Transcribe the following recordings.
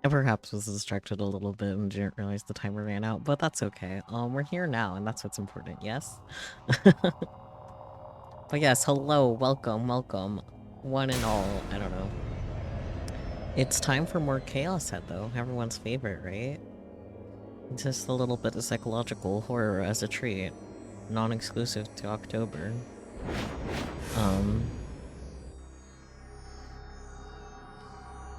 I perhaps was distracted a little bit and didn't realize the timer ran out, but that's okay. We're here now, and that's what's important, yes? But yes, hello, welcome, welcome. One and all, I don't know. It's time for more Chaos Head, though. Everyone's favorite, right? Just a little bit of psychological horror as a treat. Non-exclusive to October. Um...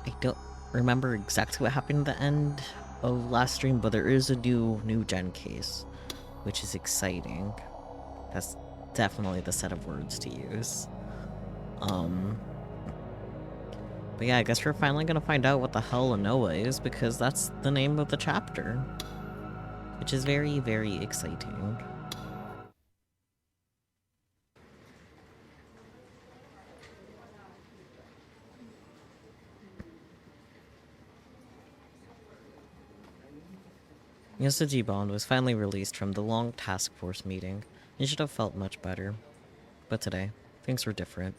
I don't remember exactly what happened at the end of last stream, but there is a new gen case, which is exciting. That's definitely the set of words to use. But yeah, I guess we're finally gonna find out what the hell a NoAH is, because that's the name of the chapter. Which is very, very exciting. Yasuji Bond was finally released from the long task force meeting. He should have felt much better. But today, things were different.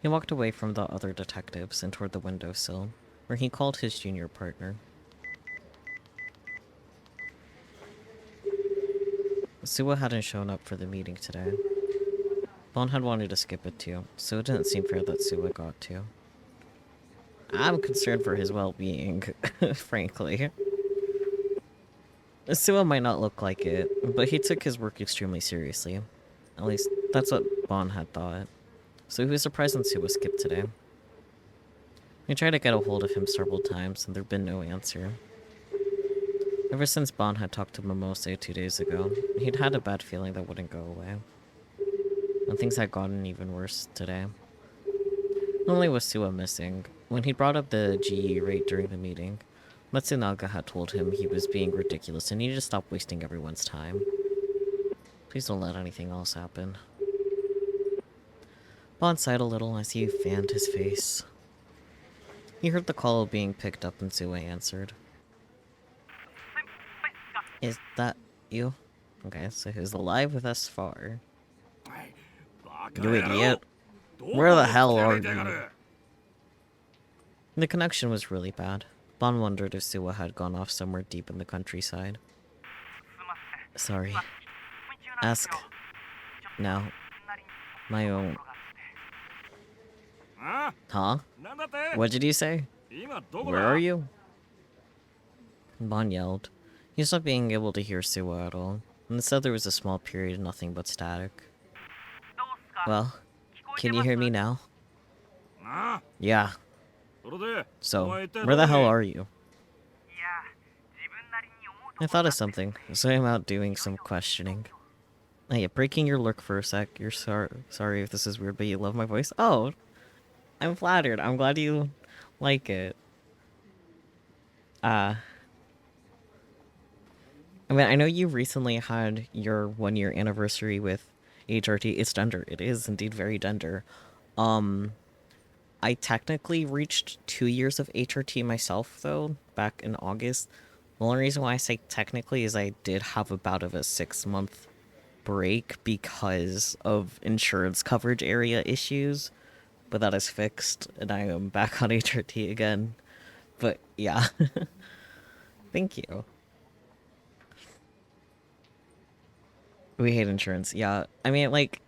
He walked away from the other detectives and toward the windowsill, where he called his junior partner. Suwa hadn't shown up for the meeting today. Bond had wanted to skip it too, so it didn't seem fair that Suwa got to. I'm concerned for his well-being, frankly. Suwa might not look like it, but he took his work extremely seriously. At least, that's what Bon had thought. So he was surprised when Suwa skipped today. We tried to get a hold of him several times, and there'd been no answer. Ever since Bon had talked to Momose 2 days ago, he'd had a bad feeling that wouldn't go away. And things had gotten even worse today. Not only was Suwa missing, when he brought up the GE rate during the meeting, Matsunaga had told him he was being ridiculous and needed to stop wasting everyone's time. Please don't let anything else happen. Bond sighed a little as he fanned his face. He heard the call being picked up and Suwa answered. Is that you? Okay, so he was alive thus far. You idiot. Where the hell are you? The connection was really bad. Bon wondered if Suwa had gone off somewhere deep in the countryside. Sorry. Ask... now. My own... Huh? What did you say? Where are you? Bon yelled. He stopped being able to hear Suwa at all. Instead there was a small period of nothing but static. Well, can you hear me now? Yeah. So, where the hell are you? I thought of something, so I'm out doing some questioning. Hey, breaking your look for a sec. You're sorry if this is weird, but you love my voice? Oh, I'm flattered. I'm glad you like it. I mean, I know you recently had your 1 year anniversary with HRT. It's Dunder. It is indeed very Dunder. I technically reached 2 years of HRT myself, though, back in August. The only reason why I say technically is I did have about of a 6-month break because of insurance coverage area issues, but that is fixed, and I am back on HRT again. But yeah, thank you. We hate insurance. Yeah, I mean, like,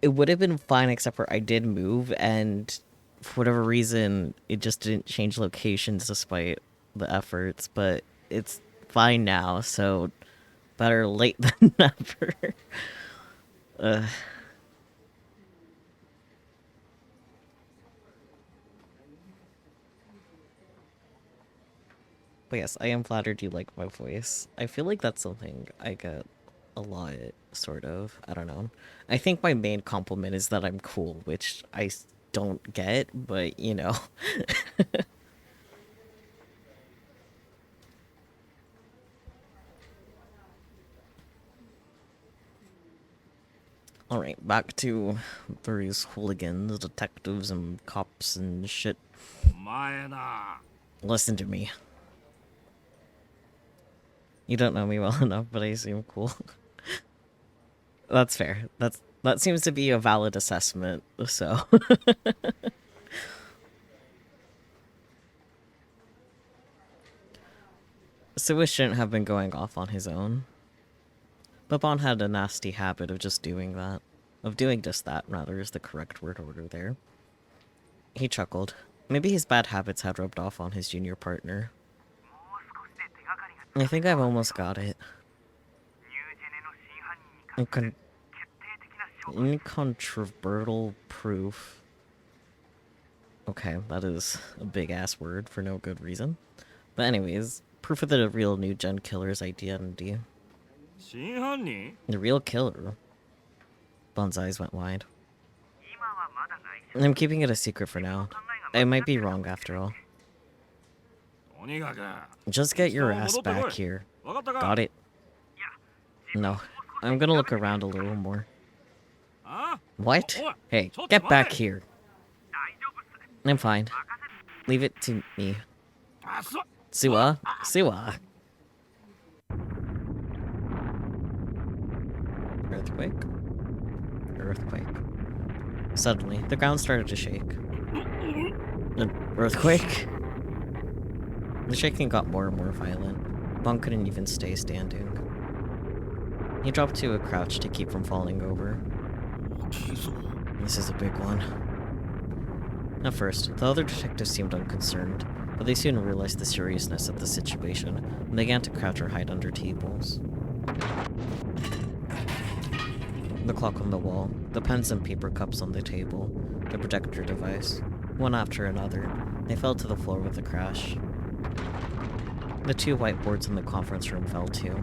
it would have been fine except for I did move, and for whatever reason, it just didn't change locations despite the efforts, but it's fine now, so better late than never. Ugh. But yes, I am flattered you like my voice. I feel like that's something I get a lot, sort of. I don't know. I think my main compliment is that I'm cool, which I don't get, but you know. Alright, back to these hooligans, detectives, and cops and shit. Listen to me. You don't know me well enough, but I seem cool. That's fair. That seems to be a valid assessment, so. Suwa shouldn't have been going off on his own. But Bon had a nasty habit of just doing that. Of doing just that, rather, is the correct word order there. He chuckled. Maybe his bad habits had rubbed off on his junior partner. I think I've almost got it. Incontrovertible proof. Okay, that is a big-ass word for no good reason. But anyways, proof of the real new gen killer's identity. The real killer? Bon's eyes went wide. I'm keeping it a secret for now. I might be wrong after all. Just get your ass back here. Got it? No, I'm gonna look around a little more. What? Hey, get back here. I'm fine. Leave it to me. Suwa? Suwa? Earthquake? Earthquake. Suddenly, the ground started to shake. An earthquake? The shaking got more and more violent. Bon couldn't even stay standing. He dropped to a crouch to keep from falling over. This is a big one. At first, the other detectives seemed unconcerned, but they soon realized the seriousness of the situation and began to crouch or hide under tables. The clock on the wall, the pens and paper cups on the table, the projector device, one after another, they fell to the floor with a crash. The 2 whiteboards in the conference room fell too.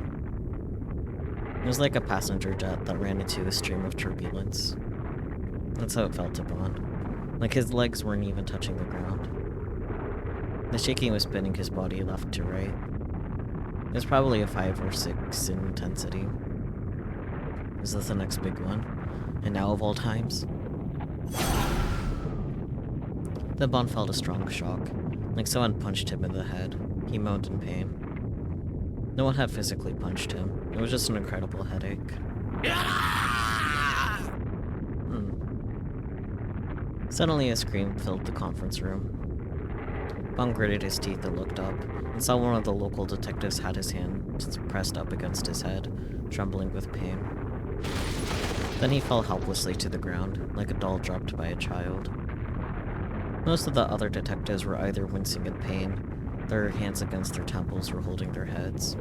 It was like a passenger jet that ran into a stream of turbulence. That's how it felt to Bond. Like his legs weren't even touching the ground. The shaking was spinning his body left to right. It was probably a 5 or 6 in intensity. Is this the next big one? And now of all times? Then Bond felt a strong shock, like someone punched him in the head. He moaned in pain. No one had physically punched him. It was just an incredible headache. Suddenly a scream filled the conference room. Bond gritted his teeth and looked up, and saw one of the local detectives had his hand pressed up against his head, trembling with pain. Then he fell helplessly to the ground, like a doll dropped by a child. Most of the other detectives were either wincing in pain, their hands against their temples, or holding their heads.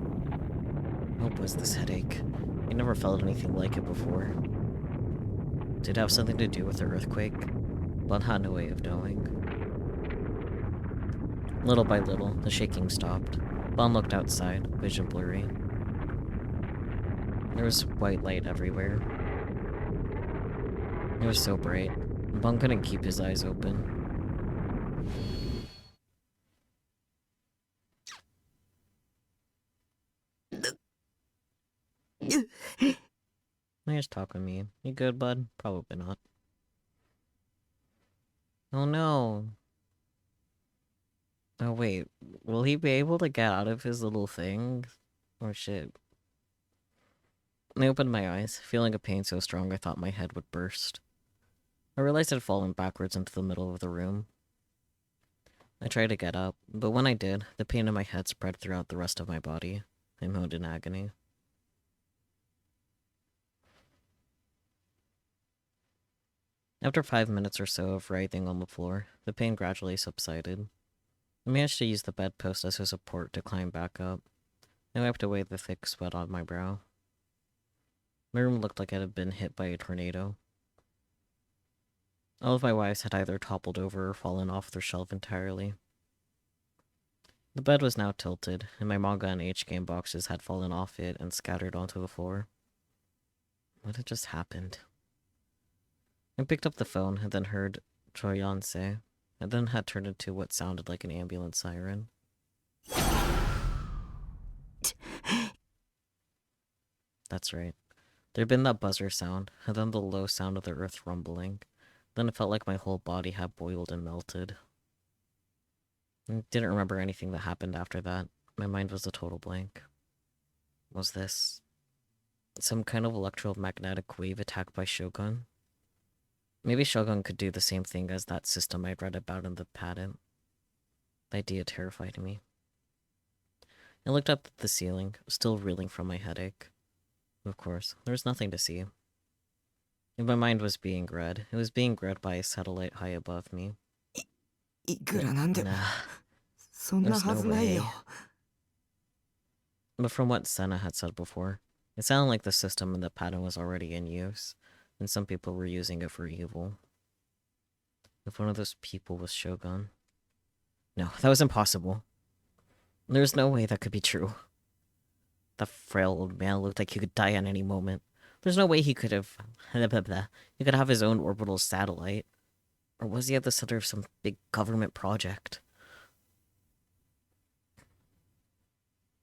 What was this headache? I never felt anything like it before. Did it have something to do with the earthquake? Bond had no way of knowing. Little by little, the shaking stopped. Bond looked outside, vision blurry. There was white light everywhere. It was so bright. Bond couldn't keep his eyes open. Nice talking to me. You good, bud? Probably not. Oh no. Oh wait, will he be able to get out of his little thing? Oh shit. I opened my eyes, feeling a pain so strong I thought my head would burst. I realized I'd fallen backwards into the middle of the room. I tried to get up, but when I did, the pain in my head spread throughout the rest of my body. I moaned in agony. After 5 minutes or so of writhing on the floor, the pain gradually subsided. I managed to use the bedpost as a support to climb back up. I wiped away the thick sweat on my brow. My room looked like it had been hit by a tornado. All of my wives had either toppled over or fallen off their shelf entirely. The bed was now tilted, and my manga and H-game boxes had fallen off it and scattered onto the floor. What had just happened? I picked up the phone and then heard Troyan say, and then had turned into what sounded like an ambulance siren. That's right. There'd been that buzzer sound, and then the low sound of the earth rumbling. Then it felt like my whole body had boiled and melted. I didn't remember anything that happened after that. My mind was a total blank. Was this some kind of electromagnetic wave attack by Shogun? Maybe Shogun could do the same thing as that system I'd read about in the patent. The idea terrified me. I looked up at the ceiling, still reeling from my headache. Of course, there was nothing to see. And my mind was being read. It was being read by a satellite high above me. いくらなんでも Nah, そんな there's は no ずないよ way. But from what Senna had said before, it sounded like the system and the pattern was already in use, and some people were using it for evil. If one of those people was Shogun. No, that was impossible. There's no way that could be true. The frail old man looked like he could die at any moment. There's no way he could have... he could have his own orbital satellite. Or was he at the center of some big government project?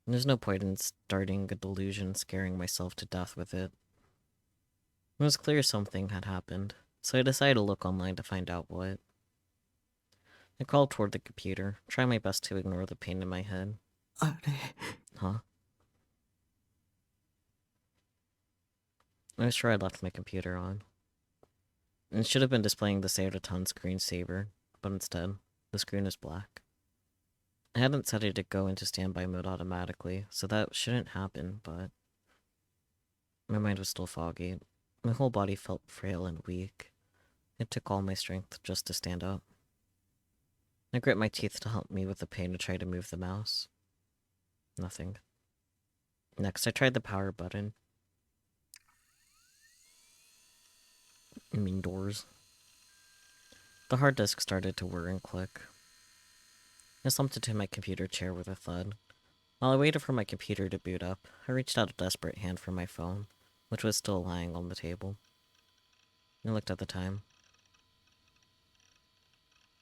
There's no point in starting a delusion scaring myself to death with it. It was clear something had happened, so I decided to look online to find out what. I crawled toward the computer, trying my best to ignore the pain in my head. あれ Huh? I was sure I'd left my computer on. It should have been displaying the Save a Ton screensaver, but instead, the screen is black. I hadn't set it to go into standby mode automatically, so that shouldn't happen, but... my mind was still foggy. My whole body felt frail and weak. It took all my strength just to stand up. I grit my teeth to help me with the pain to try to move the mouse. Nothing. Next, I tried the power button. I mean doors. The hard disk started to whir and click. I slumped into my computer chair with a thud. While I waited for my computer to boot up, I reached out a desperate hand for my phone, which was still lying on the table. I looked at the time.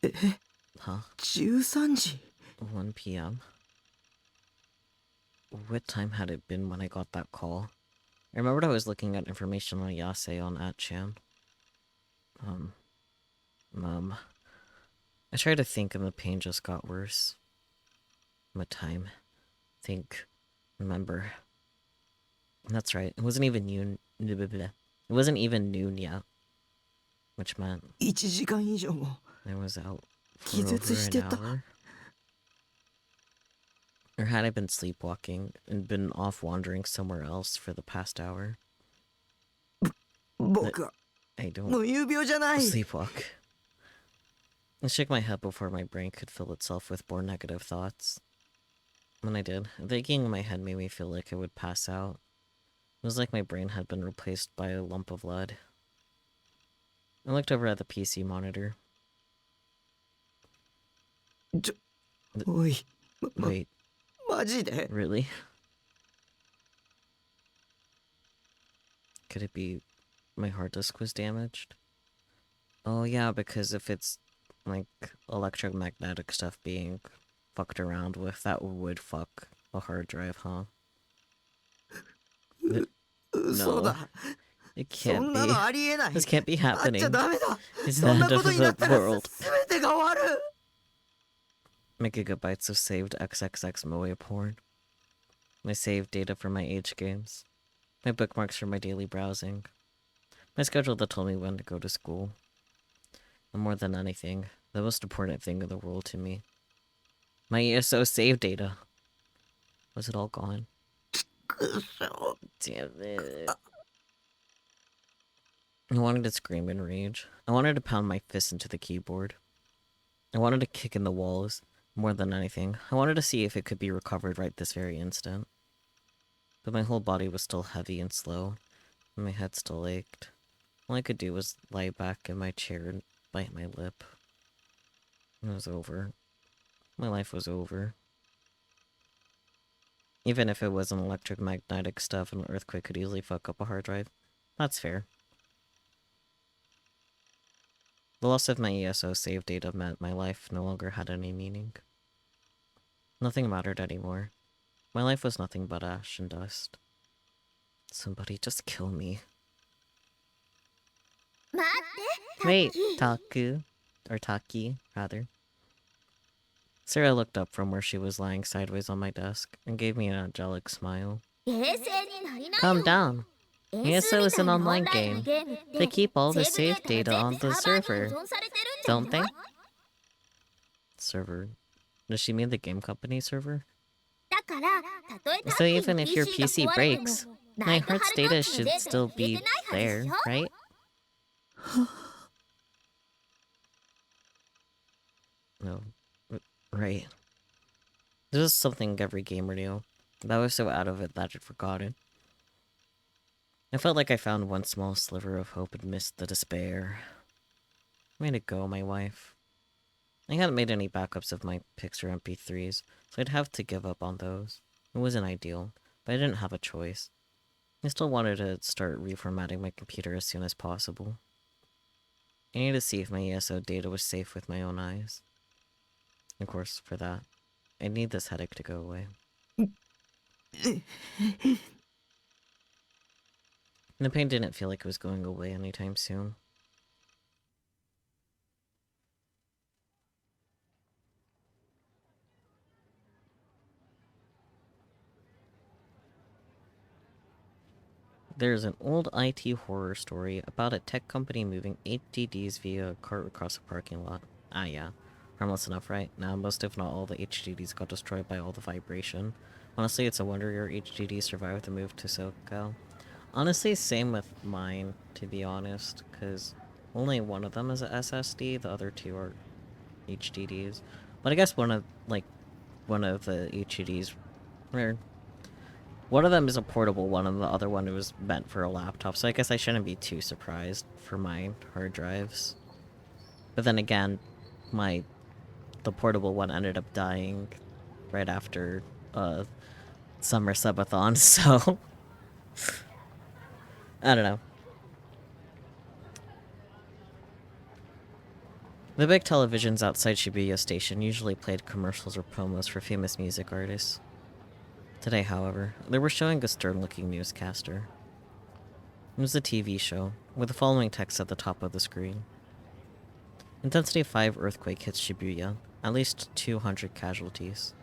え Huh? 13時 1 p.m.? What time had it been when I got that call? I remembered I was looking at information on Yase on 8chan. I tried to think and the pain just got worse. What time? Think. Remember. That's right. It wasn't even noon. It wasn't even noon yet. Which meant 1時間以上も I was out for 気絶 over し an てた hour. Or had I been sleepwalking and been off wandering somewhere else for the past hour? 僕は I don't もう有病じゃない sleepwalk. I shook my head before my brain could fill itself with more negative thoughts. When I did, the aching in my head made me feel like I would pass out. It was like my brain had been replaced by a lump of lead. I looked over at the PC monitor. おい Wait, マジで really? Could it be my hard disk was damaged? Oh yeah, because if it's like electromagnetic stuff being fucked around with, that would fuck a hard drive, huh? 嘘だ It そ can't んなの be. ありえない This can't be あっちゃ happening. ダメだ It's そん the な end こと of にな the ったら world. 全てが終わる My gigabytes of saved XXX Moe porn. My saved data for my age games. My bookmarks for my daily browsing. My schedule that told me when to go to school. And more than anything, the most important thing in the world to me. My ESO save data. Was it all gone? くそ Damn it. I wanted to scream in rage. I wanted to pound my fist into the keyboard. I wanted to kick in the walls. More than anything, I wanted to see if it could be recovered right this very instant. But my whole body was still heavy and slow, and my head still ached. All I could do was lie back in my chair and bite my lip. It was over. My life was over. Even if it wasn't electromagnetic stuff and an earthquake could easily fuck up a hard drive, that's fair. The loss of my ESO save data meant my life no longer had any meaning. Nothing mattered anymore. My life was nothing but ash and dust. Somebody just kill me. 待って Wait, Taku. Or Taki, rather. Sarah looked up from where she was lying sideways on my desk and gave me an angelic smile. 冷静になりな Calm よ down. 演数 ESO み is たい an なオン online ライン game. のゲームって They keep all the セー saved ブデータ data が on 全 the 部サーバー server. に保存されてるんじゃ Don't ない they? Server? Does she mean the game company server? だ So even if your PC breaks, my heart's data should still be there, right? No. Right. This is something every gamer knew. But I was so out of it that I'd forgotten. I felt like I found one small sliver of hope and missed the despair. Way to go, my wife. I hadn't made any backups of my pics or MP3s, so I'd have to give up on those. It wasn't ideal, but I didn't have a choice. I still wanted to start reformatting my computer as soon as possible. I needed to see if my ESO data was safe with my own eyes. Of course, for that, I need this headache to go away. And the pain didn't feel like it was going away anytime soon. There's an old IT horror story about a tech company moving HDDs via a cart across a parking lot. Ah yeah, harmless enough, right? Now most if not all the HDDs got destroyed by all the vibration. Honestly, it's a wonder your HDD survived the move to SoCal. Honestly, same with mine, to be honest, because only one of them is a SSD, the other two are HDDs. But I guess one of the HDDs, or one of them is a portable one, and the other one was meant for a laptop, so I guess I shouldn't be too surprised for my hard drives. But then again, the portable one ended up dying right after summer subathon, so I don't know. The big televisions outside Shibuya Station usually played commercials or promos for famous music artists. Today, however, they were showing a stern-looking newscaster. It was a TV show, with the following text at the top of the screen. Intensity 5 earthquake hits Shibuya. At least 200 casualties.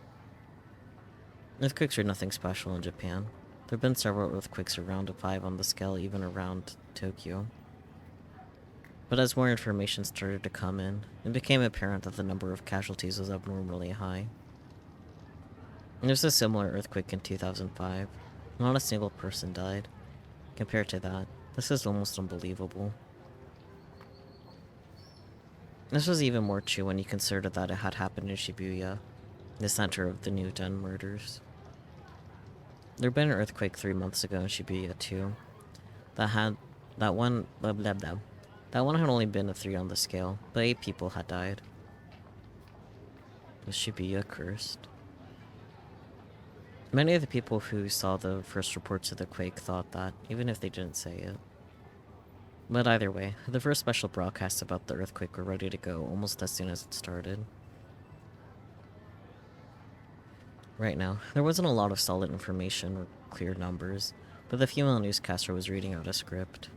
Earthquakes are nothing special in Japan. There have been several earthquakes around a 5 on the scale, even around Tokyo. But as more information started to come in, it became apparent that the number of casualties was abnormally high. There was a similar earthquake in 2005. Not a single person died. Compared to that, this is almost unbelievable. This was even more true when you consider that it had happened in Shibuya, the center of the New Den murders. There had been an earthquake 3 months ago in Shibuya too. That one had only been a 3 on the scale, but 8 people had died. Was Shibuya cursed? Many of the people who saw the first reports of the quake thought that, even if they didn't say it. But either way, the first special broadcasts about the earthquake were ready to go almost as soon as it started. Right now, there wasn't a lot of solid information or clear numbers, but the female newscaster was reading out a script.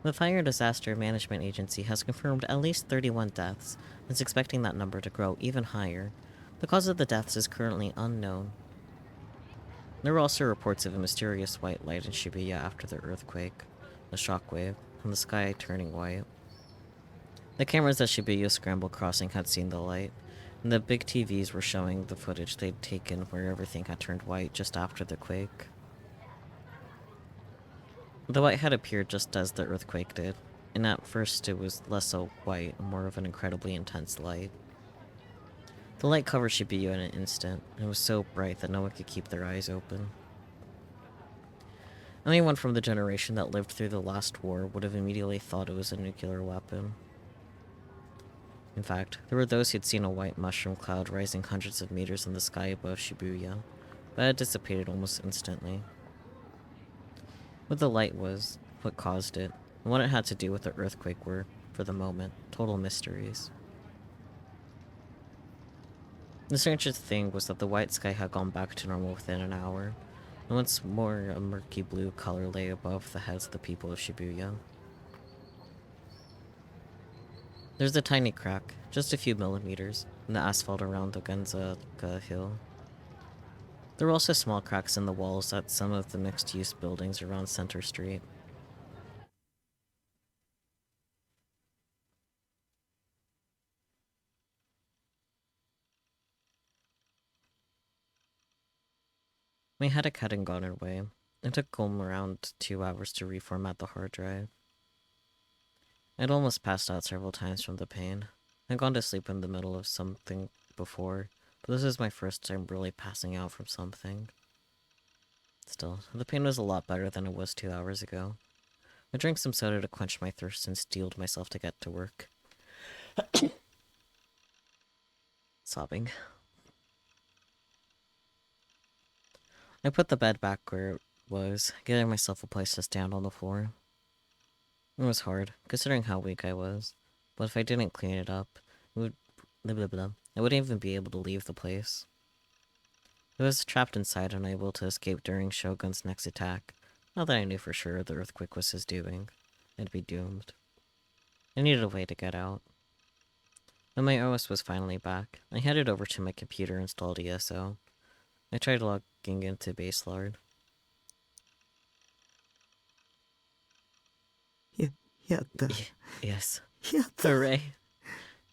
The Fire Disaster Management Agency has confirmed at least 31 deaths and is expecting that number to grow even higher. The cause of the deaths is currently unknown. There were also reports of a mysterious white light in Shibuya after the earthquake, a shockwave, and the sky turning white. The cameras at Shibuya Scramble Crossing had seen the light, and the big TVs were showing the footage they'd taken where everything had turned white just after the quake. The white had appeared just as the earthquake did, and at first it was less so white and more of an incredibly intense light. The light covered Shibuya in an instant, and it was so bright that no one could keep their eyes open. Anyone from the generation that lived through the last war would have immediately thought it was a nuclear weapon. In fact, there were those who'd seen a white mushroom cloud rising hundreds of meters in the sky above Shibuya, but it dissipated almost instantly. What the light was, what caused it, and what it had to do with the earthquake were, for the moment, total mysteries. The strangest thing was that the white sky had gone back to normal within an hour, and once more a murky blue color lay above the heads of the people of Shibuya. There's a tiny crack, just a few millimeters, in the asphalt around the Gonzaga Hill. There were also small cracks in the walls at some of the mixed-use buildings around Center Street. My headache hadn't gone away. It took home around 2 hours to reformat the hard drive. I'd almost passed out several times from the pain. I'd gone to sleep in the middle of something before, but this is my first time really passing out from something. Still, the pain was a lot better than it was 2 hours ago. I drank some soda to quench my thirst and steeled myself to get to work. Sobbing. I put the bed back where it was, getting myself a place to stand on the floor. It was hard, considering how weak I was, but if I didn't clean it up, it would I wouldn't even be able to leave the place. I was trapped inside, unable to escape during Shogun's next attack. Not that I knew for sure the earthquake was his doing. I'd be doomed. I needed a way to get out. When my OS was finally back, I headed over to my computer and installed ESO. I tried logging into Baselard. やった Yes. やった Hooray.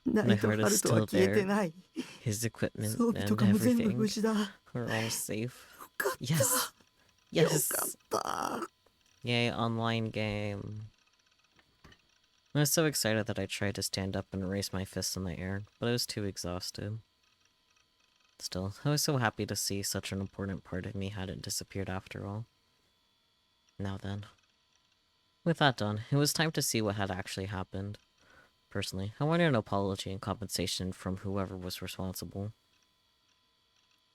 ナイトハルトは消えてない His equipment 装備 and とかも全部 everything 無事だよ were all safe. かった Yes. よ Yes. かった Yay, online game. I was so excited that I tried to stand up and raise my fists in the air, but I was too exhausted. Still, I was so happy to see such an important part of me hadn't disappeared after all. Now then. With that done, it was time to see what had actually happened. Personally, I wanted an apology and compensation from whoever was responsible.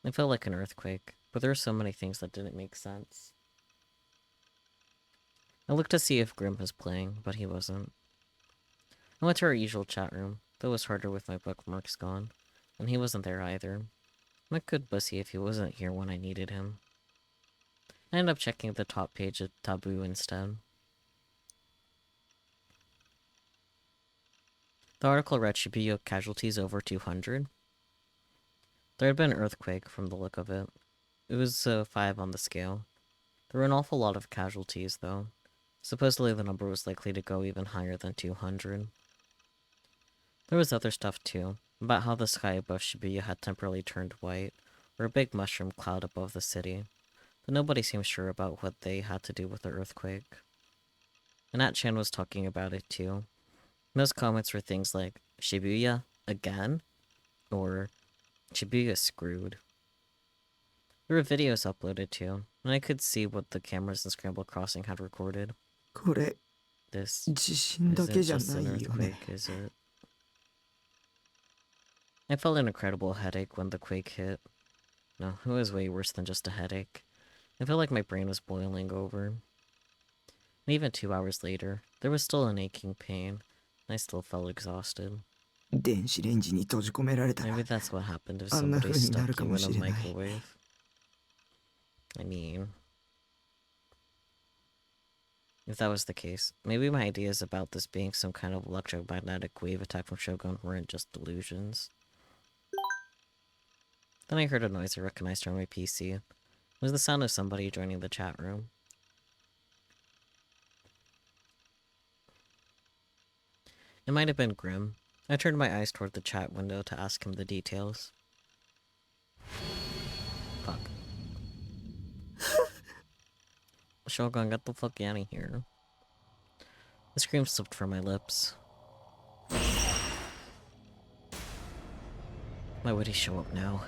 It felt like an earthquake, but there were so many things that didn't make sense. I looked to see if Grim was playing, but he wasn't. I went to our usual chat room, though it was harder with my bookmarks gone, and he wasn't there either. What good was he if he wasn't here when I needed him? I ended up checking the top page of Taboo instead. The article read Shibuya casualties over 200. There had been an earthquake from the look of it. It was 5 on the scale. There were an awful lot of casualties, though. Supposedly the number was likely to go even higher than 200. There was other stuff too, about how the sky above Shibuya had temporarily turned white, or a big mushroom cloud above the city, but nobody seemed sure about what they had to do with the earthquake. And Chan was talking about it too. Most comments were things like, Shibuya? Again? Or, Shibuya screwed. There were videos uploaded too, and I could see what the cameras in Scramble Crossing had recorded. これ This 地震だけ isn't じゃ just な an いよね earthquake, is it? I felt an incredible headache when the quake hit. No, it was way worse than just a headache. I felt like my brain was boiling over. And even 2 hours later, there was still an aching pain, and I still felt exhausted. 電子レンジに閉じ込められたら Maybe that's what happened if あんな somebody 風になる stuck か you も in し a れない microwave. I mean, if that was the case, maybe my ideas about this being some kind of electromagnetic wave attack from Shogun weren't just delusions. Then I heard a noise I recognized from my PC. It was the sound of somebody joining the chat room. It might have been Grim. I turned my eyes toward the chat window to ask him the details. Fuck. Shogun, get the fuck out of here. The scream slipped from my lips. Why would he show up now?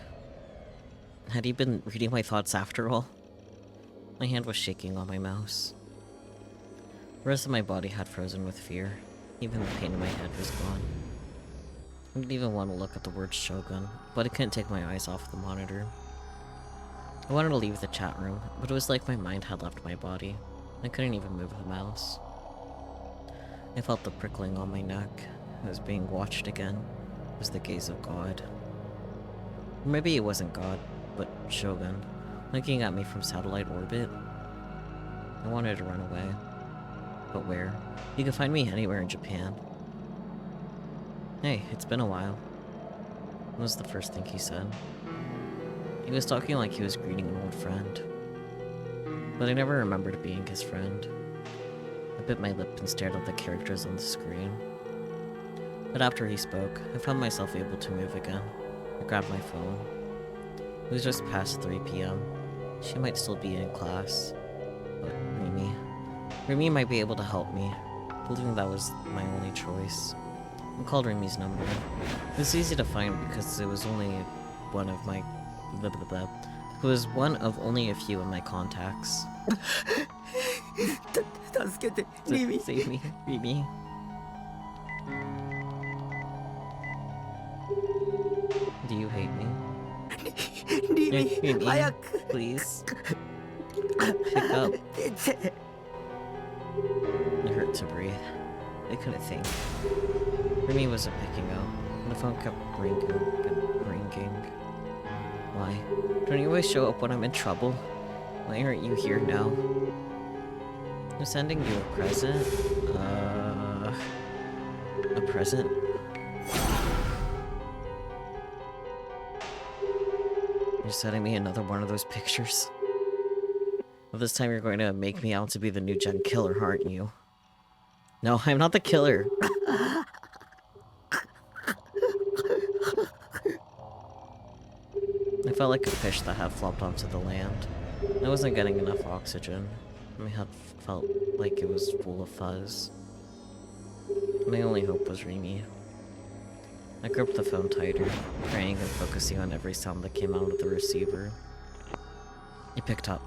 Had he been reading my thoughts after all? My hand was shaking on my mouse. The rest of my body had frozen with fear. Even the pain in my head was gone. I didn't even want to look at the word Shogun, but I couldn't take my eyes off the monitor. I wanted to leave the chat room, but it was like my mind had left my body. I couldn't even move the mouse. I felt the prickling on my neck. I was being watched again. It was the gaze of God. Or maybe it wasn't God, but Shogun, looking at me from satellite orbit. I wanted to run away. But where? You can find me anywhere in Japan. Hey, it's been a while. That was the first thing he said. He was talking like he was greeting an old friend. But I never remembered being his friend. I bit my lip and stared at the characters on the screen. But after he spoke, I found myself able to move again. I grabbed my phone. It was just past 3 p.m. She might still be in class. But Remy might be able to help me. Believing that was my only choice. I called Remy's number. It was easy to find because it was only one of my... blah blah blah. It was one of only a few in my contacts. 助けて、リミ。 Save me, Remy. Do you hate me? リミ、 Remy, 早く please. Pick up. 出て。 It hurt to breathe. I couldn't think. Remy wasn't picking up. The phone kept ringing. Why? Don't you always show up when I'm in trouble? Why aren't you here now? I'm sending you a present. A present? You're sending me another one of those pictures? Well, this time you're going to make me out to be the new gen killer, aren't you? No, I'm not the killer. I felt like a fish that had flopped onto the land. I wasn't getting enough oxygen. My head felt like it was full of fuzz. My only hope was Remy. I gripped the phone tighter, praying and focusing on every sound that came out of the receiver. He picked up.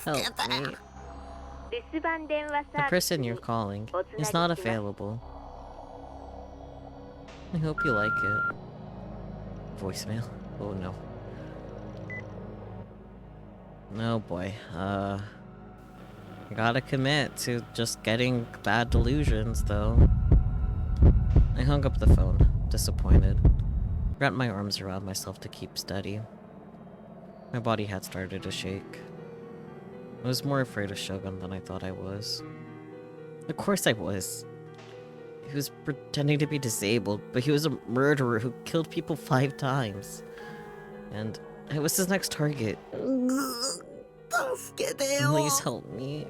Help me. The person you're calling is not available. I hope you like it. Voicemail? Oh no. No boy, I gotta commit to just getting bad delusions, though. I hung up the phone, disappointed. Wrapped my arms around myself to keep steady. My body had started to shake. I was more afraid of Shogun than I thought I was. Of course I was. He was pretending to be disabled, but he was a murderer who killed people 5 times. And I was his next target. 助けてよ。 Please help me.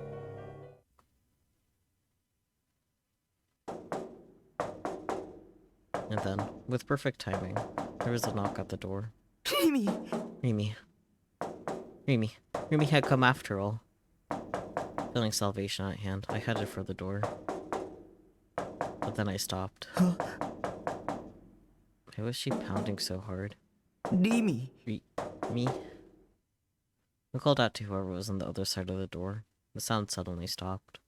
And then, with perfect timing, there was a knock at the door. リミ。 Remy had come after all. Feeling salvation at hand, I headed for the door. But then I stopped. Why was she pounding so hard? リミ。 Me? I called out to whoever was on the other side of the door. The sound suddenly stopped.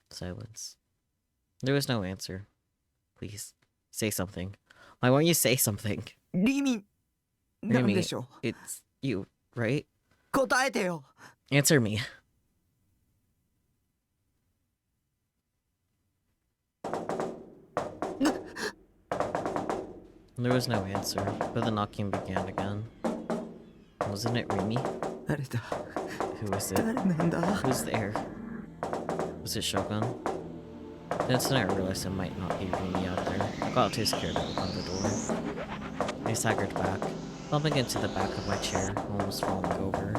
Silence. There was no answer. Please, say something. Why won't you say something? リミ。なんでしょう。 It's you, right? 答えてよ。 Answer me. There was no answer, but the knocking began again. Wasn't it Remy? 誰だ。 Who was it? 誰なんだ。 Who's there? Was it Shogun? The instant I realized it might not be Remy out there, I got too scared to open the door. I staggered back, bumping into the back of my chair, almost falling over.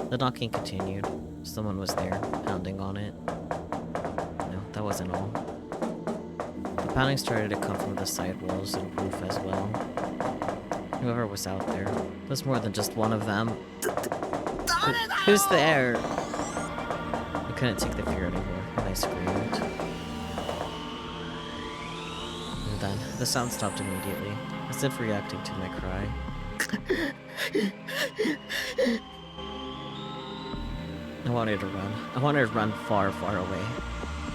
The knocking continued. Someone was there, pounding on it. No, that wasn't all. The pounding started to come from the side walls and roof as well. Whoever was out there was more than just one of them. Who's there? I couldn't take the fear anymore, and I screamed. And then, the sound stopped immediately, as if reacting to my cry. I wanted to run. I wanted to run far, far away.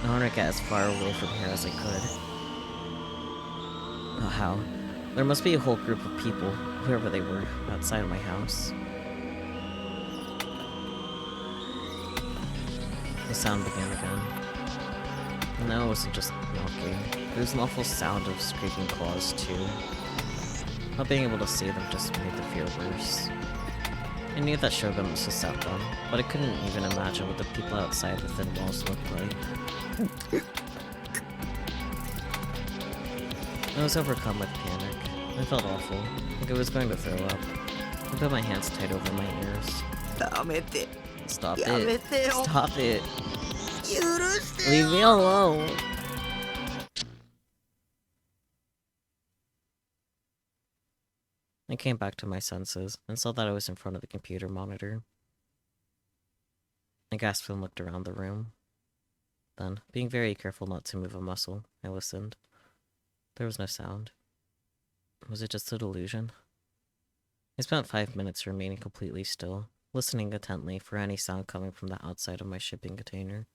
I wanted to get as far away from here as I could. Oh, how? There must be a whole group of people, whoever they were, outside my house. The sound began again. And now it wasn't just knocking. There was an awful sound of scraping claws, too. Not being able to see them just made the fear worse. I knew that Shogun must have set them, but I couldn't even imagine what the people outside the thin walls looked like. I was overcome with panic. I felt awful, like I was going to throw up. I put my hands tight over my ears. ダメて。 Stop やめ it. てよ。 Stop it. 許してよ。 Leave me alone. I came back to my senses and saw that I was in front of the computer monitor. I gasped and looked around the room. Then, being very careful not to move a muscle, I listened. There was no sound. Was it just a delusion? I spent 5 minutes remaining completely still, listening intently for any sound coming from the outside of my shipping container.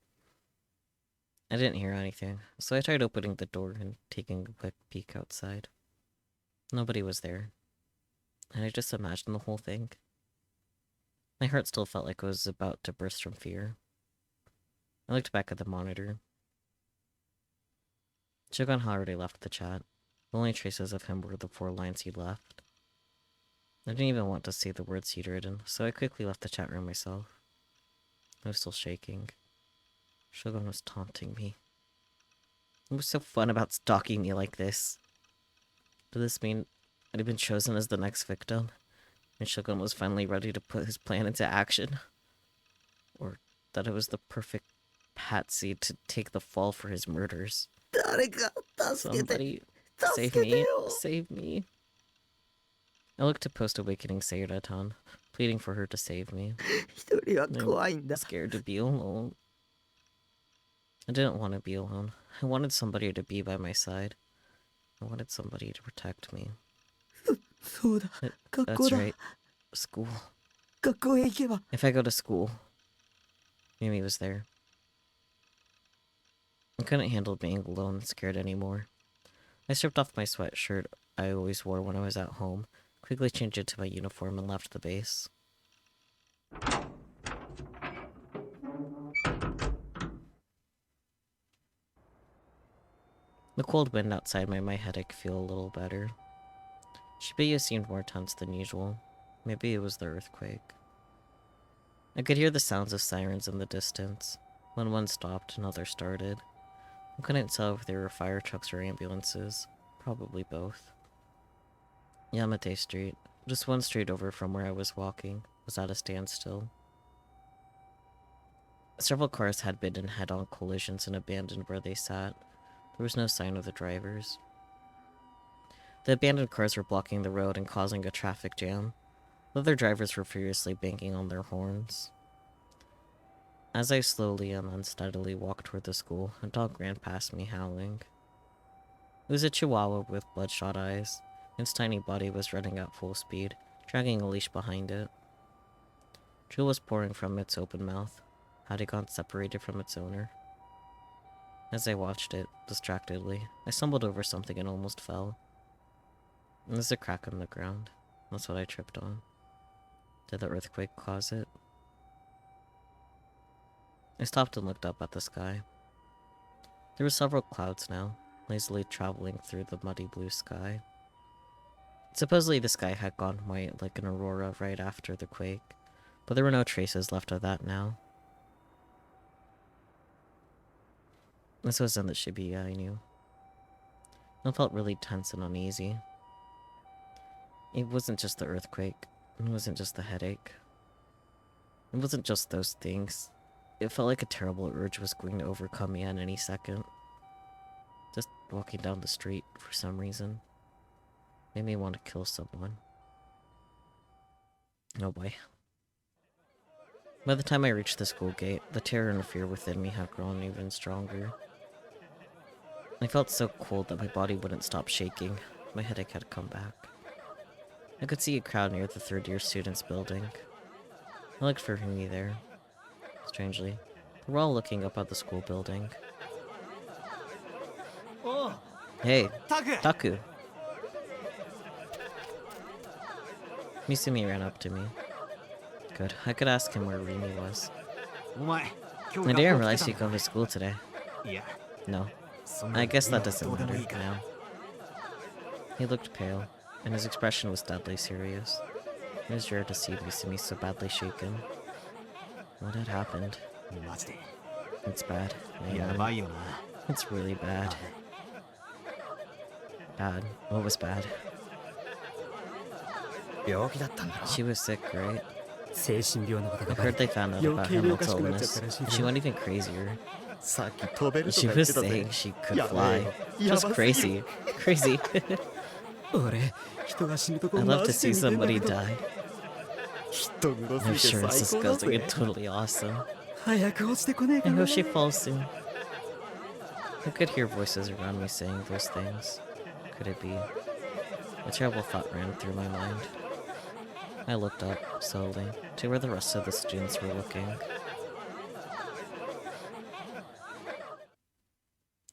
I didn't hear anything, so I tried opening the door and taking a quick peek outside. Nobody was there, and I just imagined the whole thing. My heart still felt like it was about to burst from fear. I looked back at the monitor. Shogun had already left the chat. The only traces of him were the 4 lines he'd left. I didn't even want to see the words he'd written, so I quickly left the chat room myself. I was still shaking. Shogun was taunting me. What was so fun about stalking me like this? Did this mean I'd been chosen as the next victim, and Shogun was finally ready to put his plan into action? Or that it was the perfect patsy to take the fall for his murders? 誰か助けて Somebody 助 save けて me, よ save me. I looked to post-awakening Sayada-tan, pleading for her to save me. 一人は怖いんだ Scared to be alone. I didn't want to be alone. I wanted somebody to be by my side. I wanted somebody to protect me. そうだ 学 That's 校だ right. School. 学校へ行けば If I go to school. Mimi was there. I couldn't handle being alone and scared anymore. I stripped off my sweatshirt I always wore when I was at home, quickly changed it to my uniform and left the base. The cold wind outside made my headache feel a little better. Shibuya seemed more tense than usual. Maybe it was the earthquake. I could hear the sounds of sirens in the distance. When one stopped, another started. I couldn't tell if they were fire trucks or ambulances. Probably both. Yamate Street, just one street over from where I was walking, was at a standstill. Several cars had been in head-on collisions and abandoned where they sat. There was no sign of the drivers. The abandoned cars were blocking the road and causing a traffic jam. The other drivers were furiously banging on their horns. As I slowly and unsteadily walked toward the school, a dog ran past me howling. It was a chihuahua with bloodshot eyes. Its tiny body was running at full speed, dragging a leash behind it. Drool was pouring from its open mouth. Had it gone separated from its owner? As I watched it, distractedly, I stumbled over something and almost fell. There's a crack in the ground. That's what I tripped on. Did the earthquake cause it? I stopped and looked up at the sky. There were several clouds now, lazily traveling through the muddy blue sky. Supposedly the sky had gone white like an aurora right after the quake, but there were no traces left of that now. This wasn't the Shibuya I knew. I felt really tense and uneasy. It wasn't just the earthquake. It wasn't just the headache. It wasn't just those things. It felt like a terrible urge was going to overcome me at any second. Just walking down the street, for some reason, made me want to kill someone. Oh boy. By the time I reached the school gate, the terror and fear within me had grown even stronger. I felt so cold that my body wouldn't stop shaking. My headache had come back. I could see a crowd near the third-year students' building. I looked for Humi there. Strangely, they were all looking up at the school building. Hey, Taku! Misumi ran up to me. Good, I could ask him where Rimi was. I didn't realize you'd come to school today. No, I guess that doesn't matter now. He looked pale, and his expression was deadly serious. It was rare to see Misumi so badly shaken. What had happened? It's bad. It's really bad. Bad. What was bad? She was sick, right? I heard they found out about her mental illness. She went even crazier. She was saying she could fly. She was crazy. Crazy. 俺人が死ぬとこ I'd マ love to ジで see 見てんだ somebody けど die. 人黒す I'm ぎて sure it's 最高だ disgusting ぜ and totally awesome. 早く落ちてこねえ I かな hope she falls soon. I could hear voices around me saying those things. Could it be? A terrible thought ran through my mind. I looked up, slowly, to where the rest of the students were looking.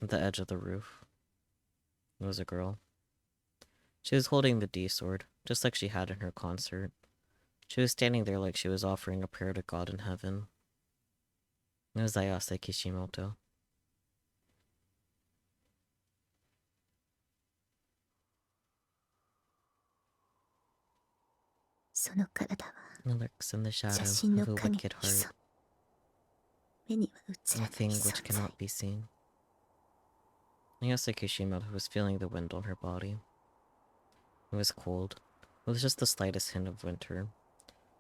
At the edge of the roof was a girl. She was holding the D sword, just like she had in her concert. She was standing there like she was offering a prayer to God in heaven. It was Ayase Kishimoto. その体は It lurks in the 写 shadow 真の of a 影に wicked 潜 heart, む目には映 a らない thing which 存在 cannot be seen. Ayase Kishimoto was feeling the wind on her body. It was cold, with just the slightest hint of winter.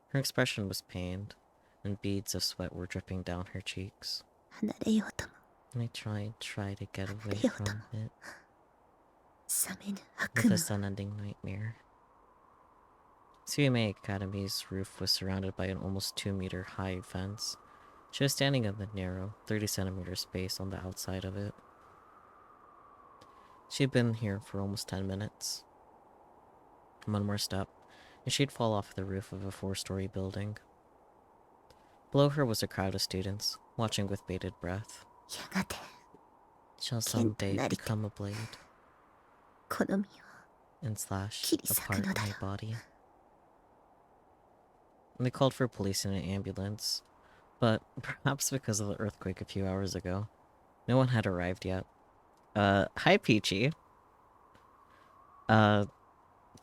Her expression was pained, and beads of sweat were dripping down her cheeks. 離れようとも I tried to get away Ryoto. from it, 覚めぬ悪 with 夢 a sun-ending nightmare. Tsuyume Academy's roof was surrounded by an almost 2-meter-high fence. She was standing in the narrow, 30-centimeter space on the outside of it. She'd been here for almost 10 minutes. One more step, and she'd fall off the roof of a 4-story building. Below her was a crowd of students, watching with bated breath. やがて Shall someday Kentonari. become a blade この身を and slash Kirisaku apart no da my yo. body. They called for police and an ambulance, but perhaps because of the earthquake a few hours ago, no one had arrived yet. Hi Peachy. Yeah,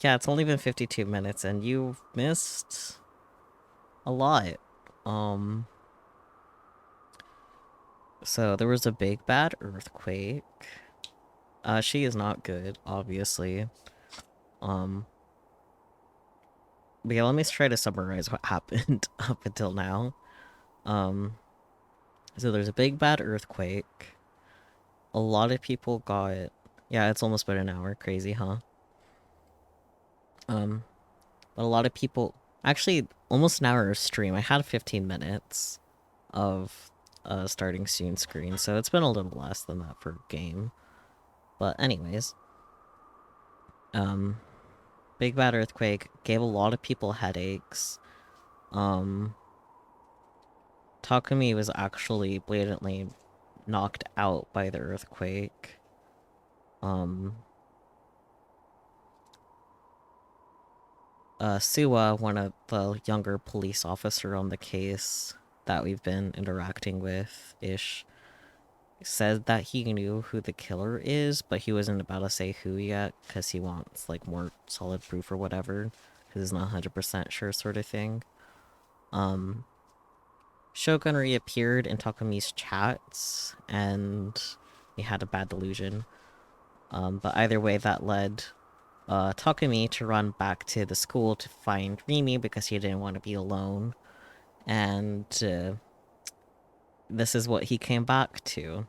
it's only been 52 minutes and you've missed a lot. So there was a big bad earthquake. She is not good, obviously. But yeah, let me try to summarize what happened up until now. So there's a big bad earthquake. A lot of people got... Yeah, it's almost been an hour. Crazy, huh? But a lot of people... Actually, almost an hour of stream. I had 15 minutes of starting soon screen, so it's been a little less than that for game. But anyways... Big bad earthquake gave a lot of people headaches. Takumi was actually blatantly knocked out by the earthquake. Suwa, one of the younger police officer on the case that we've been interacting with-ish, said that he knew who the killer is, but he wasn't about to say who yet, because he wants, like, more solid proof or whatever, because he's not 100% sure sort of thing. Shogun reappeared in Takumi's chats, and he had a bad delusion. But either way, that led Takumi to run back to the school to find Rimi because he didn't want to be alone. And this is what he came back to.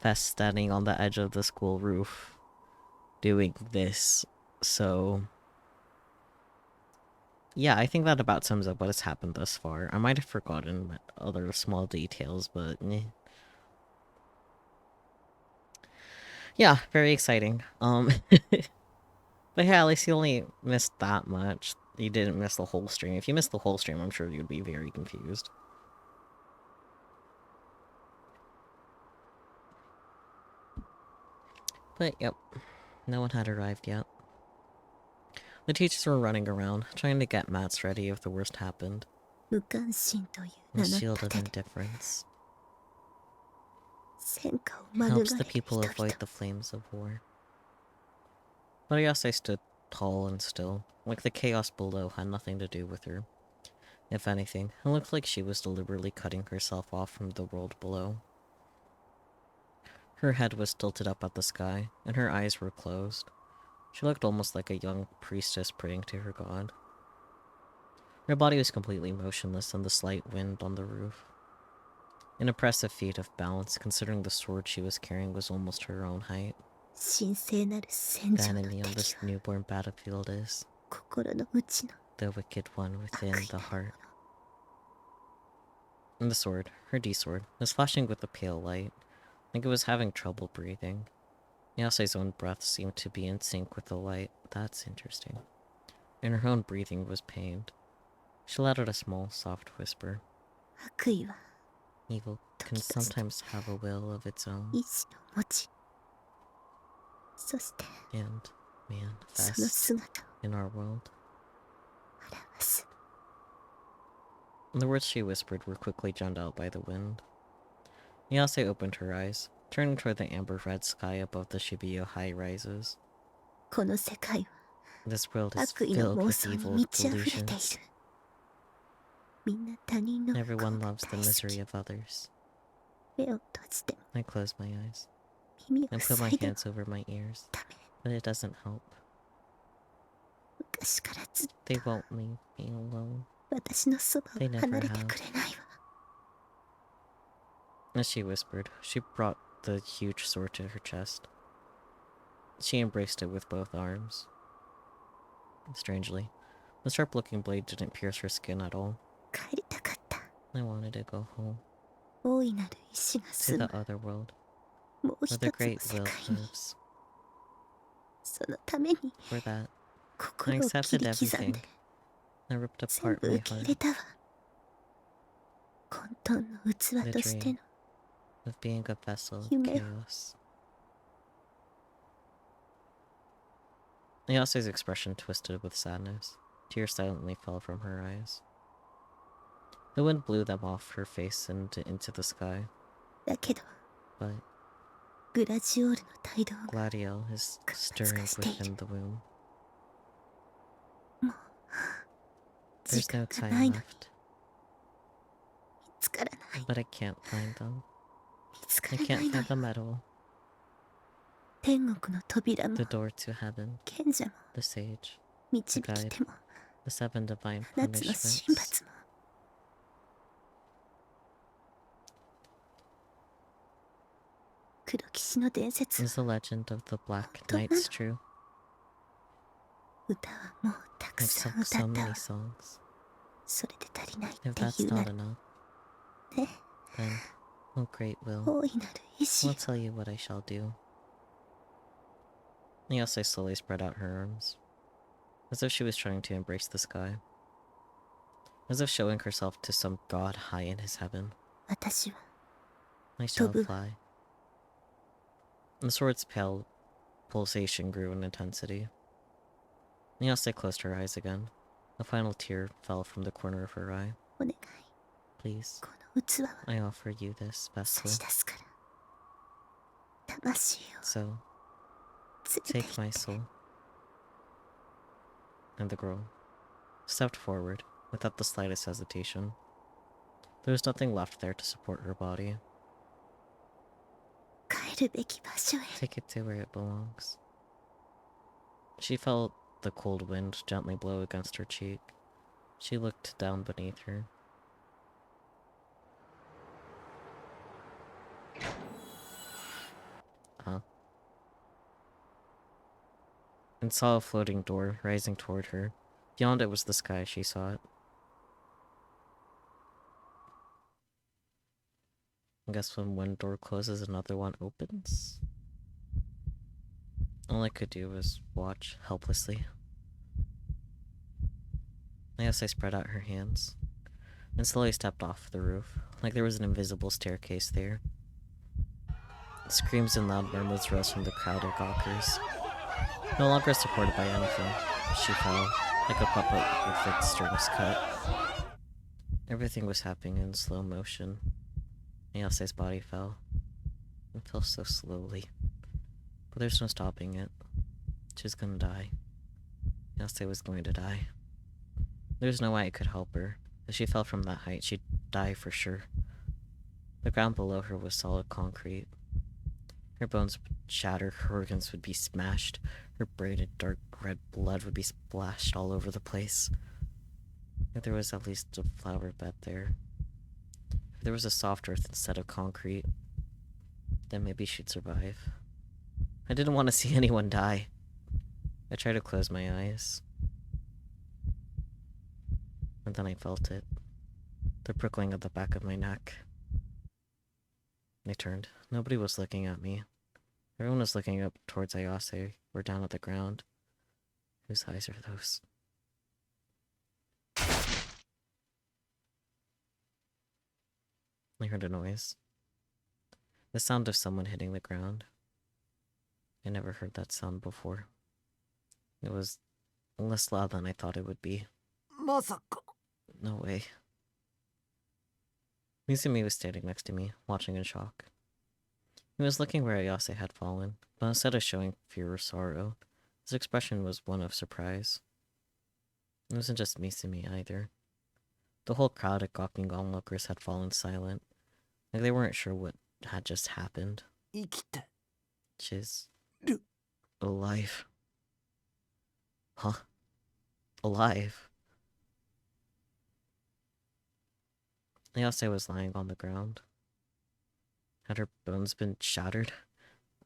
Fest standing on the edge of the school roof, doing this. So... yeah, I think that about sums up what has happened thus far. I might have forgotten other small details, but... yeah, very exciting. But yeah, at least you only missed that much. You didn't miss the whole stream. If you missed the whole stream, I'm sure you'd be very confused. But yep, no one had arrived yet. The teachers were running around, trying to get mats ready if the worst happened. 無関心という The 名の shield of 盾で indifference 戦火を免れ helps る the 人 people 々 avoid the flames of war. But Ayase stood tall and still, like the chaos below had nothing to do with her. If anything, it looked like she was deliberately cutting herself off from the world below. Her head was tilted up at the sky, and her eyes were closed. She looked almost like a young priestess praying to her god. Her body was completely motionless in the slight wind on the roof. An impressive feat of balance, considering the sword she was carrying was almost her own height. 神聖なる戦 The 場の enemy on 敵 this は newborn battlefield is 心の内の the wicked one 悪 within 意 the なる heart. And the sword, her D-sword, was flashing with a pale light, like it was having trouble breathing. Yase's own breath seemed to be in sync with the light. That's interesting. And her own breathing was pained. She let out a small, soft whisper. 悪意は Evil can sometimes have a will of its own 意志を持ち、そして and その manifest 姿を in our world. 表す。 The words she whispered were quickly drowned out by the wind. Yase opened her eyes, turning toward the amber-red sky above the Shibuya high-rises. この世界は This world is 悪意の filled 妄 with 想に evil 満ち溢れてい delusions. る。みんな他人の不幸 Everyone が loves the 大好 misery き。 of others. 目を閉じても I close my eyes 耳を and put my 塞いでも hands over my ears, ダメ。 but it doesn't help. 昔からずっ They と won't leave me alone. 私のそばを They never 離れて have. くれないわ。 As she whispered, she brought the huge sword to her chest. She embraced it with both arms. Strangely, the sharp-looking blade didn't pierce her skin at all. 帰りたかった。 I wanted to go home, 大いなる意志が to 住 the む other world, もう where 一 the つの great 世 will 界に、 lives. そのために For that, 心を切 accepted り刻ん everything. で I ripped 全 apart 部 my 受け入 heart, れたわ。混沌の器としての of being a vessel of 夢を chaos. Yase's expression twisted with sadness. Tears silently fell from her eyes. The wind blew them off her face and into the sky, だけど but グラジオールの態度が Gladiel is stirring within the womb. 時 There's 間 no がな time いのに left, 見つからない but I can't find them. 見つか I らない can't の find the よ。 medal, 天国の扉も the door to heaven, 賢者も the sage, 導き手も the 7 divine 7つの神 punishments. 罰も黒騎士の伝説 Is the legend of the Black Don't Knights know. true? 歌はもうたく I've さん sung 歌 so ったわ many songs. それで足りないっ If て that's 言うな not ら enough, ね then, oh great will, 大いなる意志 I'll tell you what I shall do. Yase slowly spread out her arms, as if she was trying to embrace the sky, as if showing herself to some god high in his heaven. 私は I shall Tobu. fly. The sword's pale pulsation grew in intensity. Yase closed her eyes again. A final tear fell from the corner of her eye. お願い Please, この器は I offer you this 差 vessel. し出すから魂を So, 連れて take 行 my って soul. And the girl stepped forward without the slightest hesitation. There was nothing left there to support her body. 帰るべき場所へ Take it to where it belongs. She felt the cold wind gently blow against her cheek. She looked down beneath her. And saw a floating door rising toward her. Beyond it was the sky, she saw it. I guess when one door closes, another one opens? All I could do was watch helplessly. I guess I spread out her hands and slowly stepped off the roof, like there was an invisible staircase there. Screams and loud murmurs rose from the crowd of gawkers. No longer supported by anything, she fell, like a puppet with its strings cut. Everything was happening in slow motion. Ayase's body fell. It fell so slowly. But there's no stopping it. She was gonna die. Ayase was going to die. There's no way I could help her. If she fell from that height, she'd die for sure. The ground below her was solid concrete. Her bones would shatter, her organs would be smashed, her braided dark red blood would be splashed all over the place. If there was at least a flower bed there, if there was a soft earth instead of concrete, then maybe she'd survive. I didn't want to see anyone die. I tried to close my eyes. And then I felt it. The prickling at the back of my neck. I turned. Nobody was looking at me. Everyone was looking up towards Ayase, or down at the ground. Whose eyes are those? I heard a noise. The sound of someone hitting the ground. I never heard that sound before. It was less loud than I thought it would be. No way. Mizumi was standing next to me, watching in shock. He was looking where Ayase had fallen, but instead of showing fear or sorrow, his expression was one of surprise. It wasn't just Mizumi either. The whole crowd of gawking onlookers had fallen silent, like they weren't sure what had just happened. She's alive. Huh? Alive? Ayase was lying on the ground. Had her bones been shattered?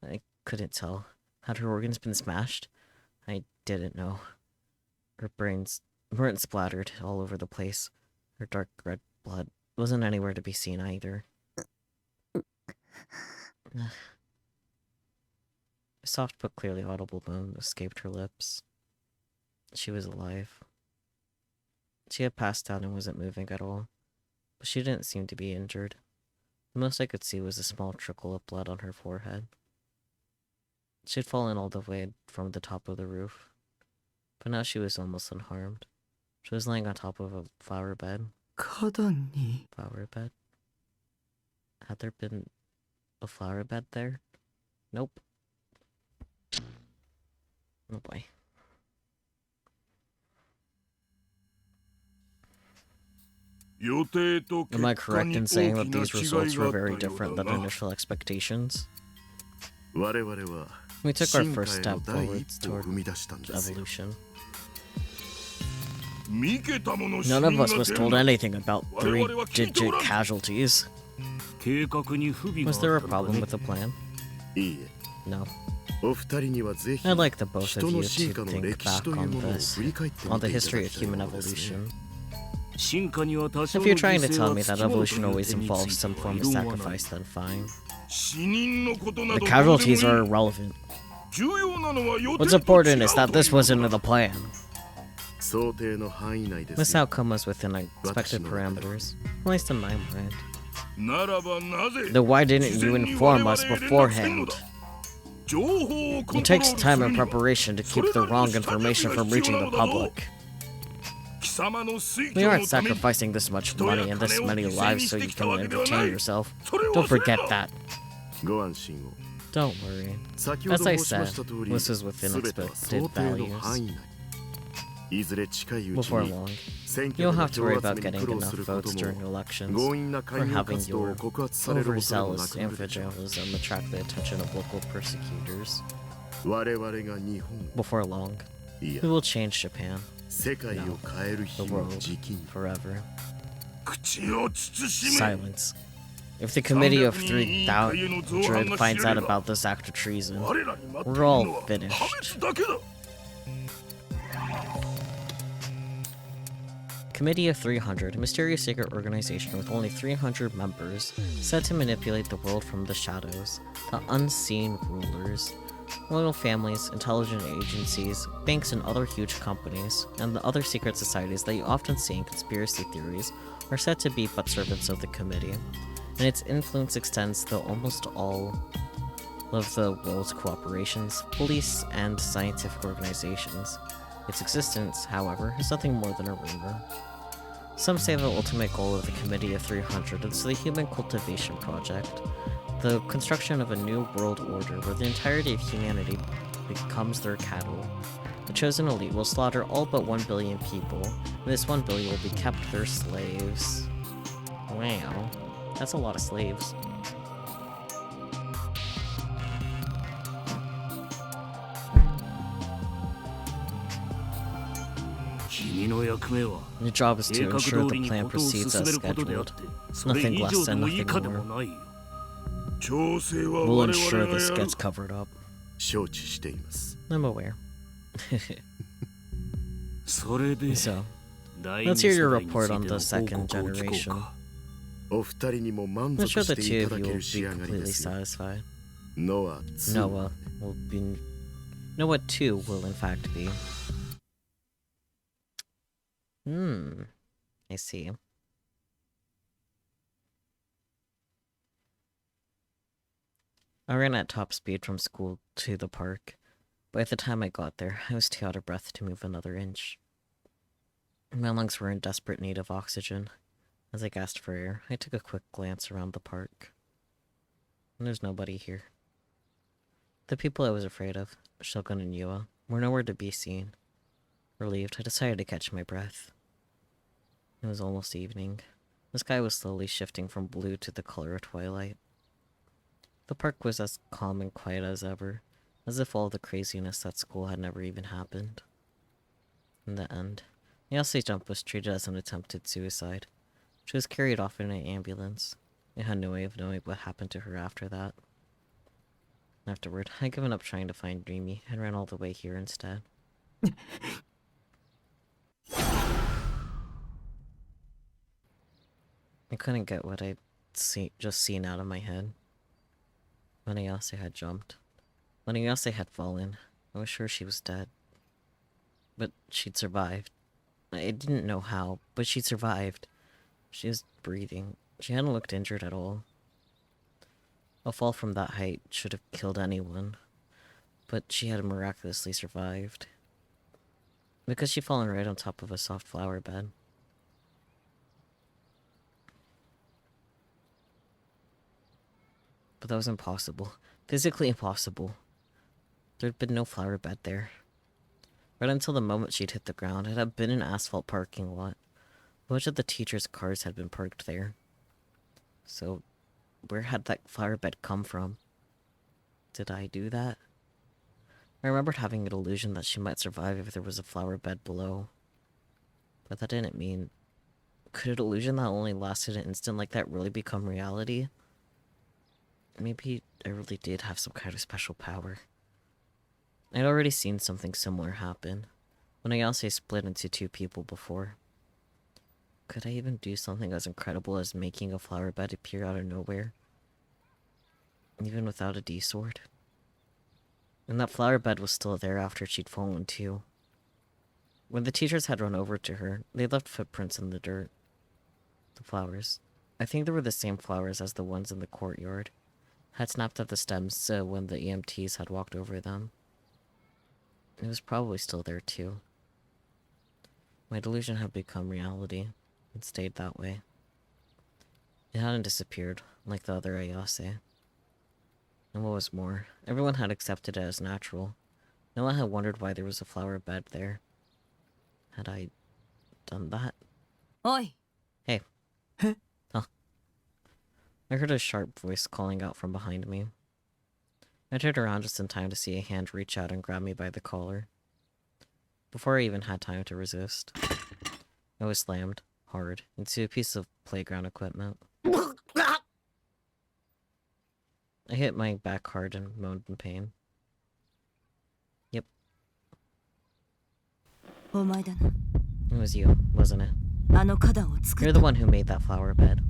I couldn't tell. Had her organs been smashed? I didn't know. Her brains weren't splattered all over the place. Her dark red blood wasn't anywhere to be seen either. A soft but clearly audible moan escaped her lips. She was alive. She had passed out and wasn't moving at all, but she didn't seem to be injured. The most I could see was a small trickle of blood on her forehead. She had fallen all the way from the top of the roof, but now she was almost unharmed. She was lying on top of a flower bed. Flower bed? Had there been a flower bed there? Nope. Oh boy. Am I correct in saying that these results were very different than initial expectations? We took our first step forward toward evolution. None of us was told anything about 3-digit casualties. Was there a problem with the plan? No. I'd like the both of you to think back on this, on the history of human evolution. If you're trying to tell me that evolution always involves some form of sacrifice, then fine. The casualties are irrelevant. What's important is that this wasn't in the plan. This outcome was within expected parameters, at least in my mind. Then why didn't you inform us beforehand? It takes time and preparation to keep the wrong information from reaching the public. We aren't sacrificing this much money and this many lives so you can entertain yourself. Don't forget that. Don't worry. As I said, this is within expected values. Before long, you'll have to worry about getting enough votes during elections, or having your overzealous evangelism attract the attention of local persecutors. Before long, we will change Japan. No, the world, forever. Silence. If the Committee of 300 finds out about this act of treason, we're all finished. Committee of 300, a mysterious secret organization with only 300 members, set to manipulate the world from the shadows, the unseen rulers, royal families, intelligence agencies, banks and other huge companies, and the other secret societies that you often see in conspiracy theories are said to be but servants of the committee, and its influence extends to almost all of the world's corporations, police, and scientific organizations. Its existence, however, is nothing more than a rumor. Some say the ultimate goal of the Committee of 300 is the Human Cultivation Project, the construction of a new world order where the entirety of humanity becomes their cattle. The chosen elite will slaughter all but 1 billion people, and this 1 billion will be kept their slaves. Wow, that's a lot of slaves. Your job is to ensure the plan proceeds as scheduled. Nothing less and nothing more. We'll ensure this gets covered up. 承知しています。 I'm aware. それで So, 第 let's 二 hear 世 your 代につい report て on の the 報 second 告を聞こう generation. か。お二人にも満 I'm 足 sure し the て two い of ただ you け will る仕 be 上がりで completely すよ。 satisfied. ノア2 Noah will be... Noah 2 will in fact be. I see. I ran at top speed from school to the park. By the time I got there, I was too out of breath to move another inch. My lungs were in desperate need of oxygen. As I gasped for air, I took a quick glance around the park. There's nobody here. The people I was afraid of, Shogun and Yua, were nowhere to be seen. Relieved, I decided to catch my breath. It was almost evening. The sky was slowly shifting from blue to the color of twilight. The park was as calm and quiet as ever, as if all the craziness at school had never even happened. In the end, Yase's jump was treated as an attempted suicide. She was carried off in an ambulance. I had no way of knowing what happened to her after that. Afterward, I'd given up trying to find Dreamy and ran all the way here instead. I couldn't get what I'd just seen out of my head. When Ayase had jumped. When Ayase had fallen, I was sure she was dead. But she'd survived. I didn't know how, but she'd survived. She was breathing. She hadn't looked injured at all. A fall from that height should have killed anyone. But she had miraculously survived. Because she'd fallen right on top of a soft flower bed. But that was impossible. Physically impossible. There'd been no flower bed there. Right until the moment she'd hit the ground, it had been an asphalt parking lot. Much of the teachers' cars had been parked there. So, where had that flower bed come from? Did I do that? I remembered having an illusion that she might survive if there was a flower bed below. But that didn't mean... Could an illusion that only lasted an instant like that really become reality? Maybe I really did have some kind of special power. I'd already seen something similar happen, when Ayase split into two people before. Could I even do something as incredible as making a flower bed appear out of nowhere? Even without a D-sword? And that flower bed was still there after she'd fallen too. When the teachers had run over to her, they left footprints in the dirt. The flowers. I think they were the same flowers as the ones in the courtyard. Had snapped at the stems when the EMTs had walked over them. It was probably still there too. My delusion had become reality, and stayed that way. It hadn't disappeared, like the other Ayase. And what was more, everyone had accepted it as natural. No one had wondered why there was a flower bed there. Had I done that? Oi! Hey. Huh. I heard a sharp voice calling out from behind me. I turned around just in time to see a hand reach out and grab me by the collar. Before I even had time to resist, I was slammed, hard, into a piece of playground equipment. I hit my back hard and moaned in pain. Yep. お前だな。 It was you, wasn't it? あの花壇を作 You're っ the た。 one who made that flower bed.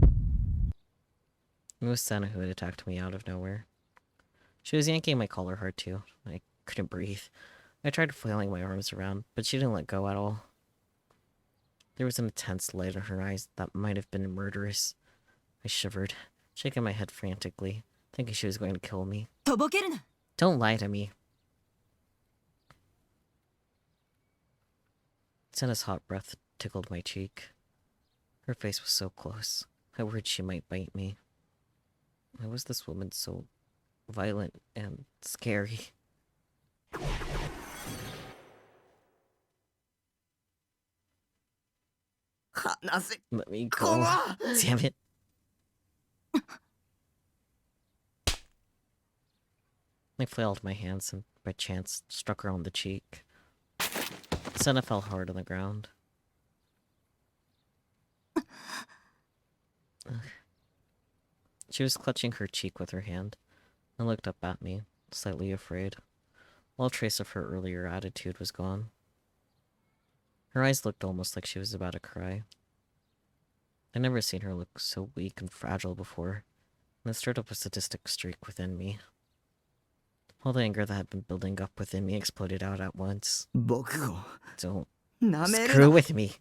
It was Senna who had attacked me out of nowhere. She was yanking my collar hard too. I couldn't breathe. I tried flailing my arms around, but she didn't let go at all. There was an intense light in her eyes that might have been murderous. I shivered, shaking my head frantically, thinking she was going to kill me. とぼけるな。 Don't lie to me. Senna's hot breath tickled my cheek. Her face was so close. I worried she might bite me. Why was this woman so violent and scary? Let me go. Damn it. I flailed my hands and by chance struck her on the cheek. Senna fell hard on the ground. Ugh. She was clutching her cheek with her hand and looked up at me, slightly afraid. All trace of her earlier attitude was gone. Her eyes looked almost like she was about to cry. I'd never seen her look so weak and fragile before, and it stirred up a sadistic streak within me. All the anger that had been building up within me exploded out at once. 僕を Don't なめる screw な with me!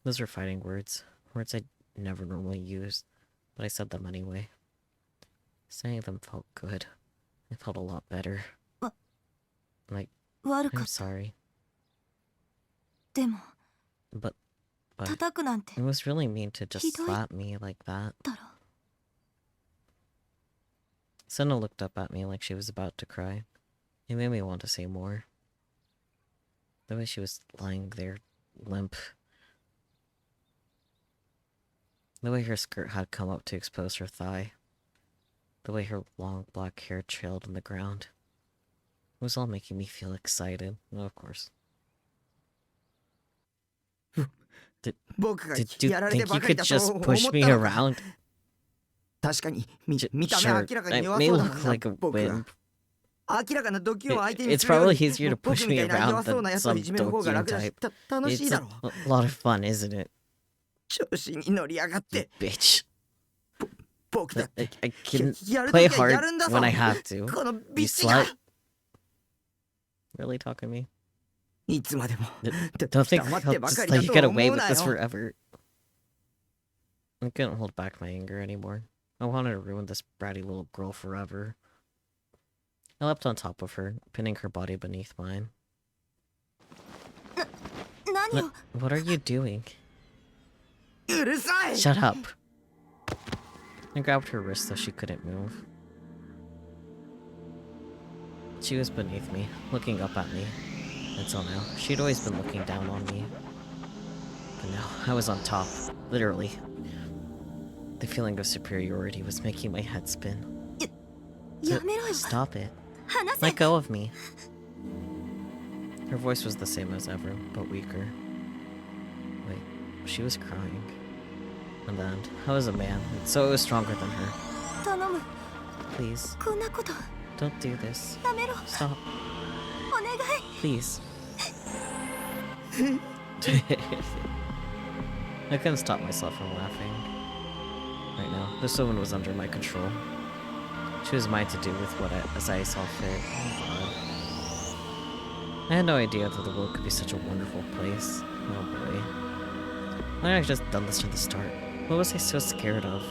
Those were fighting words. Words I'd never normally use, but I said them anyway. Saying them felt good. It felt a lot better. Like, 悪か I'm った。 sorry. でも But 叩くなんて it was really mean to just ひどい slap me like that. だろ。 Senna looked up at me like she was about to cry. It made me want to say more. The way she was lying there, limp. The way her skirt had come up to expose her thigh. The way her long black hair trailed on the ground. It was all making me feel excited. Well, of course. 僕が Did you やられて think ば you かり could だと just 思っ push た me のか around? 確かに見た目 Sure, 明らかに I 弱 may そうだもん look な like a 僕は wimp. 明らかなドキュンを相手に It's するよ probably り easier to 僕 push み me たいな around 弱そう than なやつを some いじめる方が Dokian 楽だし type. 楽しい It's だ a ろ lot of fun, isn't it? 調子に乗りやがって Bitch. 僕だっ I, て I can やると play きはや hard るんだぞ when I have to. この You ビッチが slut. Really talking to me? いつまでも Don't think 黙っ I'll てばか just りだ let you と get 思 away う with な this よ forever. I couldn't hold back my anger anymore. I wanted to ruin this bratty little girl forever. I leapt on top of her, pinning her body beneath mine. 何を What are you doing? うるさい Shut up! I grabbed her wrist so she couldn't move. She was beneath me, looking up at me. Until now, she'd always been looking down on me. But now, I was on top, literally. The feeling of superiority was making my head spin. やめろよ Stop it. 離せ Let go of me. Her voice was the same as ever, but weaker. Wait, she was crying. And then, I was a man, and so it was stronger than her. 頼む Please, こんなこと don't do this. やめろ Stop, お願い please. I couldn't stop myself from laughing. Right now, this woman was under my control. She was mine to do with as I saw fit. Oh god. I had no idea that the world could be such a wonderful place. Oh boy. Why had I just done this from the start? What was I so scared of?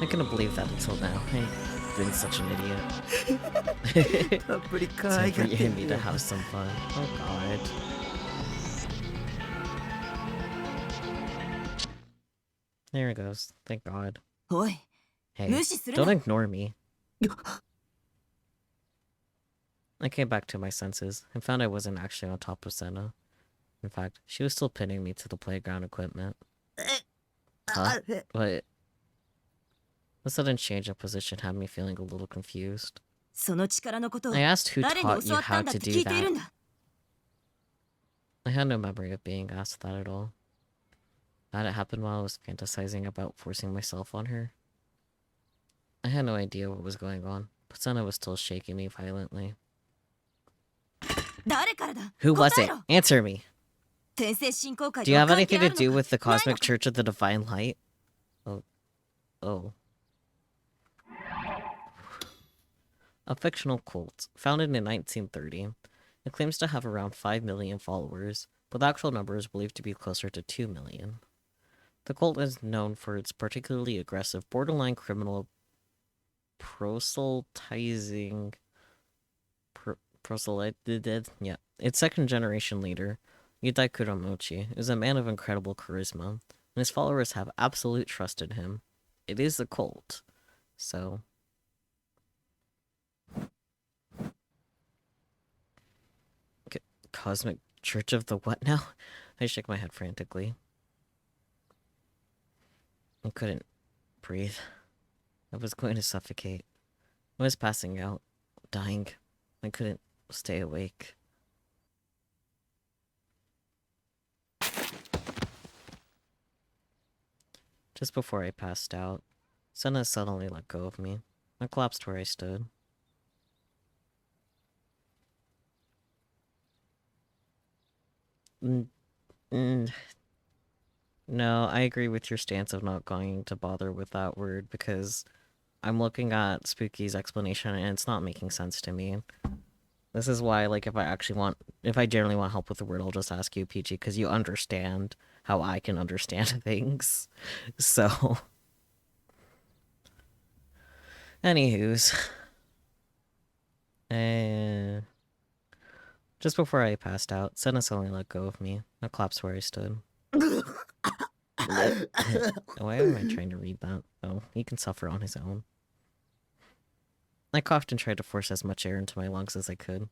I couldn't believe that until now. I've been such an idiot. たっぷり Time 可愛 for がって you and me る to よ have some fun. Oh god. There it goes. Thank god. おい Hey, 無視する don't な ignore me. I came back to my senses and found I wasn't actually on top of Senna. In fact, she was still pinning me to the playground equipment. あれ But the sudden change of position had me feeling a little confused. その力のことを I asked who 誰に taught 教 you わった how んだっ to て do 聞いている that. んだ I had no memory of being asked that at all. Had it happened while I was fantasizing about forcing myself on her? I had no idea what was going on, but Senna was still shaking me violently. 誰からだ Who was 答え it? ろ Answer me! 天聖信仰会 Do you と have 関係 anything あ to る do の with the かない Cosmic のか Church of the Divine Light? Oh. A fictional cult, founded in 1930. It claims to have around 5 million followers, but the actual number is believed to be closer to 2 million. The cult is known for its particularly aggressive, borderline criminal proselytizing... Yeah. Its second-generation leader, Yudai Kuramochi, is a man of incredible charisma, and his followers have absolute trust in him. It is a cult, so... Cosmic Church of the what now? I shook my head frantically. I couldn't breathe. I was going to suffocate. I was passing out, dying. I couldn't stay awake. Just before I passed out, Senna suddenly let go of me. I collapsed where I stood. Mm, mm, no, I agree with your stance of not going to bother with that word because I'm looking at Spooky's explanation and it's not making sense to me. This is why, like, if I generally want help with the word, I'll just ask you, Peachy, because you understand how I can understand things. So, anywho's, just before I passed out, Senna suddenly let go of me. I collapsed where I stood. Why am I trying to read that? Oh, he can suffer on his own. I coughed and tried to force as much air into my lungs as I could.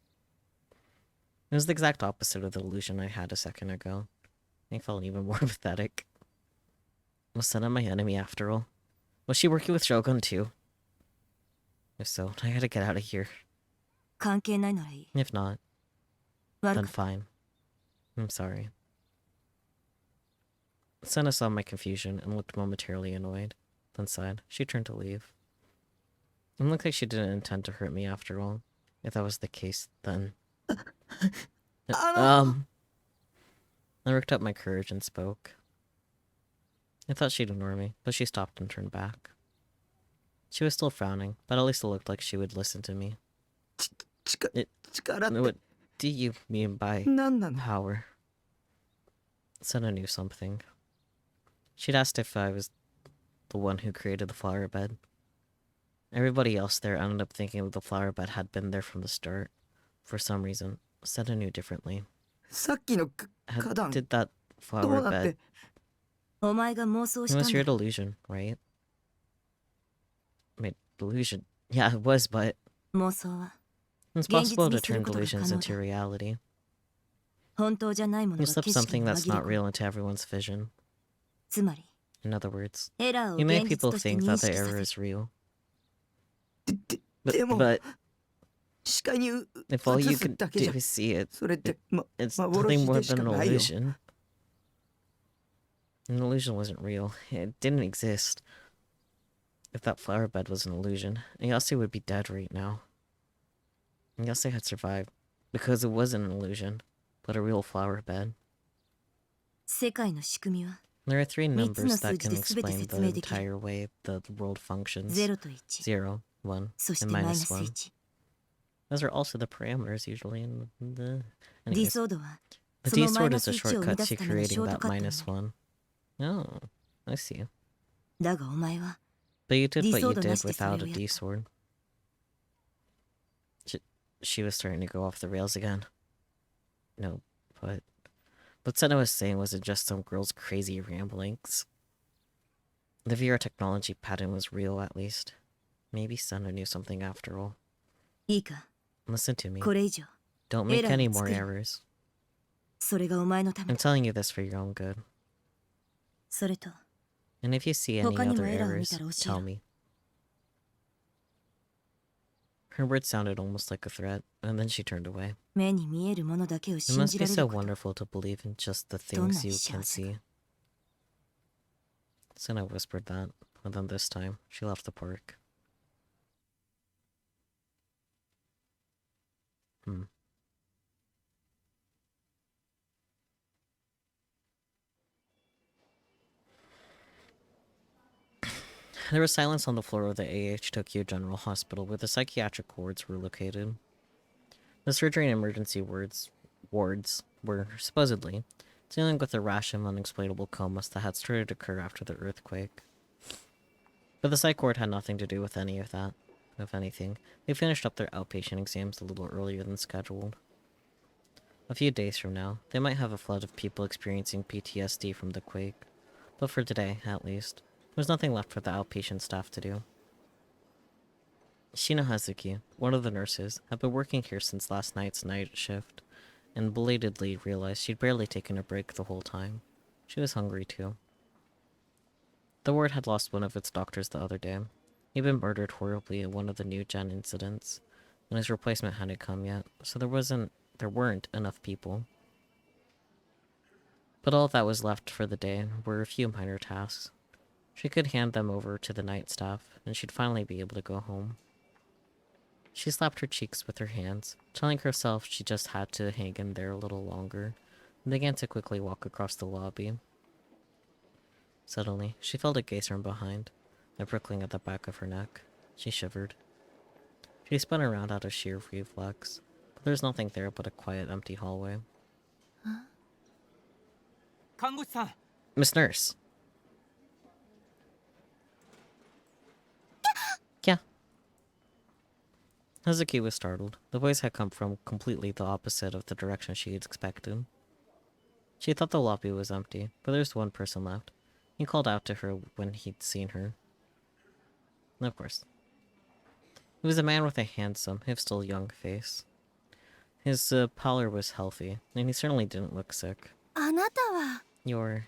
It was the exact opposite of the illusion I had a second ago. I felt even more pathetic. Was Senna my enemy after all? Was she working with Shogun too? If so, I gotta get out of here. 関係ないならいい。 If not, 悪 then かった。 fine. I'm sorry. Senna saw my confusion and looked momentarily annoyed, then sighed. She turned to leave. It looked like she didn't intend to hurt me after all. If that was the case, then... I worked up my courage and spoke. I thought she'd ignore me, but she stopped and turned back. She was still frowning, but at least it looked like she would listen to me. What do you mean by power? Senna knew something. She'd asked if I was the one who created the flower bed. Everybody else there ended up thinking that the flower bed had been there from the start. For some reason, Senna knew differently. さっきの Did that どう flower なって bed... お前が妄想 It した was ん your だ。 delusion, right? Wait, delusion? Yeah, it was, but... 妄想は It's 現実 possible に to する turn ことが可 delusions 能 into だ。 reality. 本当じゃないもの You が slip 景色 something に that's 紛れ not 込 real む。 into everyone's vision. つまり In other words, エラーを you make 現実 people として think 認 that the 識さ error せ is real. でも But 視界に if all 映 you す can だけ do じゃ is see it, それって it's 幻 nothing more でし than か an ないよ illusion. An illusion wasn't real. It didn't exist. If that flower bed was an illusion, Ayase would be dead right now. Ayase had survived because it wasn't an illusion, but a real flower bed. 世界の仕組みは There are three 3つの numbers 数 that 字 can で全て explain 説 the 明できる。 entire way the world functions. 0と1、 0, 1, そして and マイナ minus ス 1. 1。 Those are also the parameters usually in the... ディ Anyways, ソードは the その D マイ sword ナ is ス a 1を生み shortcut 出 to すためのシ creating ョート that カットに minus なる。 1. Oh, I see. だがお前は But you did what you D-sword did なしでそれを without a やった。 D sword. She was starting to go off the rails again. No, but... What Senna was saying wasn't just some girl's crazy ramblings. The VR technology pattern was real, at least. Maybe Senna knew something after all. いいか Listen to me. これ以上 Don't make error any を more 作る。 errors. それがお前のため I'm だ。 telling you this for your own good. それと And if you see any 他にも other エラーを見 errors, たら教え tell ろ。 me. Her words sounded almost like a threat, and then she turned away. 目に見えるものだけを It 信 must じ be られ so ること。 wonderful to believe in just the どんな things に you 幸 can せか。 see. Senna whispered that, and then this time, she left the park. There was silence on the floor of the AH Tokyo General Hospital where the psychiatric wards were located. The surgery and emergency wards were, supposedly, dealing with a rash of unexplainable comas that had started to occur after the earthquake. But the psych ward had nothing to do with any of that. If anything, they finished up their outpatient exams a little earlier than scheduled. A few days from now, they might have a flood of people experiencing PTSD from the quake. But for today, at least, there was nothing left for the outpatient staff to do. Shino Hazuki, one of the nurses, had been working here since last night's night shift, and belatedly realized she'd barely taken a break the whole time. She was hungry too. The ward had lost one of its doctors the other day. He'd been murdered horribly in one of the new gen incidents, and his replacement hadn't come yet, so there weren't enough people. But all that was left for the day were a few minor tasks. She could hand them over to the night staff, and she'd finally be able to go home. She slapped her cheeks with her hands, telling herself she just had to hang in there a little longer. and began to quickly walk across the lobby. Suddenly, she felt a gaze from behind, a prickling at the back of her neck. She shivered. She spun around out of sheer reflex, but there was nothing there but a quiet, empty hallway. Miss Nurse. Yeah. Hazuki was startled. The voice had come from completely the opposite of the direction she had expected. She thought the lobby was empty, but there was one person left. He called out to her when he'd seen her. Of course. He was a man with a handsome, if still young face. His pallor was healthy, and he certainly didn't look sick. You're...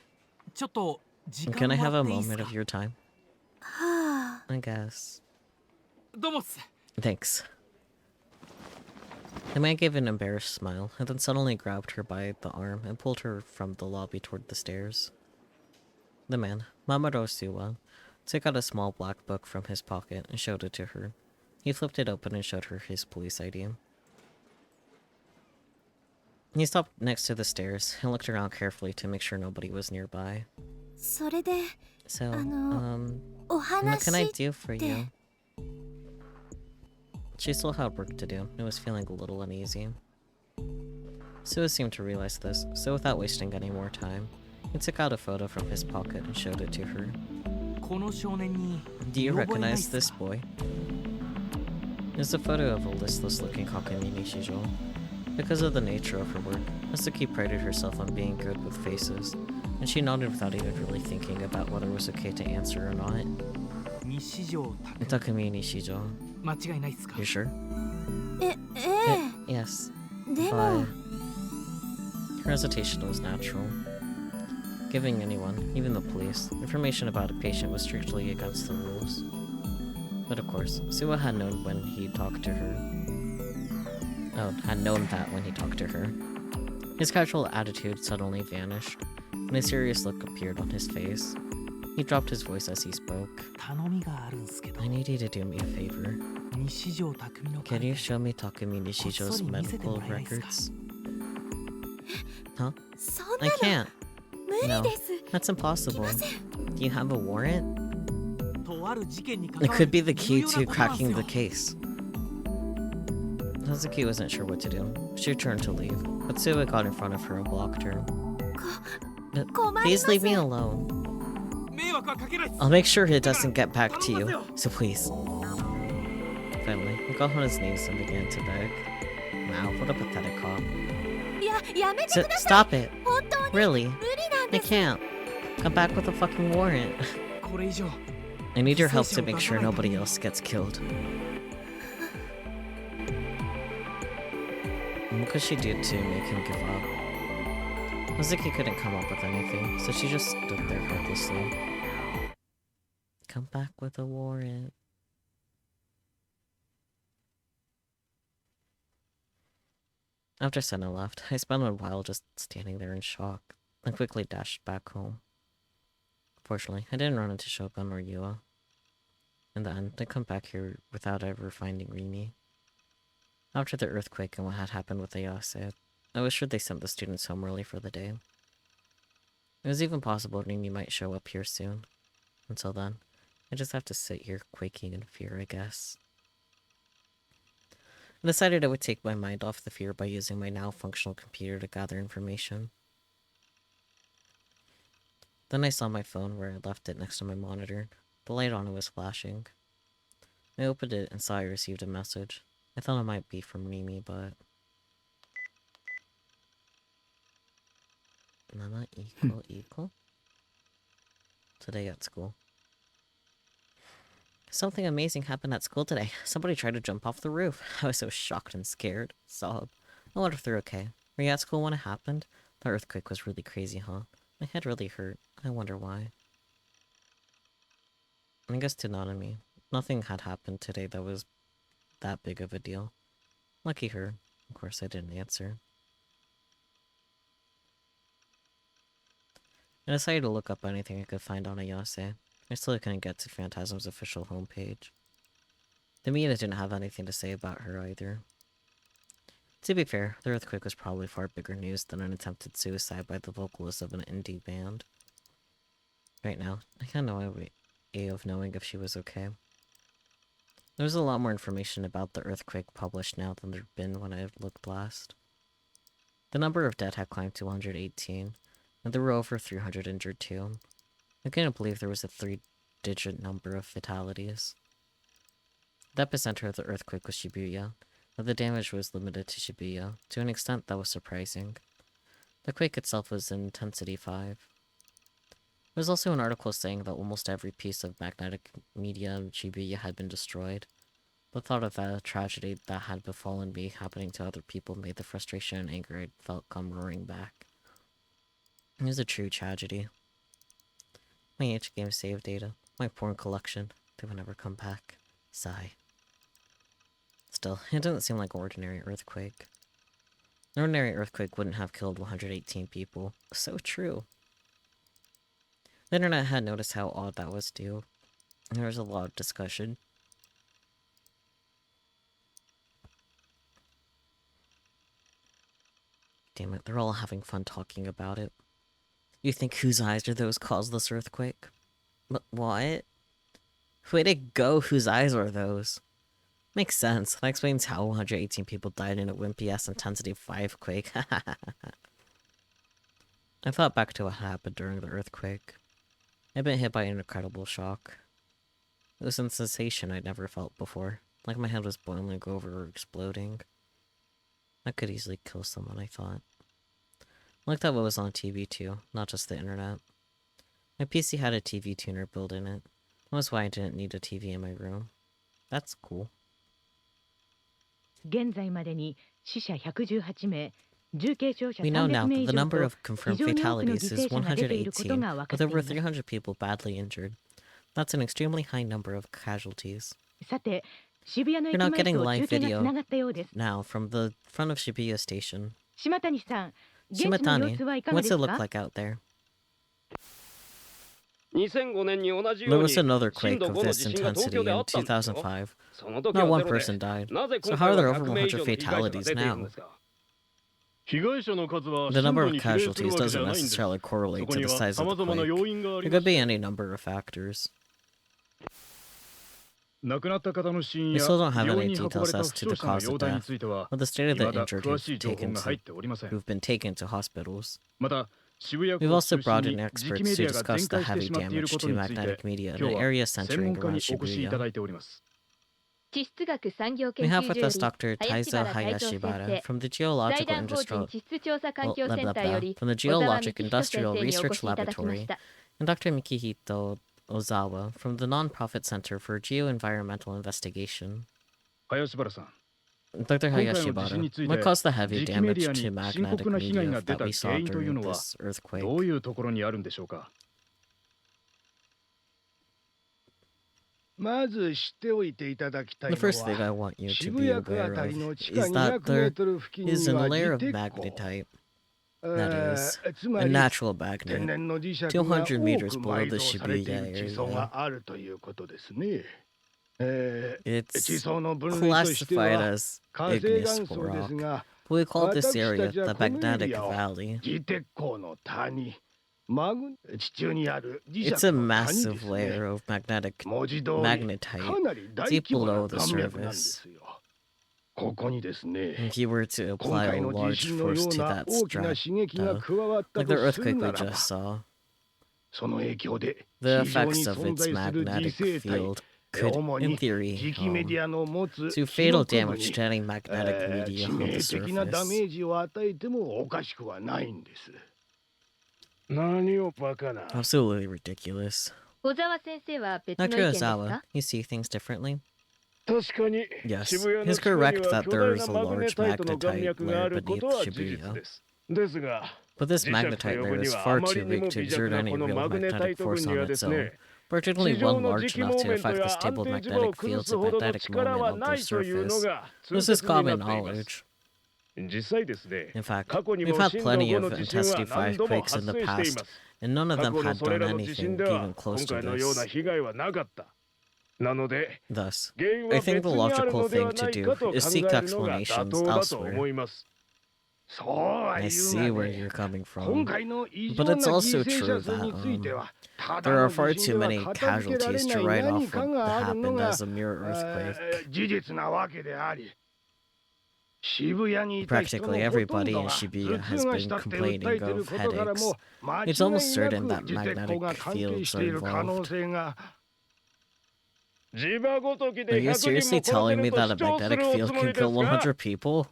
Can I have a moment of your time? I guess. Thanks. The man gave an embarrassed smile, and then suddenly grabbed her by the arm and pulled her from the lobby toward the stairs. The man, Mamoru Suwa, took out a small black book from his pocket and showed it to her. He flipped it open and showed her his police ID. He stopped next to the stairs and looked around carefully to make sure nobody was nearby. So, what can I do for you? She still had work to do and was feeling a little uneasy. Suwa seemed to realize this, so without wasting any more time, he took out a photo from his pocket and showed it to her. Do you recognize this boy? It was a photo of a listless-looking Kakemi Nishijo. Because of the nature of her work, Hazuki prided herself on being good with faces, and she nodded without even really thinking about whether it was okay to answer or not. Takumi Nishijo. You sure? Yes. But... Her hesitation was natural. Giving anyone, even the police, information about a patient was strictly against the rules. But of course, Suwa had known when he talked to her. Had known that when he talked to her. His casual attitude suddenly vanished, and a serious look appeared on his face. He dropped his voice as he spoke. I need you to do me a favor. Can you show me Takumi Nishijo's medical records? Huh? I can't. No, that's impossible. Do you have a warrant? It could be the key to cracking the case. Hazuki wasn't sure what to do. She turned to leave, but Suwa got in front of her and blocked her. Please leave me alone. I'll make sure it doesn't get back to you, so please. Finally, he got on his knees and began to beg. Wow, what a pathetic cop. Stop it! Really? I can't. Come back with a fucking warrant. I need your help to make sure nobody else gets killed. What could she do to make him give up? Hazuki couldn't come up with anything, so she just stood there helplessly. Come back with a warrant. After Senna left, I spent a while just standing there in shock, and quickly dashed back home. Fortunately, I didn't run into Shogun or Yua. In the end, I come back here without ever finding Rimi. After the earthquake and what had happened with Ayase, I was sure they sent the students home early for the day. It was even possible Rimi might show up here soon. Until then, I just have to sit here quaking in fear, I guess. I decided I would take my mind off the fear by using my now functional computer to gather information. Then I saw my phone where I left it next to my monitor. The light on it was flashing. I opened it and saw I received a message. I thought it might be from Rimi, but... Nana equal? Today at school. Something amazing happened at school today. Somebody tried to jump off the roof. I was so shocked and scared. Sob. I wonder if they're okay. Were you at school when it happened? The earthquake was really crazy, huh? My head really hurt. I wonder why. I guess to Nanami, nothing had happened today that was that big of a deal. Lucky her. Of course I didn't answer. I decided to look up anything I could find on Ayase. I still couldn't get to Phantasm's official homepage. The media didn't have anything to say about her either. To be fair, the earthquake was probably far bigger news than an attempted suicide by the vocalist of an indie band. Right now, I had no way of knowing if she was okay. There's a lot more information about the earthquake published now than there'd been when I looked last. The number of dead had climbed to 118, and there were over 300 injured too. I couldn't believe there was a 3-digit number of fatalities. The epicenter of the earthquake was Shibuya, but the damage was limited to Shibuya, to an extent that was surprising. The quake itself was in intensity 5. There was also an article saying that almost every piece of magnetic media in Shibuya had been destroyed. The thought of that tragedy that had befallen me happening to other people made the frustration and anger I'd felt come roaring back. It was a true tragedy. My H-game save data, my porn collection, they would never come back. Sigh. Still, it didn't seem like an ordinary earthquake. An ordinary earthquake wouldn't have killed 118 people. So true. The internet had noticed how odd that was too. There was a lot of discussion. Damn it, they're all having fun talking about it. You think whose eyes are those caused this earthquake? What? Way to go, whose eyes are those? Makes sense. That explains how 118 people died in a wimpy-ass intensity 5 quake. I thought back to what happened during the earthquake. I'd been hit by an incredible shock. It was a sensation I'd never felt before, like my head was boiling over or exploding. That could easily kill someone, I thought. I looked at what was on TV too, not just the internet. My PC had a TV tuner built in it. That was why I didn't need a TV in my room. That's cool. We know now that the number of confirmed fatalities is 118, with over 300 people badly injured. That's an extremely high number of casualties. We're now getting live video now from the front of Shibuya Station. Shimatani, what's it look like out there? There was another quake of this intensity in 2005. Not one person died. So how are there over 100 fatalities now? The number of casualties doesn't necessarily correlate to the size of the quake. There could be any number of factors. We still don't have any details as to the cause of death, or the state of the injured who've been taken to hospitals. We've also brought in experts to discuss the heavy damage to magnetic media in an area centering around Shibuya. We have with us Dr. Taizo Hayashibara from the Geological Industrial Research Laboratory, and Dr. Mikihito Ozawa from the non-profit Center for Geo-Environmental Investigation. Dr. Hayashibara, what caused the heavy damage to magnetic media that we saw during this earthquake? The first thing I want you to be aware of is that there is a layer of magnetite, that is, a natural magnet, 200 meters below the Shibuya area. It's classified as igneous rock, but we call this area the Magnetic Valley. It's a massive layer of magnetite deep below the surface. If you were to apply a large force to that strata, like the earthquake we just saw, the effects of its magnetic field could, in theory, do fatal damage to any magnetic media on the surface. Absolutely ridiculous. Dr. Ozawa, you see things differently? Yes, he's correct that there is a large magnetite layer beneath Shibuya. But this magnetite layer is far too weak to exert any real magnetic force on its own, particularly one large enough to affect the stable magnetic fields of magnetic moment on the surface. This is common knowledge. In fact, we've had plenty of intensity 5 quakes in the past, and none of them had done anything even close to this. Thus, I think the logical thing to do is seek explanations elsewhere. I see where you're coming from, but it's also true that there are far too many casualties to write off what happened as a mere earthquake. Practically everybody in Shibuya has been complaining of headaches. It's almost certain that magnetic fields are involved. Are you seriously telling me that a magnetic field can kill 100 people?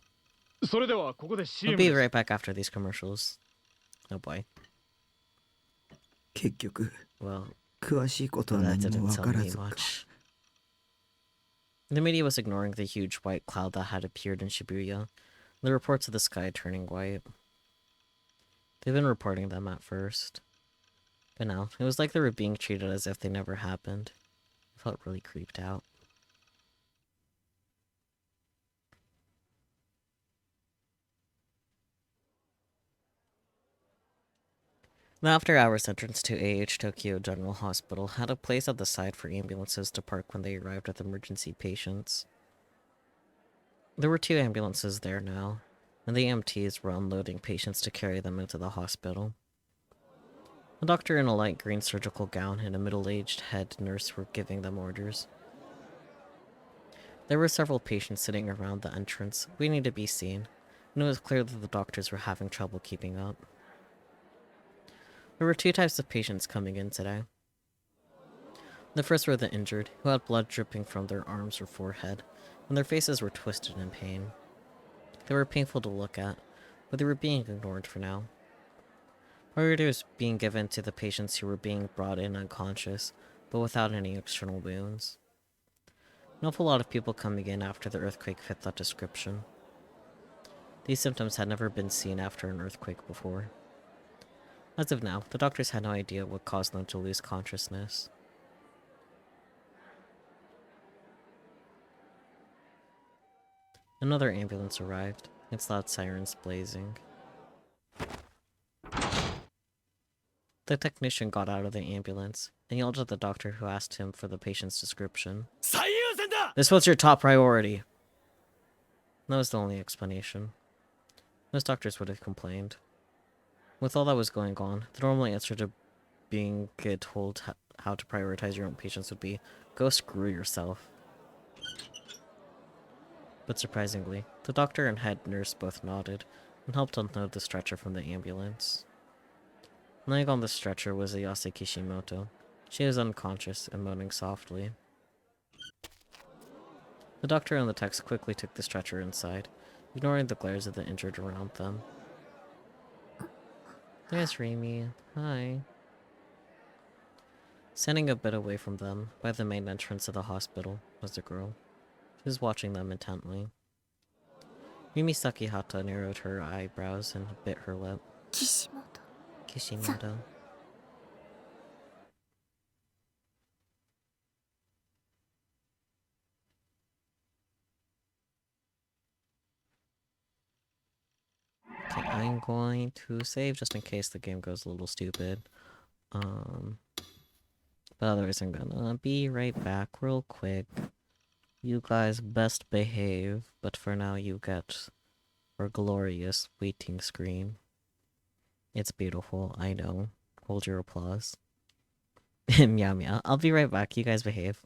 I'll be right back after these commercials. Oh boy. 結局 Well, 詳しいことは that 何 didn't もわ tell から me ずか much. The media was ignoring the huge white cloud that had appeared in Shibuya, the reports of the sky turning white. They've been reporting them at first. But now, it was like they were being treated as if they never happened. I felt really creeped out. The after-hours entrance to AH Tokyo General Hospital had a place at the side for ambulances to park when they arrived with emergency patients. There were 2 ambulances there now, and the EMTs were unloading patients to carry them into the hospital. A doctor in a light green surgical gown and a middle-aged head nurse were giving them orders. There were several patients sitting around the entrance, waiting to be seen, and it was clear that the doctors were having trouble keeping up. There were 2 types of patients coming in today. The first were the injured, who had blood dripping from their arms or forehead, and their faces were twisted in pain. They were painful to look at, but they were being ignored for now. Priority was being given to the patients who were being brought in unconscious, but without any external wounds. An awful lot of people coming in after the earthquake fit that description. These symptoms had never been seen after an earthquake before. As of now, the doctors had no idea what caused them to lose consciousness. Another ambulance arrived, its loud sirens blazing. The technician got out of the ambulance and yelled at the doctor who asked him for the patient's description. This was your top priority! That was the only explanation. Most doctors would have complained. With all that was going on, the normal answer to being told how to prioritize your own patients would be, go screw yourself. But surprisingly, the doctor and head nurse both nodded and helped unload the stretcher from the ambulance. Lying on the stretcher was Ayase Kishimoto. She was unconscious and moaning softly. The doctor and the techs quickly took the stretcher inside, ignoring the glares of the injured around them. There's Remy. Hi. Standing a bit away from them, by the main entrance of the hospital, was the girl. She was watching them intently. Remy Sakihata narrowed her eyebrows and bit her lip. Kishimoto. Okay, I'm going to save just in case the game goes a little stupid. But otherwise I'm gonna be right back real quick. You guys best behave, but for now you get our glorious waiting screen. It's beautiful, I know. Hold your applause. Meow meow. I'll be right back, you guys behave.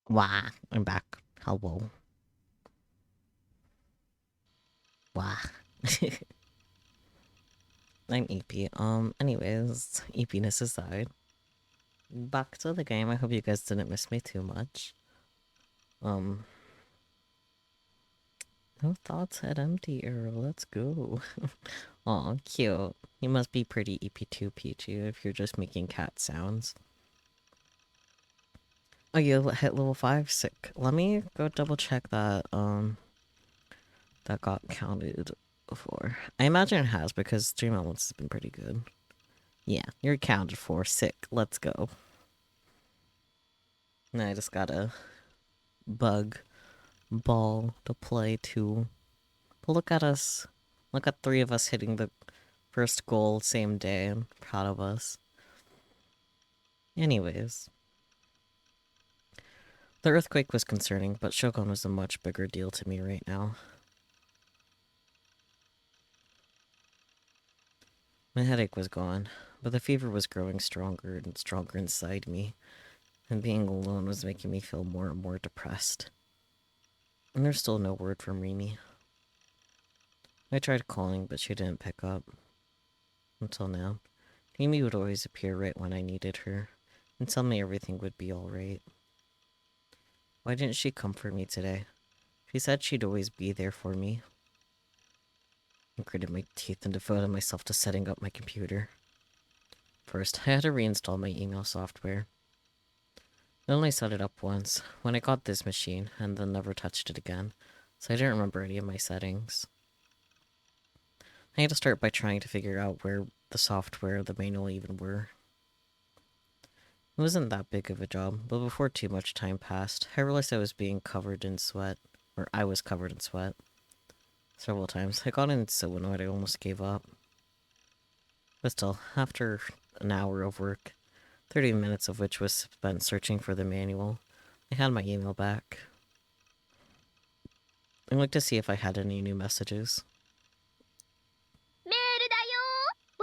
Wah, I'm back. Hello. Wah. I'm EP. Anyways, EP-ness aside. Back to the game. I hope you guys didn't miss me too much. No thoughts had empty arrow. Let's go. Aw, cute. You must be pretty EP2 Peachy if you're just making cat sounds. Oh, you hit level 5? Sick. Let me go double check that, that got counted for. I imagine it has because Stream Elements has been pretty good. Yeah, you're accounted for. Sick. Let's go. Now I just got a bug ball to play too. But look at us. Look at 3 of us hitting the first goal same day. I'm proud of us. Anyways. The earthquake was concerning, but Shogun was a much bigger deal to me right now. My headache was gone, but the fever was growing stronger and stronger inside me, and being alone was making me feel more and more depressed. And there's still no word from Rimi. I tried calling, but she didn't pick up. Until now. Rimi would always appear right when I needed her, and tell me everything would be alright. Why didn't she comfort me today? She said she'd always be there for me. I gritted my teeth and devoted myself to setting up my computer. First, I had to reinstall my email software. I only set it up once, when I got this machine, and then never touched it again, so I didn't remember any of my settings. I had to start by trying to figure out where the software, the manual even were. It wasn't that big of a job, but before too much time passed, I realized I was being covered in sweat, or I was covered in sweat. Several times, I got in so annoyed I almost gave up. But still, after an hour of work, 30 minutes of which was spent searching for the manual, I had my email back. I looked to see if I had any new messages.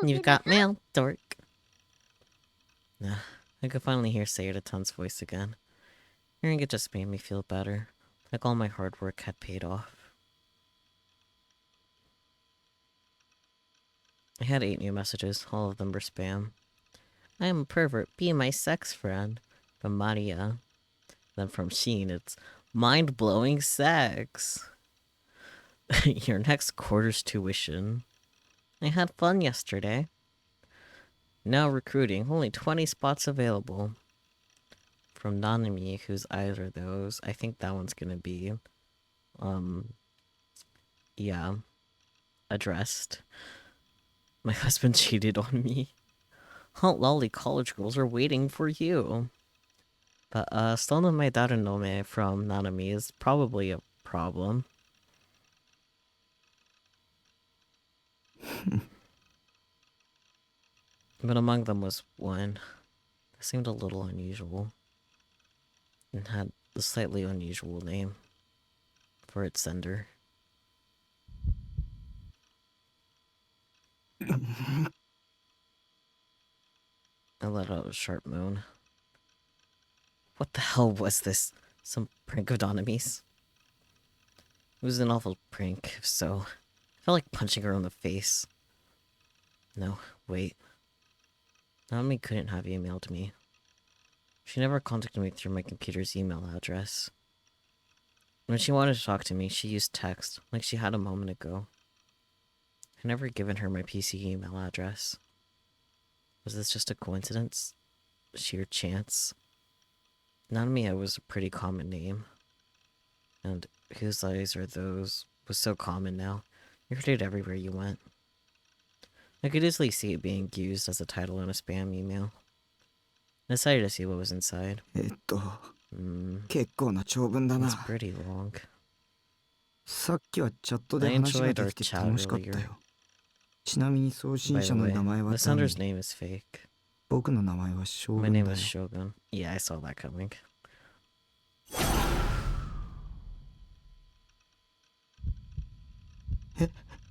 You got mail, dork. Nah, I could finally hear Sayadatan's voice again. Hearing it just made me feel better, like all my hard work had paid off. I had 8 new messages, all of them were spam. I am a pervert, be my sex friend. From Maria. Then from Sheen, it's mind-blowing sex. Your next quarter's tuition. I had fun yesterday. Now recruiting, only 20 spots available. From Nanami, whose eyes are those? I think that one's gonna be, yeah, addressed. My husband cheated on me. Hot lolly college girls are waiting for you. But, still no my daranome from Nanami is probably a problem. But among them was one that seemed a little unusual. And had a slightly unusual name for its sender. I let out a sharp moan. What the hell was this? Some prank of Donami's? It was an awful prank, if so. I felt like punching her in the face. No, wait. Nanami couldn't have emailed me. She never contacted me through my computer's email address. When she wanted to talk to me, she used text, like she had a moment ago. I'd never given her my PC email address. Was this just a coincidence? Sheer chance? Nanami was a pretty common name. And whose eyes are those was so common now. You heard it everywhere you went. I could easily see it being used as a title in a spam email. I decided to see what was inside. It's 結構な長文だな。 pretty long. さっきはチャットで話ができて楽しかったよ。ちなみに送信 By the 者の way, 名前は the sender's name is fake. 僕の名前は将 My 軍 name だよ is。Shogun. Yeah, I saw that coming.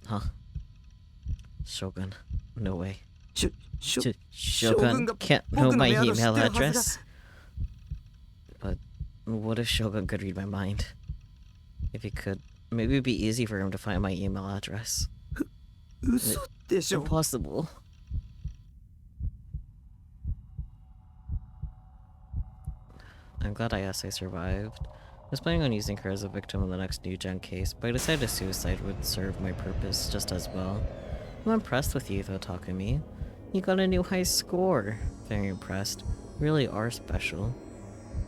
Huh? Shogun. No way. Shogun Shogun can't know my email address. But What if Shogun could read my mind? If he could, maybe it'd be easy for him to find my email address. 嘘でしょ Impossible. I'm glad I survived. I was planning on using her as a victim in the next new gen case, but I decided suicide would serve my purpose just as well. I'm impressed with you though, Takumi. You got a new high score. Very impressed. You really are special.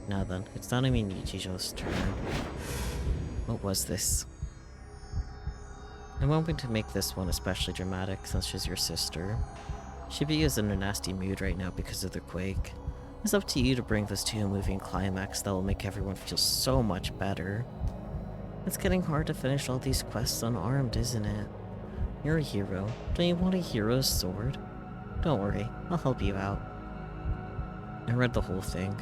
Now then, it's Nanami Nichijo's turn. What was this? I'm hoping to make this one especially dramatic since she's your sister. Shibuya is in a nasty mood right now because of the quake. It's up to you to bring this to a moving climax that will make everyone feel so much better. It's getting hard to finish all these quests unarmed, isn't it? You're a hero. Don't you want a hero's sword? Don't worry, I'll help you out. I read the whole thing.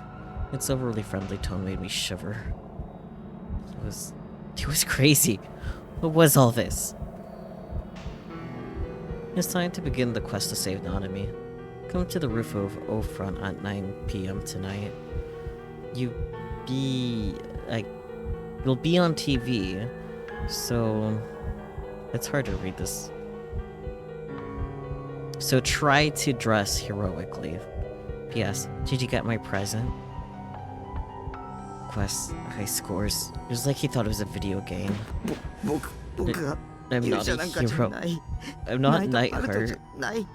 Its overly friendly tone made me shiver. It was crazy. What was all this? It's time to begin the quest to save Nanami. Come to the roof of O Front at 9 p.m. tonight. You'll be on TV, so it's hard to read this. So try to dress heroically. P.S. Did you get my present? Quests, high scores. It was like he thought it was a video game. 僕が I'm 勇 not 者 a なんかじゃ hero. ない I'm not ナイト・ハルトじ Nightheart. ゃない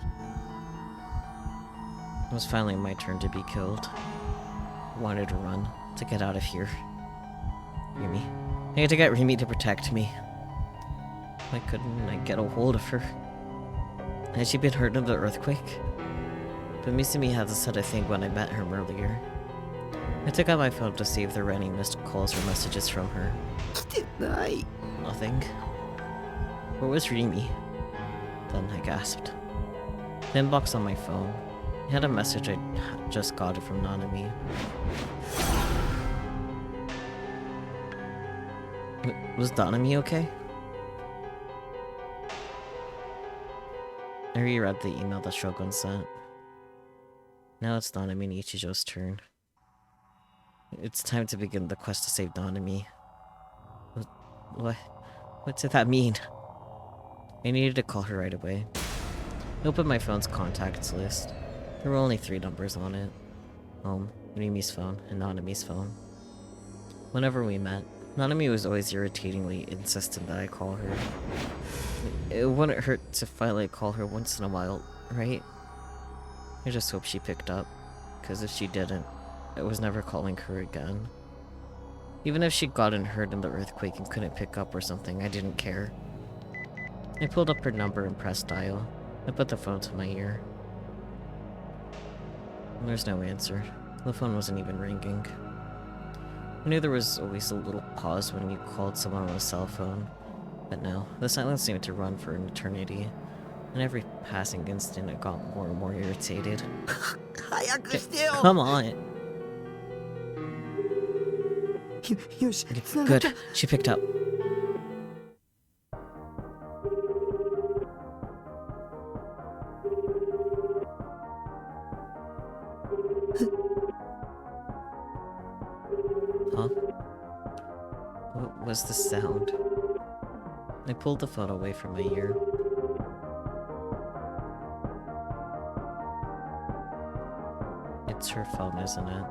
It was finally my turn to be killed. I wanted to run, to get out of here. Rimi. I had to get Rimi to protect me. Why couldn't I get a hold of her? Had she been hurt in the earthquake? But Misumi had said a thing when I met her earlier. I took out my phone to see if there were any missed calls or messages from her. 来てない Nothing. Where was Rimi? Then I gasped. The inbox on my phone. It had a message I just got it from Nanami. Was Nanami okay? I reread the email that Shogun sent. Now it's Nanami Nichijo's turn. It's time to begin the quest to save Nanami. What did that mean? I needed to call her right away. I opened my phone's contacts list. There were only 3 numbers on it. Home, Rimi's phone, and Nanami's phone. Whenever we met, Nanami was always irritatingly insistent that I call her. It wouldn't hurt to finally call her once in a while, right? I just hope she picked up, because if she didn't, I was never calling her again. Even if she'd gotten hurt in the earthquake and couldn't pick up or something, I didn't care. I pulled up her number and pressed dial. I put the phone to my ear. There's no answer. The phone wasn't even ringing. I knew there was always a little pause when you called someone on a cell phone, but no, the silence seemed to run for an eternity, and every passing instant I got more and more irritated. 早くしてよ Come on! よし繋がっ Good, た she picked up. Huh? What was the sound? I pulled the phone away from my ear. It's her phone, isn't it?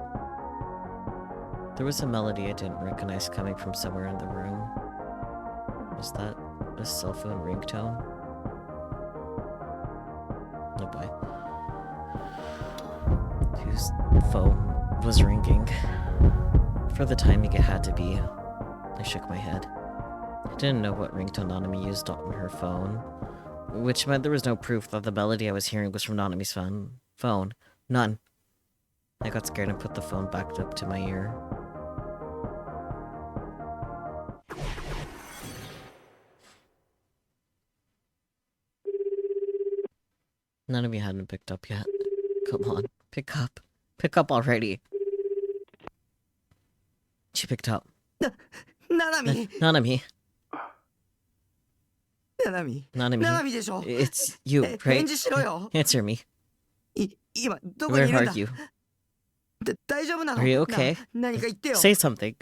There was a melody I didn't recognize coming from somewhere in the room. Was that a cell phone ringtone? Oh boy. Whose phone was ringing? For the timing, it had to be. I shook my head. I didn't know what ringtone Nanami used on her phone, which meant there was no proof that the melody I was hearing was from Nanami's phone. None. I got scared and put the phone back up to my ear. Nanami hadn't picked up yet. Come on, pick up. Pick up already. She picked up. ナナミ Nanami. ナナミ Nanami. ナナミでしょ It's you, 返 right? 事しろよ Answer me. 今どこ Where にいるん are だ you? 大丈夫なの Are you okay? 何か言ってよ Say something.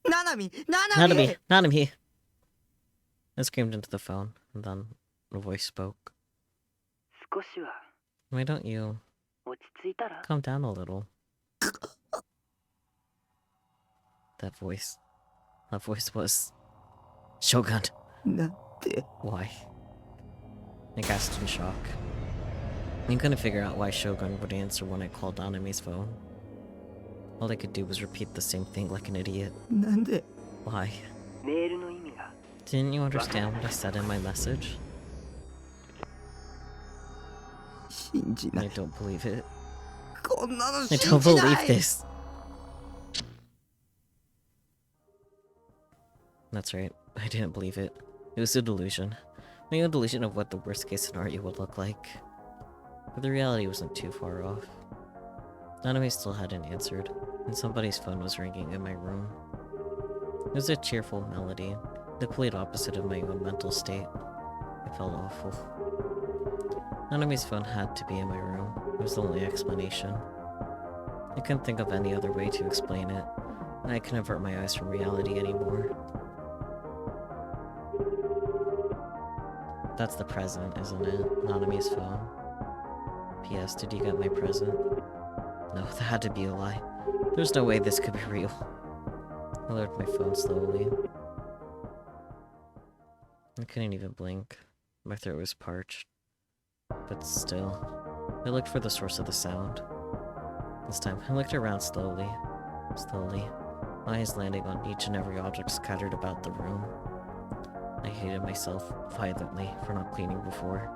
ななみ Nanami! Nanami! I screamed into the phone, and then a voice spoke. 少しは Why don't you 落ち着いたら calm down a little? That voice was Shogun. なんて Why? I gasped in shock. I couldn't figure out why Shogun would answer when I called Nanami's phone. All I could do was repeat the same thing like an idiot. なんで Why? メールの意味が Didn't you understand what I said in my message? 信じな I い don't believe it. こんなの I 信 don't じな believe い this. That's right. I didn't believe it. It was a delusion. My own delusion of what the worst case scenario would look like. But the reality wasn't too far off. Nanami still hadn't answered, and somebody's phone was ringing in my room. It was a cheerful melody, the complete opposite of my own mental state. It felt awful. Nanami's phone had to be in my room. It was the only explanation. I couldn't think of any other way to explain it, and I couldn't avert my eyes from reality anymore. That's the present, isn't it? Nanami's phone. P.S. Did you get my present? No, that had to be a lie. There's no way this could be real. I lowered my phone slowly. I couldn't even blink. My throat was parched. But still, I looked for the source of the sound. This time, I looked around slowly. My eyes landing on each and every object scattered about the room. I hated myself violently for not cleaning before.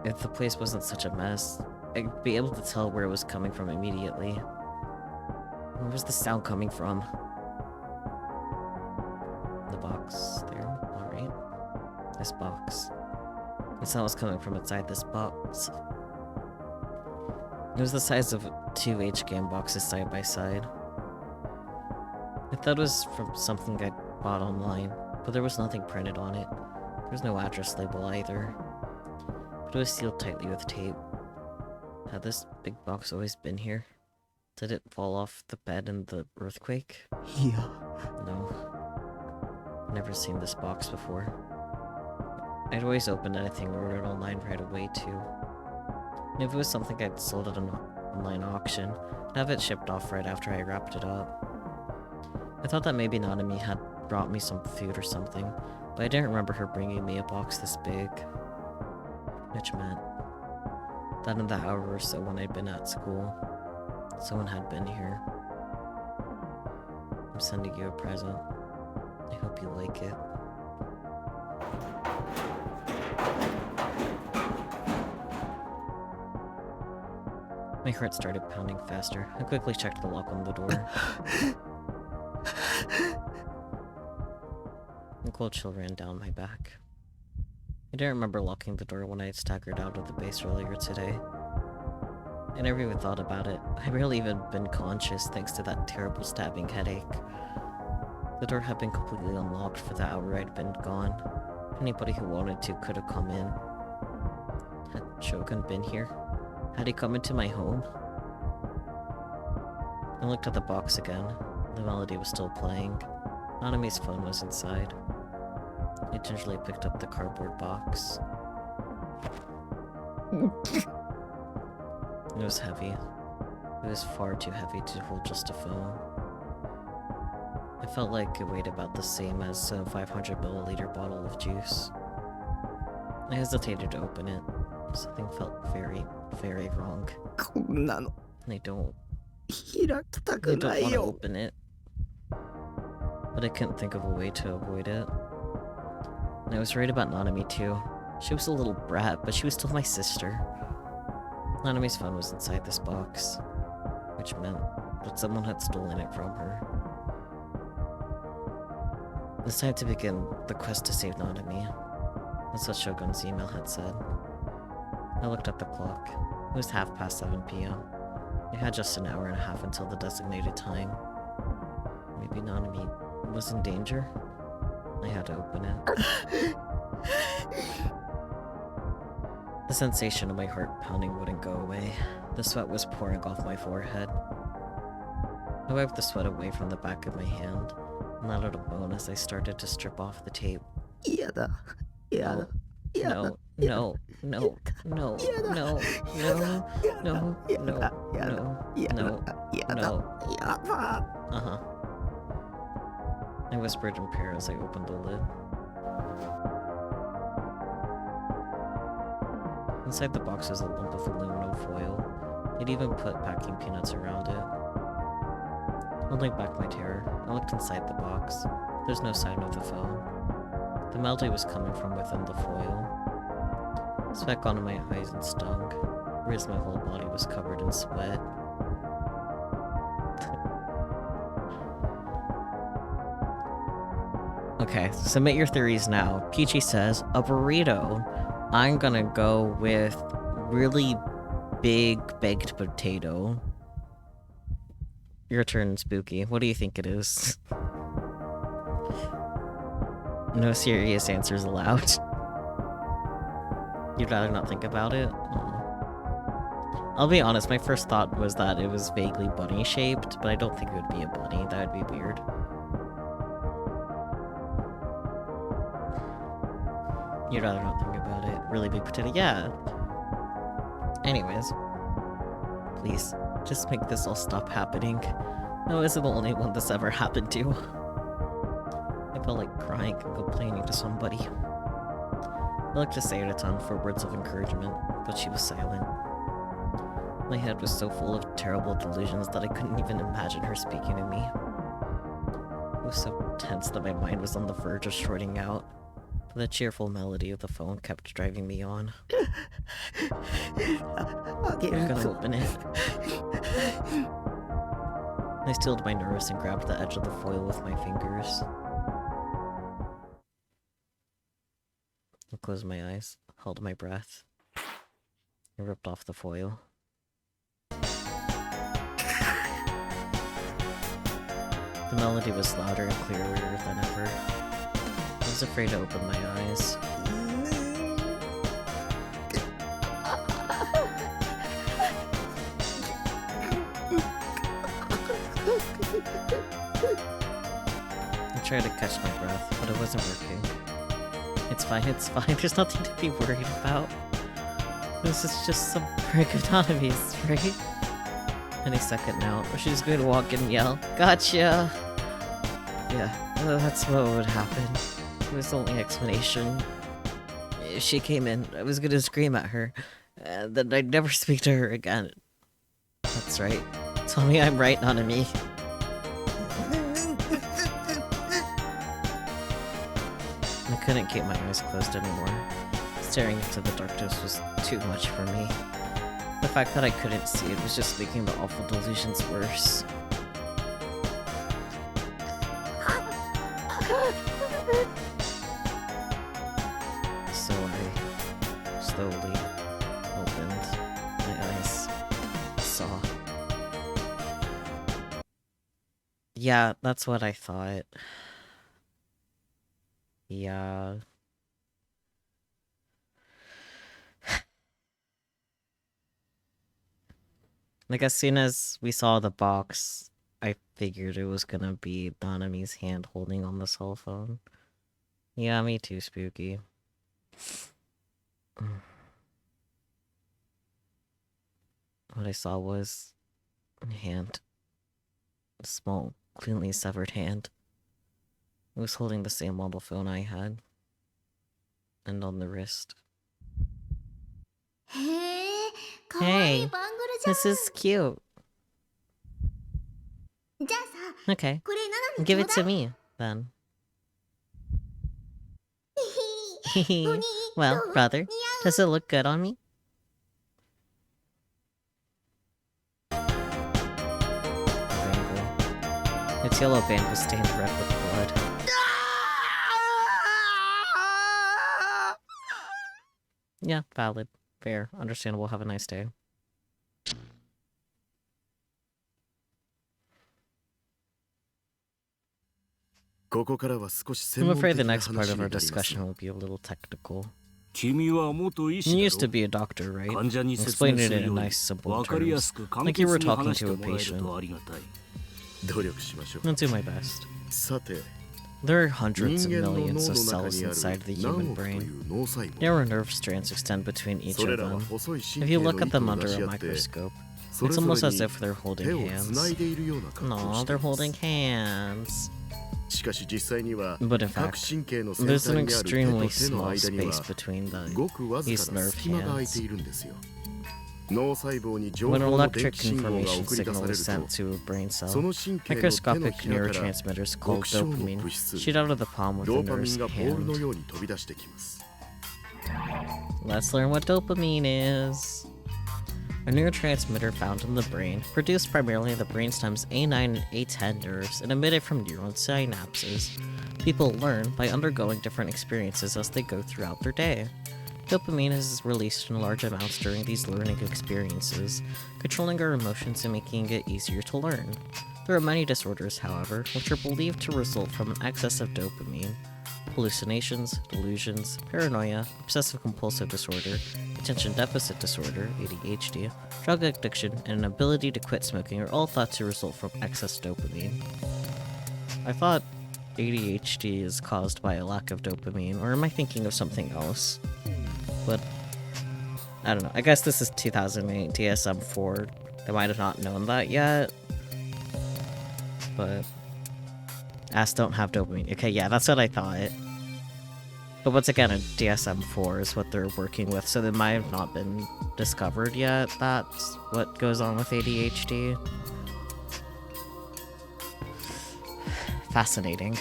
If the place wasn't such a mess, I'd be able to tell where it was coming from immediately. Where was the sound coming from? The box there, alright. This box. The sound was coming from inside this box. It was the size of 2 H-game boxes side by side. I thought it was from something I bought online, but there was nothing printed on it. There was no address label either. But it was sealed tightly with tape. Had this big box always been here? Did it fall off the bed in the earthquake? いや No. Never seen this box before. I'd always opened anything ordered online right away too. And if it was something I'd sold at an online auction, I'd have it shipped off right after I wrapped it up. I thought that maybe Nanami had brought me some food or something, but I didn't remember her bringing me a box this big. Which meant that in the hour or so when I'd been at school, someone had been here. I'm sending you a present. I hope you like it. My heart started pounding faster. I quickly checked the lock on the door. A cold chill ran down my back. I didn't remember locking the door when I had staggered out of the base earlier today. I never even thought about it. I barely even been conscious thanks to that terrible stabbing headache. The door had been completely unlocked for the hour I'd been gone. Anybody who wanted to could have come in. Had Shogun been here? Had he come into my home? I looked at the box again. The melody was still playing. Nanami's phone was inside. I gingerly picked up the cardboard box. It was heavy. It was far too heavy to hold just a phone. It felt like it weighed about the same as a 500ml bottle of juice. I hesitated to open it. Something felt very, very wrong. こんなの And I don't 開きた I く don't ない want to よ open it. But I couldn't think of a way to avoid it. And I was worried about Nanami too. She was a little brat, but she was still my sister. Nanami's phone was inside this box, which meant that someone had stolen it from her. It's time to begin the quest to save Nanami. That's what Shogun's email had said. I looked at the clock. It was 7:30 p.m. I had just an hour and a half until the designated time. Maybe Nanami was in danger? I had to open it. The sensation of my heart pounding wouldn't go away. The sweat was pouring off my forehead. I wiped the sweat away from the back of my hand and let out a moan as I started to strip off the tape. No, no, no, no, no, no, no, no, no, no. Uh-huh. I whispered in prayer as I opened the lid. Inside the box was a lump of aluminum foil. They'd even put packing peanuts around it. Holding back my terror, I looked inside the box. There's no sign of the phone. The melody was coming from within the foil. Sweat got in my eyes and stung, whereas my whole body was covered in sweat. Okay, submit your theories now. Peachy says, a burrito. I'm gonna go with really big baked potato. Your turn, Spooky. What do you think it is? No serious answers allowed. You'd rather not think about it? Oh. I'll be honest, my first thought was that it was vaguely bunny-shaped, but I don't think it would be a bunny. That would be weird. You'd rather not think about it. Really big potato. Yeah. Anyways. Please, just make this all stop happening. No, isn't the only one this ever happened to. I felt like crying and complaining to somebody. I looked to Sayadaton for words of encouragement, but she was silent. My head was so full of terrible delusions that I couldn't even imagine her speaking to me. It was so tense that my mind was on the verge of shorting out. The cheerful melody of the phone kept driving me on. I'm gonna open it. I stilled my nerves and grabbed the edge of the foil with my fingers. I closed my eyes, held my breath. I ripped off the foil. The melody was louder and clearer than ever. I was afraid to open my eyes. I tried to catch my breath, but it wasn't working. It's fine, there's nothing to be worried about. This is just some prick of Nanabe's, right? Any second now, she's going to walk and yell, "Gotcha!" Yeah, that's what would happen. It was the only explanation. If she came in, I was gonna scream at her, and then I'd never speak to her again. That's right. Tell me I'm right, Nanami. I couldn't keep my eyes closed anymore. Staring into the darkness was too much for me. The fact that I couldn't see it was just making the awful delusions worse. So I slowly opened my eyes. Saw. Yeah, that's what I thought. Yeah. Like, as soon as we saw the box, I figured it was gonna be Nanami's hand holding on the cell phone. Yeah, me too, Spooky. What I saw was a hand. A small, cleanly severed hand. It was holding the same mobile phone I had. And on the wrist. Hey, this is cute. Okay, give it to me, then. Well, brother, does it look good on me? Bangle. Its yellow band was stained red with blood. Yeah, valid. Fair. Understandable. Have a nice day. I'm afraid the next part of our discussion will be a little technical. You used to be a doctor, right? Explain it in nice, simple terms. Like you were talking to a patient. I'll do my best. There are hundreds of millions of cells inside the human brain. Narrow nerve strands extend between each of them. If you look at them under a microscope, it's almost as if they're holding hands. No, they're holding hands. But in fact, there's an extremely small space between these nerve hands. When an electric information signal is sent to a brain cell, microscopic neurotransmitters called dopamine shoot out of the palm of the nerve's hand. Let's learn what dopamine is. A neurotransmitter found in the brain, produced primarily in the brainstem's A9 and A10 nerves and emitted from neuron synapses. People learn by undergoing different experiences as they go throughout their day. Dopamine is released in large amounts during these learning experiences, controlling our emotions and making it easier to learn. There are many disorders, however, which are believed to result from an excess of dopamine. Hallucinations, delusions, paranoia, obsessive-compulsive disorder, attention deficit disorder, ADHD, drug addiction, and an ability to quit smoking are all thought to result from excess dopamine. I thought ADHD is caused by a lack of dopamine, or am I thinking of something else? But I don't know. I guess this is 2008 DSM-4. They might have not known that yet. But ass don't have dopamine. Okay, yeah, that's what I thought. But once again, a DSM-4 is what they're working with, so it might have not been discovered yet. That's what goes on with ADHD. Fascinating.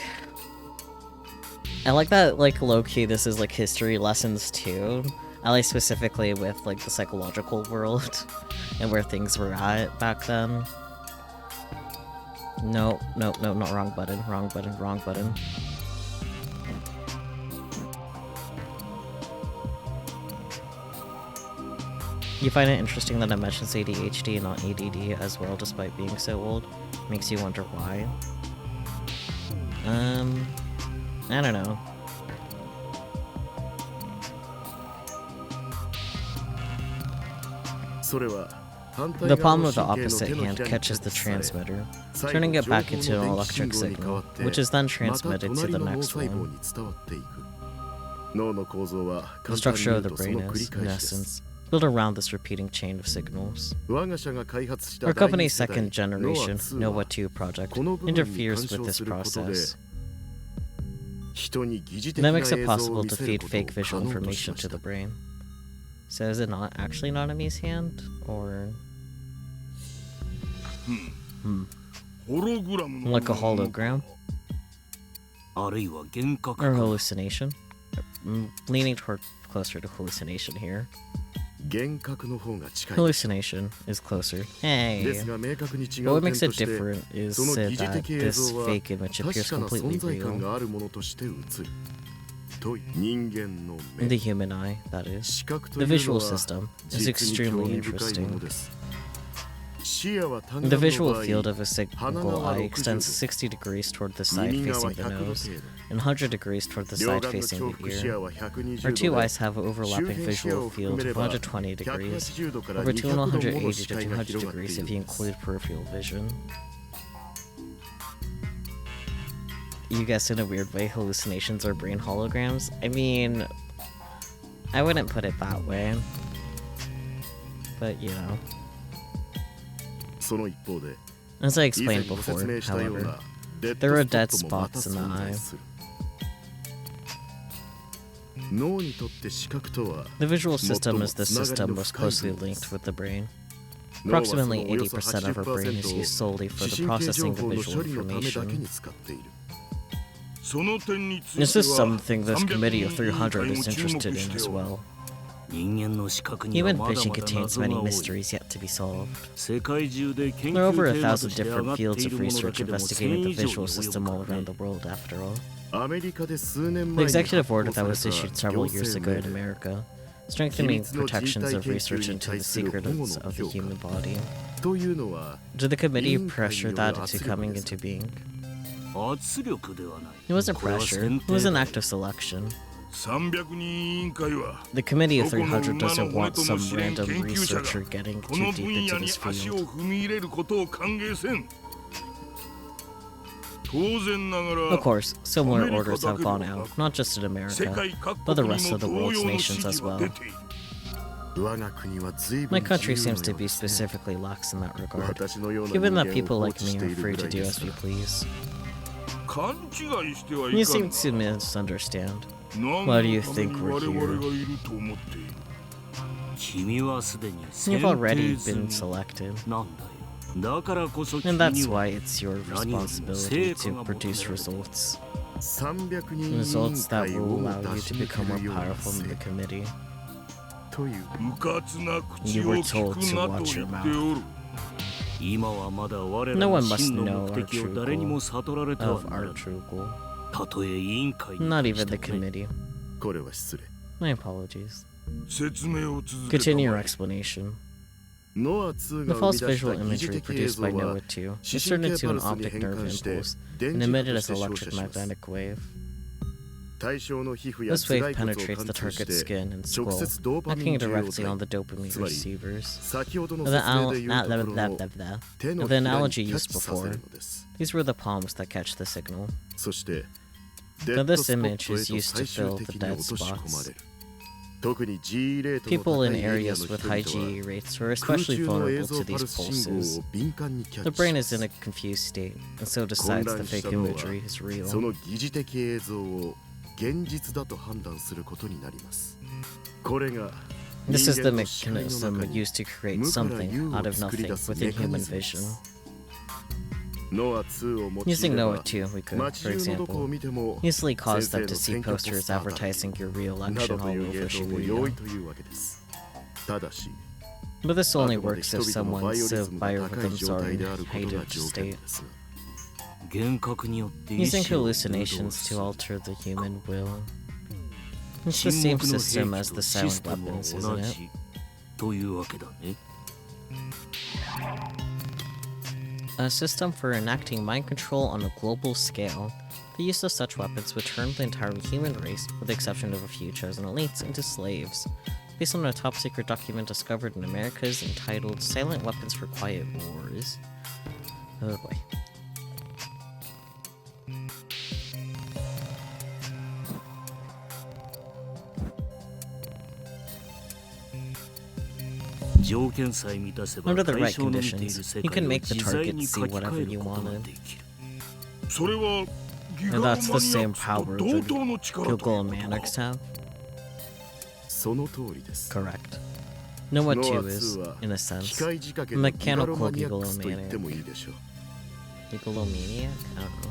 I like that, like, low-key, this is, like, history lessons, too. At least specifically with, like, the psychological world and where things were at back then. No, not wrong button, wrong button, wrong button. You find it interesting that I mentioned ADHD and not ADD as well, despite being so old? Makes you wonder why. I don't know. The palm of the opposite hand catches the transmitter, turning it back into an electric signal, which is then transmitted to the next one. The structure of the brain is, in essence, built around this repeating chain of signals. Our company's second generation NoAH Vod project interferes with this process. That makes it possible to feed fake visual information to the brain. So is it not actually Nanami's hand? Or... like a hologram? Or hallucination? I'm leaning closer to hallucination here. Hallucination is closer. Hey! But what makes it different is that this fake image appears completely real. In the human eye, that is. The visual system is extremely interesting. The visual field of a single eye extends 60 degrees toward the side facing the nose, and 100 degrees toward the side facing the ear. Our two eyes have an overlapping visual field of 120 degrees, or between 180 to 200 degrees if you include peripheral vision. You guessed in a weird way, hallucinations are brain holograms? I mean, I wouldn't put it that way. But, you know. As I explained before, however, there are dead spots in the eye. The visual system is the system most closely linked with the brain. Approximately 80% of our brain is used solely for the processing of visual information. This is something this Committee of 300 is interested in as well. Human vision contains many mysteries yet to be solved. There are over 1,000 different fields of research investigating the visual system all around the world, after all. The executive order that was issued several years ago in America, strengthening protections of research into the secrets of the human body. Did the committee pressure that into coming into being? It wasn't pressure, it was an act of selection. The Committee of 300 doesn't want some random researcher getting too deep into this field. Of course, similar orders have gone out, not just in America, but the rest of the world's nations as well. My country seems to be specifically lax in that regard, given that people like me are free to do as we please. You seem to misunderstand. Why do you think we're here? You've already been selected. And that's why it's your responsibility to produce results. Results that will allow you to become more powerful in the committee. You were told to watch your mouth. No one must know our true goal. Not even the committee. My apologies. Continue your explanation. The false visual imagery produced by NoAH 2 is turned into an optic nerve impulse and emitted as electric magnetic wave. This wave penetrates the target's skin and skull, acting directly on the dopamine receivers. The analogy used before, these were the palms that catch the signal. Now this image is used to fill the dead spots. People in areas with high GE rates are especially vulnerable to these pulses. The brain is in a confused state, and so decides the fake imagery is real. This is the mechanism used to create something out of nothing within human vision. Using NoAH 2, we could, for example, easily cause them to see posters advertising your re-election all over Shibuya. But this only works if someone's biorhythms are in a heightened state. Using hallucinations to alter the human will. It's the same system as the silent weapons, isn't it? A system for enacting mind control on a global scale. The use of such weapons would turn the entire human race, with the exception of a few chosen elites, into slaves. Based on a top-secret document discovered in Americas entitled Silent Weapons for Quiet Wars. Oh boy. Under the right conditions, you can make the target see whatever you wanted. And that's the same power that Gigolomaniacs have? Correct. NoAH 2 is, in a sense, a mechanical gigolomaniac. Gigolomaniac? I don't know.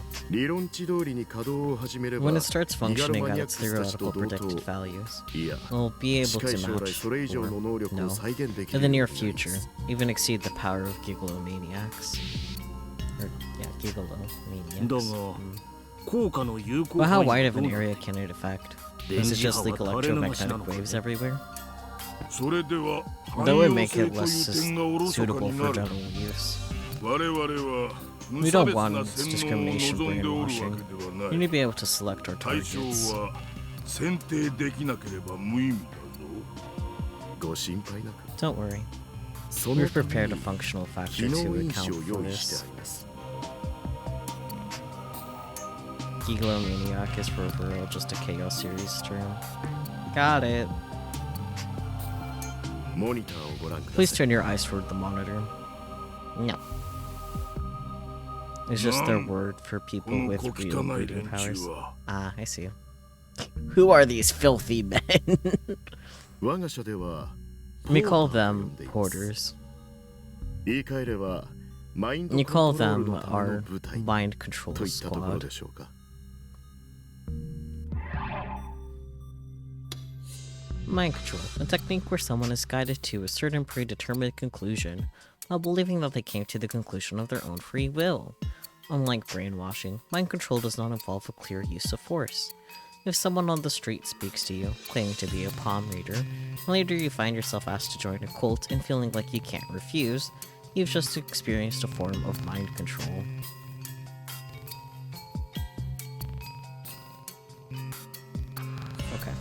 When it starts functioning at its theoretical predicted values, we'll be able to match, or no, in the near future, even exceed the power of gigolomaniacs. Or, yeah, gigolomaniacs. But how wide of an area can it affect? Is it just like electromagnetic waves everywhere? That would make it less suitable for general use. We don't want discrimination brainwashing. We need to be able to select our targets. Don't worry. We've prepared a functional factor to account for this. Gigolomaniac is for overall just a chaos series term. Got it. Please turn your eyes toward the monitor. No. It's just their word for people with real reading powers. Ah, I see. Who are these filthy men? We call them porters. You call them our mind control squad. Mind control, a technique where someone is guided to a certain predetermined conclusion while believing that they came to the conclusion of their own free will. Unlike brainwashing, mind control does not involve a clear use of force. If someone on the street speaks to you, claiming to be a palm reader, and later you find yourself asked to join a cult and feeling like you can't refuse, you've just experienced a form of mind control. Okay.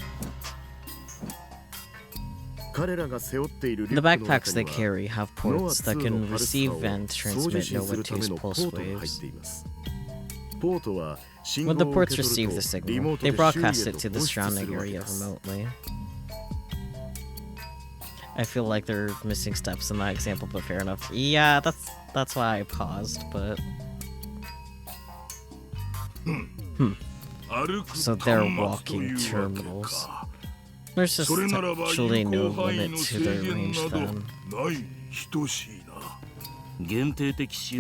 The backpacks they carry have ports that can receive and transmit NoAH 2's pulse waves. When the ports receive the signal, they broadcast it to the surrounding area remotely. I feel like they're missing steps in that example, but fair enough. Yeah, that's why I paused, but... So they're walking terminals. There's just actually no limit to their range then.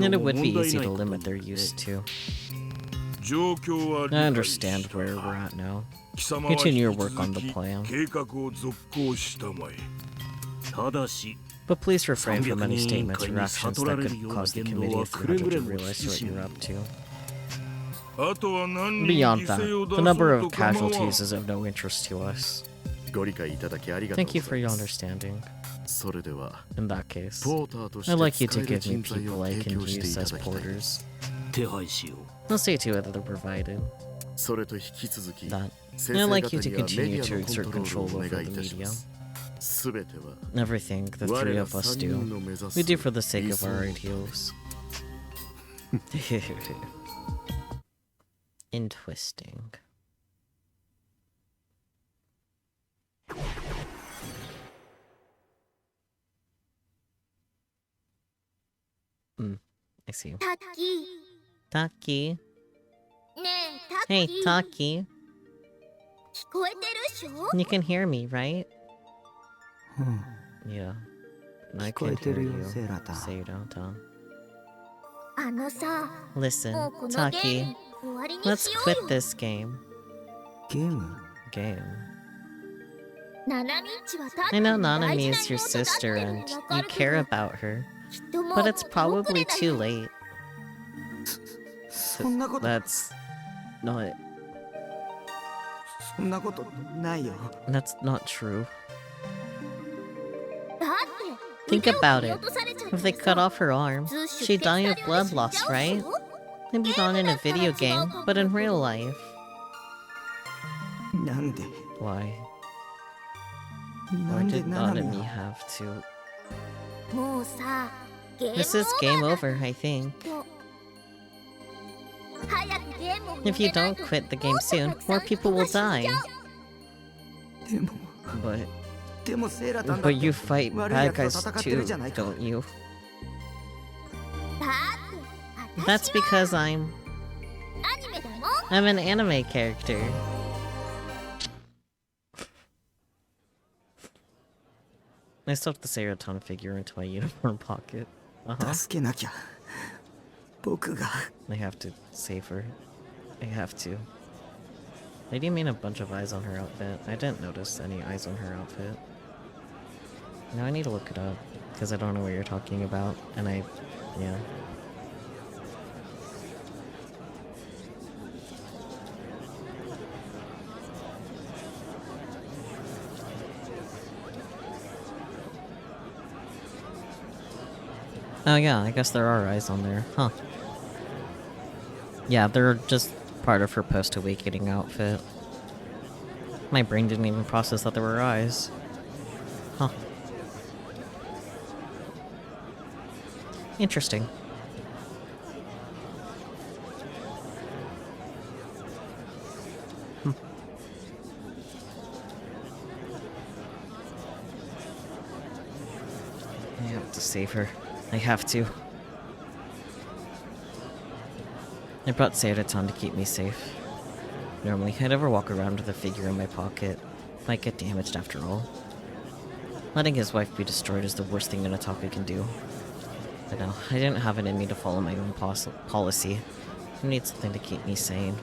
And it would be easy to limit their use too. I understand where we're at now. Continue your work on the plan. But please refrain from any statements or actions that could cause the Committee of 300 to realize what you're up to. Beyond that, the number of casualties is of no interest to us. Thank you for your understanding. In that case, I'd like you to give me people I can use as porters. I'll see to it that they're provided. That. And I'd like you to continue to exert control over the media. Everything the three of us do, we do for the sake of our ideals. Interesting. I see. Taki. Hey, Taki. You can hear me, right? Yeah. I can hear you. Seirata. Listen, Taki. Let's quit this game. Game? I know Nanami is your sister and you care about her, but it's probably too late. That's not... That's not true. Think about it. If they cut off her arm, she'd die of blood loss, right? Maybe not in a video game, but in real life. Why? Why did Nanami have to? This is game over, I think. If you don't quit the game soon, more people will die. But you fight bad guys too, don't you? That's because I'm an anime character. I stuffed the Seroton figure into my uniform pocket. I have to save her. I have to. I do mean a bunch of eyes on her outfit. I didn't notice any eyes on her outfit. Now I need to look it up, because I don't know what you're talking about, and yeah. Oh yeah, I guess there are eyes on there, huh. Yeah, they're just part of her post-awakening outfit. My brain didn't even process that there were eyes. Huh. Interesting. I have to save her. I have to. I brought Seiratan to keep me safe. Normally, I'd never walk around with a figure in my pocket. Might get damaged after all. Letting his wife be destroyed is the worst thing an otaku can do. But no, I didn't have it in me to follow my own policy. I need something to keep me sane.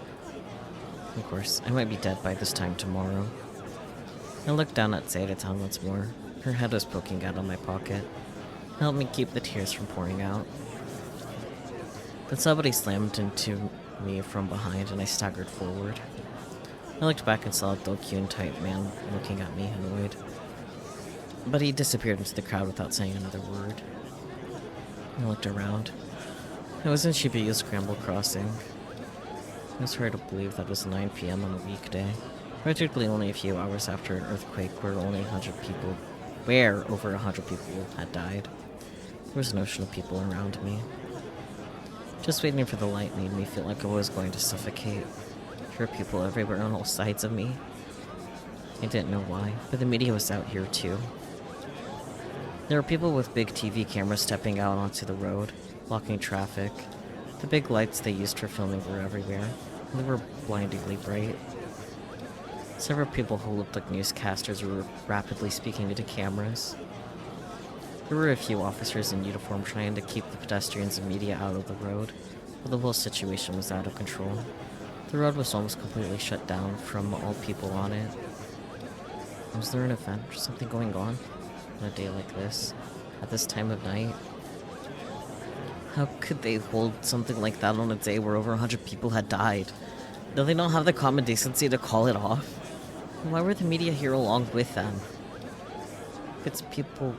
Of course, I might be dead by this time tomorrow. I looked down at Seiratan once more. Her head was poking out of my pocket. Helped me keep the tears from pouring out. Then somebody slammed into me from behind and I staggered forward. I looked back and saw a Dokyun-type man looking at me, annoyed. But he disappeared into the crowd without saying another word. I looked around. I was in Shibuya's Scramble Crossing. It was hard to believe that it was 9 PM on a weekday. Practically only a few hours after an earthquake where over 100 people had died. There was an ocean of people around me. Just waiting for the light made me feel like I was going to suffocate. There were people everywhere on all sides of me. I didn't know why, but the media was out here too. There were people with big TV cameras stepping out onto the road, blocking traffic. The big lights they used for filming were everywhere, and they were blindingly bright. Several people who looked like newscasters were rapidly speaking into cameras. There were a few officers in uniform trying to keep the pedestrians and media out of the road, but the whole situation was out of control. The road was almost completely shut down from all people on it. Was there an event or something going on a day like this, at this time of night? How could they hold something like that on a day where over 100 people had died? Do they not have the common decency to call it off? Why were the media here along with them? If it's people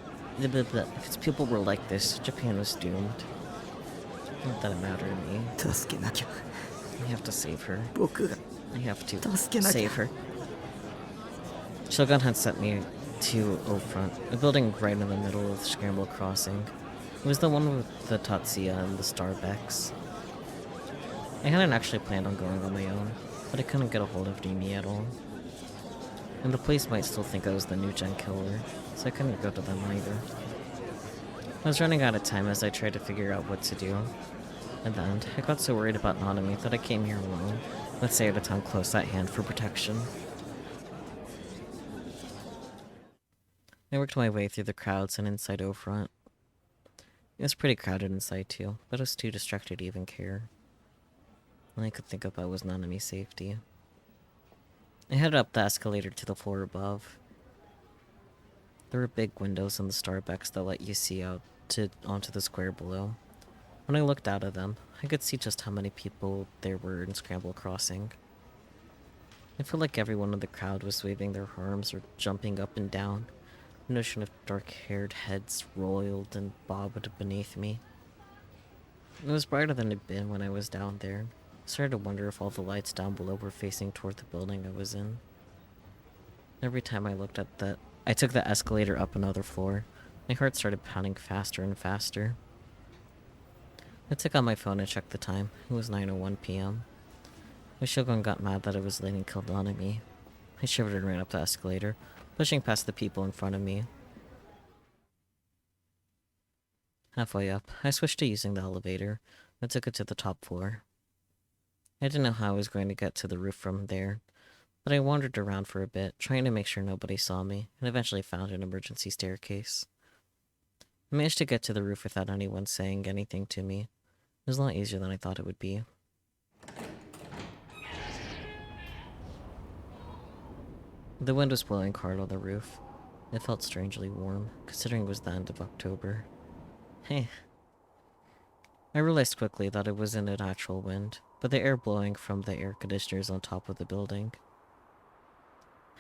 were like this, Japan was doomed. Not that it mattered to me. I have to save her. I have to save her. Shogun had sent me to O Front, a building right in the middle of the Scramble Crossing. It was the one with the Tatsuya and the Starbucks. I hadn't actually planned on going on my own, but I couldn't get a hold of Nimi at all. And the police might still think I was the new gen killer, so I couldn't go to them either. I was running out of time as I tried to figure out what to do. And then, I got so worried about Nanami that I came here alone, with Sayada-tan close at hand for protection. I worked my way through the crowds and inside O Front. It was pretty crowded inside too, but I was too distracted to even care. All I could think about was Nanami's safety. I headed up the escalator to the floor above. There were big windows in the Starbucks that let you see out onto the square below. When I looked out of them, I could see just how many people there were in Scramble Crossing. I felt like everyone in the crowd was waving their arms or jumping up and down. An ocean of dark-haired heads roiled and bobbed beneath me. It was brighter than it had been when I was down there. I started to wonder if all the lights down below were facing toward the building I was in. Every time I looked at that, I took the escalator up another floor. My heart started pounding faster and faster. I took out my phone and checked the time. It was 9:01 p.m. My Shogun got mad that I was late and killed Nanami. I shivered and ran up the escalator, pushing past the people in front of me. Halfway up, I switched to using the elevator and took it to the top floor. I didn't know how I was going to get to the roof from there, but I wandered around for a bit, trying to make sure nobody saw me, and eventually found an emergency staircase. I managed to get to the roof without anyone saying anything to me. It was a lot easier than I thought it would be. The wind was blowing hard on the roof. It felt strangely warm, considering it was the end of October. Hey. I realized quickly that it wasn't a natural wind, but the air blowing from the air conditioners on top of the building.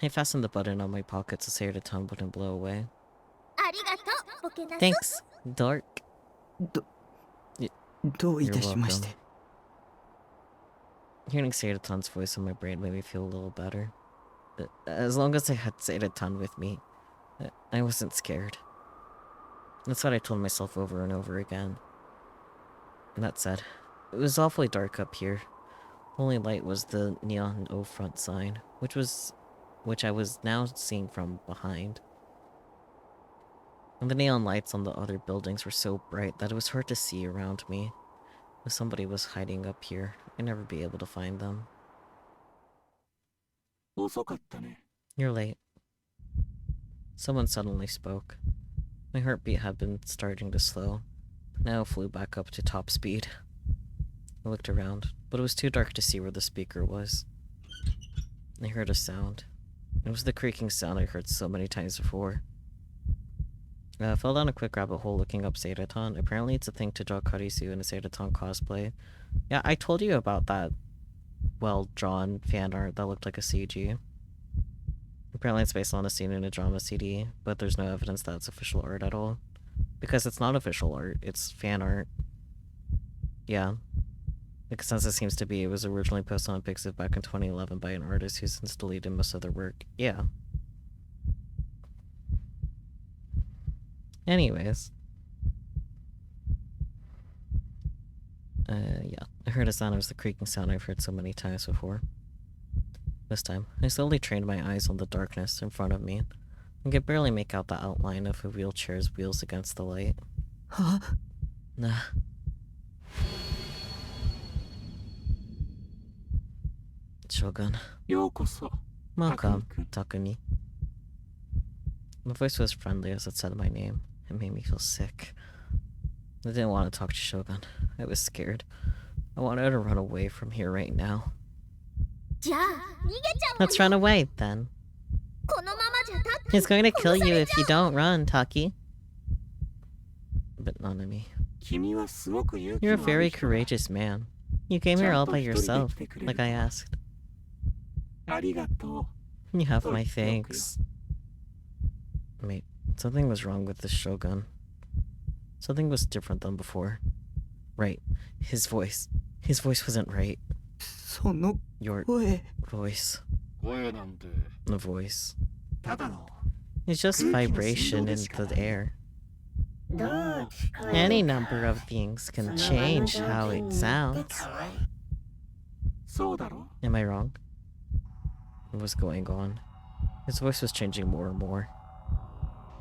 I fastened the button on my pocket so Sayada-tan wouldn't blow away. Thanks, Dark. You're welcome. Hearing Sayada-tan's voice in my brain made me feel a little better. As long as I had Sayada-tan with me, I wasn't scared. That's what I told myself over and over again. And that said, it was awfully dark up here. Only light was the neon O Front sign, which I was now seeing from behind. And the neon lights on the other buildings were so bright that it was hard to see around me. If somebody was hiding up here, I'd never be able to find them. You're late. Someone suddenly spoke. My heartbeat had been starting to slow, but now it flew back up to top speed. I looked around, but it was too dark to see where the speaker was. I heard a sound. It was the creaking sound I heard so many times before. I fell down a quick rabbit hole looking up Sayada-tan. Apparently it's a thing to draw Karisu in a Sayada-tan cosplay. Yeah, I told you about that well-drawn fan art that looked like a CG. Apparently it's based on a scene in a drama CD, but there's no evidence that it's official art at all. Because it's not official art, it's fan art. Yeah. The consensus seems to be it was originally posted on Pixiv back in 2011 by an artist who's since deleted most of their work. Yeah. Anyways. Yeah. I heard a sound. It was the creaking sound I've heard so many times before. This time, I slowly trained my eyes on the darkness in front of me. I could barely make out the outline of a wheelchair's wheels against the light. Huh? Nah. Shogun. Welcome, Takumi. My voice was friendly as it said my name. It made me feel sick. I didn't want to talk to Shogun. I was scared. I wanted to run away from here right now. Let's run away, then. He's going to kill you if you don't run, Taki. But Nanami. You're a very courageous man. You came here all by yourself, like I asked. You have my thanks. Wait, something was wrong with the Shogun. Something was different than before. Right, his voice. His voice wasn't right. Your voice. The voice. It's just vibration in the air. Any number of things can change how it sounds. Am I wrong? What was going on? His voice was changing more and more.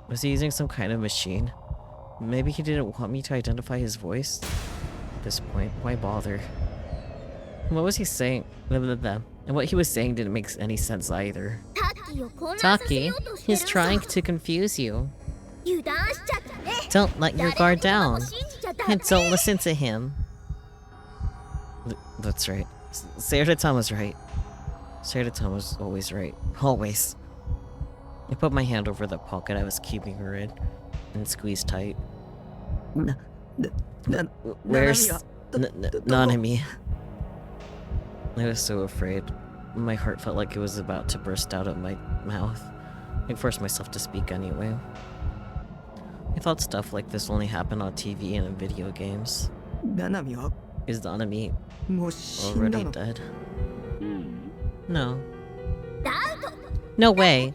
Was he using some kind of machine? Maybe he didn't want me to identify his voice? At this point, why bother? What was he saying? Blah, blah, blah. And what he was saying didn't make any sense either. Taki, he's trying to confuse you. Don't let your guard down. And don't listen to him. That's right. Sayada-tan was right. Sayada-tan was always right. Always. I put my hand over the pocket I was keeping her in and squeezed tight. Where's Nanami? I was so afraid. My heart felt like it was about to burst out of my mouth. I forced myself to speak anyway. I thought stuff like this only happened on TV and in video games. Is Nanami already dead? No. No way.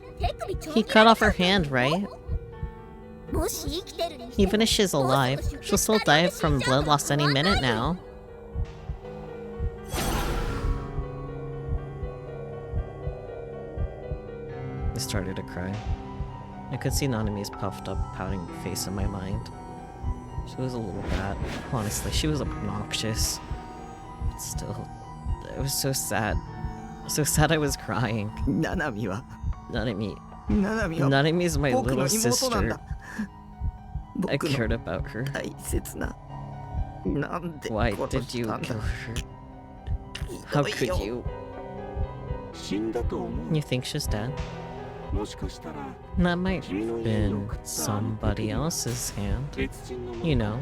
He cut off her hand, right? Even if she's alive, she'll still die from blood loss any minute now. I started to cry. I could see Nanami's puffed up, pouting face in my mind. She was a little brat. Honestly, she was obnoxious. But still, it was so sad. So sad I was crying. Nanami. Nanami is my little sister. I cared about her. Why did you kill her? How could you? You think she's dead? That might have been somebody else's hand. You know.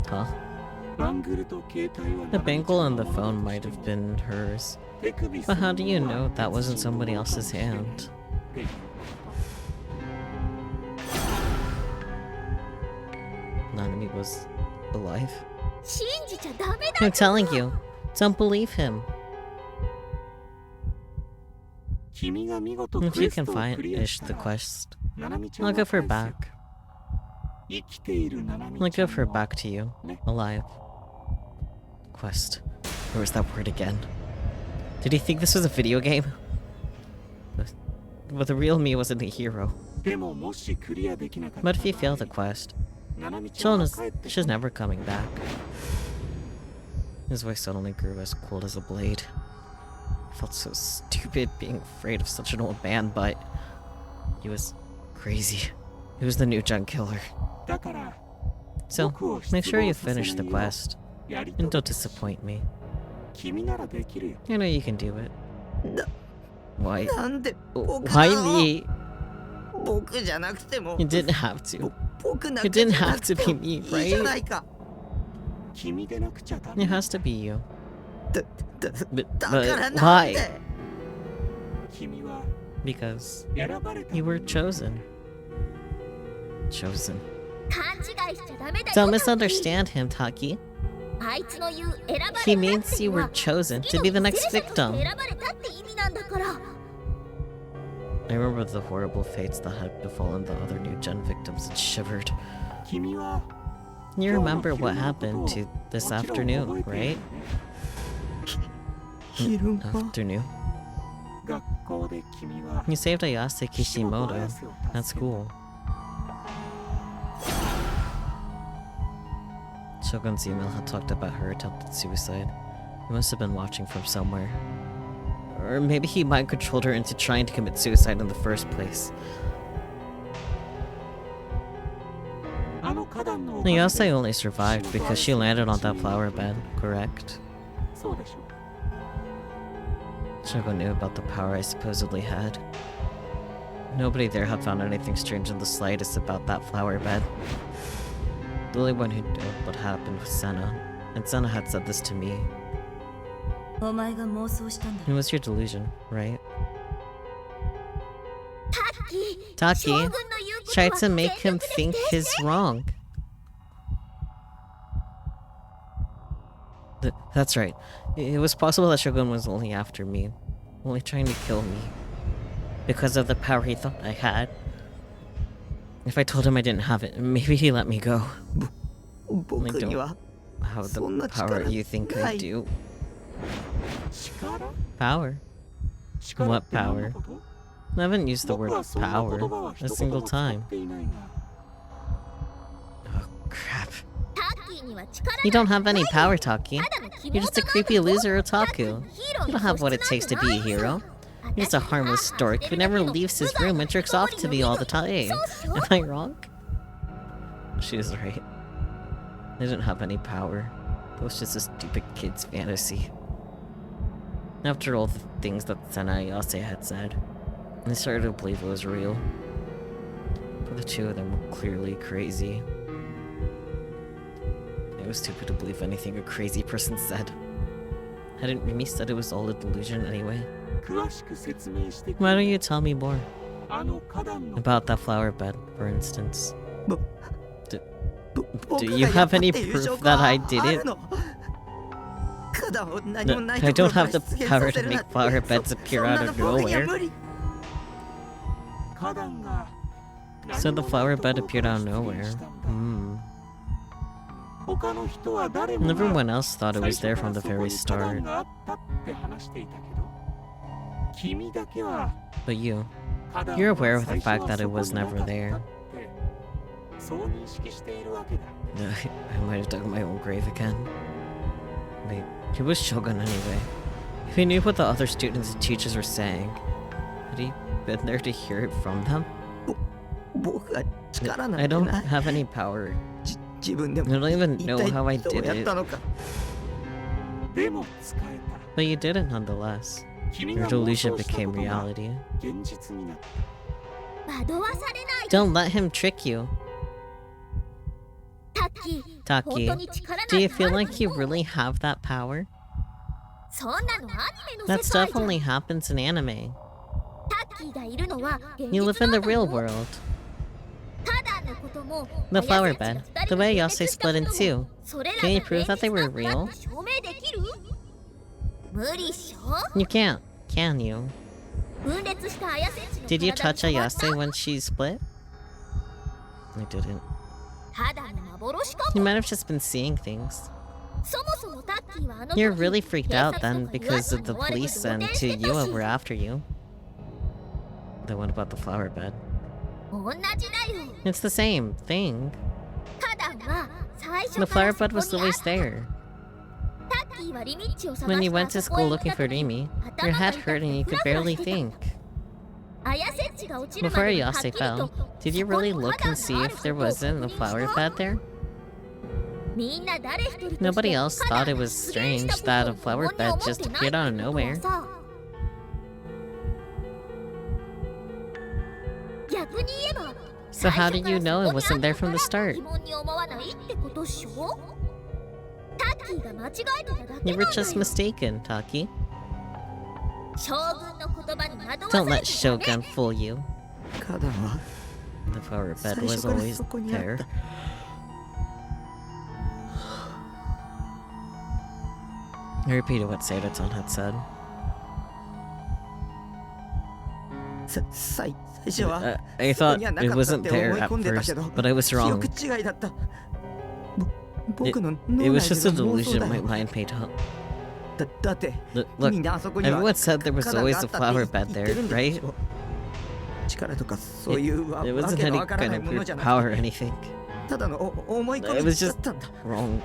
Huh? The bangle on the phone might have been hers. But how do you know that wasn't somebody else's hand? Nanami was alive? I'm telling you, don't believe him. If you can finish the quest, I'll give her back. I'll give her back to you, alive. Quest. Where was that word again? Did he think this was a video game? But the real me wasn't a hero. But if you fail the quest, she's never coming back. His voice suddenly grew as cold as a blade. I felt so stupid being afraid of such an old man, but he was crazy. He was the new junk killer. So, make sure you finish the quest, and don't disappoint me. I know you can do it. Why? Why me? You didn't have to. It didn't have to be me, right? It has to be you. But why? Because you were chosen. Chosen. Don't misunderstand him, Taki. He means you were chosen to be the next victim. I remember the horrible fates that had befallen the other new gen victims and shivered. You remember what happened to this afternoon, right? Afternoon. You saved Ayase Kishimoto at school. Shogun's email had talked about her attempted suicide. He must have been watching from somewhere. Or maybe he mind-controlled her into trying to commit suicide in the first place. Ayase only survived because she landed on that flower bed, correct? Shogun knew about the power I supposedly had. Nobody there had found anything strange in the slightest about that flower bed. The only one who knew what happened was Senna, and Senna had said this to me. It was your delusion, right? Taki tried to make him think he's wrong. That's right. It was possible that Shogun was only after me. Only trying to kill me. Because of the power he thought I had. If I told him I didn't have it, maybe he'd let me go. I don't have the power you think I do. Power? What power? I haven't used the word power a single time. Oh, crap. You don't have any power, Taki. You're just a creepy loser otaku. You don't have what it takes to be a hero. You're just a harmless dork who never leaves his room and jerks off to me all the time. Am I wrong? She was right. I didn't have any power. It was just a stupid kid's fantasy. After all the things that Senna Ayase had said, I started to believe it was real. But the two of them were clearly crazy. It was stupid to believe anything a crazy person said. Hadn't Rimi said it was all a delusion anyway? Why don't you tell me more? About that flower bed, for instance. Do you have any proof that I did it? No, I don't have the power to make flower beds appear out of nowhere. So the flower bed appeared out of nowhere. And everyone else thought it was there from the very start. But you're aware of the fact that it was never there. I might have dug my own grave again. Wait, he was Shogun anyway. If he knew what the other students and teachers were saying, had he been there to hear it from them? I don't have any power. I don't even know how I did it. But you did it nonetheless. Your delusion became reality. Don't let him trick you. Taki, do you feel like you really have that power? That stuff only happens in anime. You live in the real world. The flower bed, the way Ayase split in two. Can you prove that they were real? You can't, can you? Did you touch Ayase when she split? I didn't. You might have just been seeing things. You're really freaked out then because of the police and Yua were after you. Then what about the flower bed? It's the same thing. The flower bed was always there. When you went to school looking for Rimi, your head hurt and you could barely think. Before Ayase fell, did you really look and see if there wasn't a flower bed there? Nobody else thought it was strange that a flower bed just appeared out of nowhere. So how did you know it wasn't there from the start? You were just mistaken, Taki. Don't let Shogun fool you. The flower bed was always there. I repeated what Seidaton had said. 最初は I そこ thought にはな it かったっ wasn't て there 思い at 込んでたけ first, ど but I was 記 wrong. 憶違いだった。僕の It 脳 was 内 just で a の妄想 delusion だ my よ。 mind made up. だって Look, 海のあそこには everyone said there was 花 always があ a ったって flower 言 bed って there, るんで right? しょ。力とかそういうわ It わ wasn't けの any わから kind ない of もの weird じゃな power く or て anything. ただの思い込 It み was だっ just たんだ。 wrong.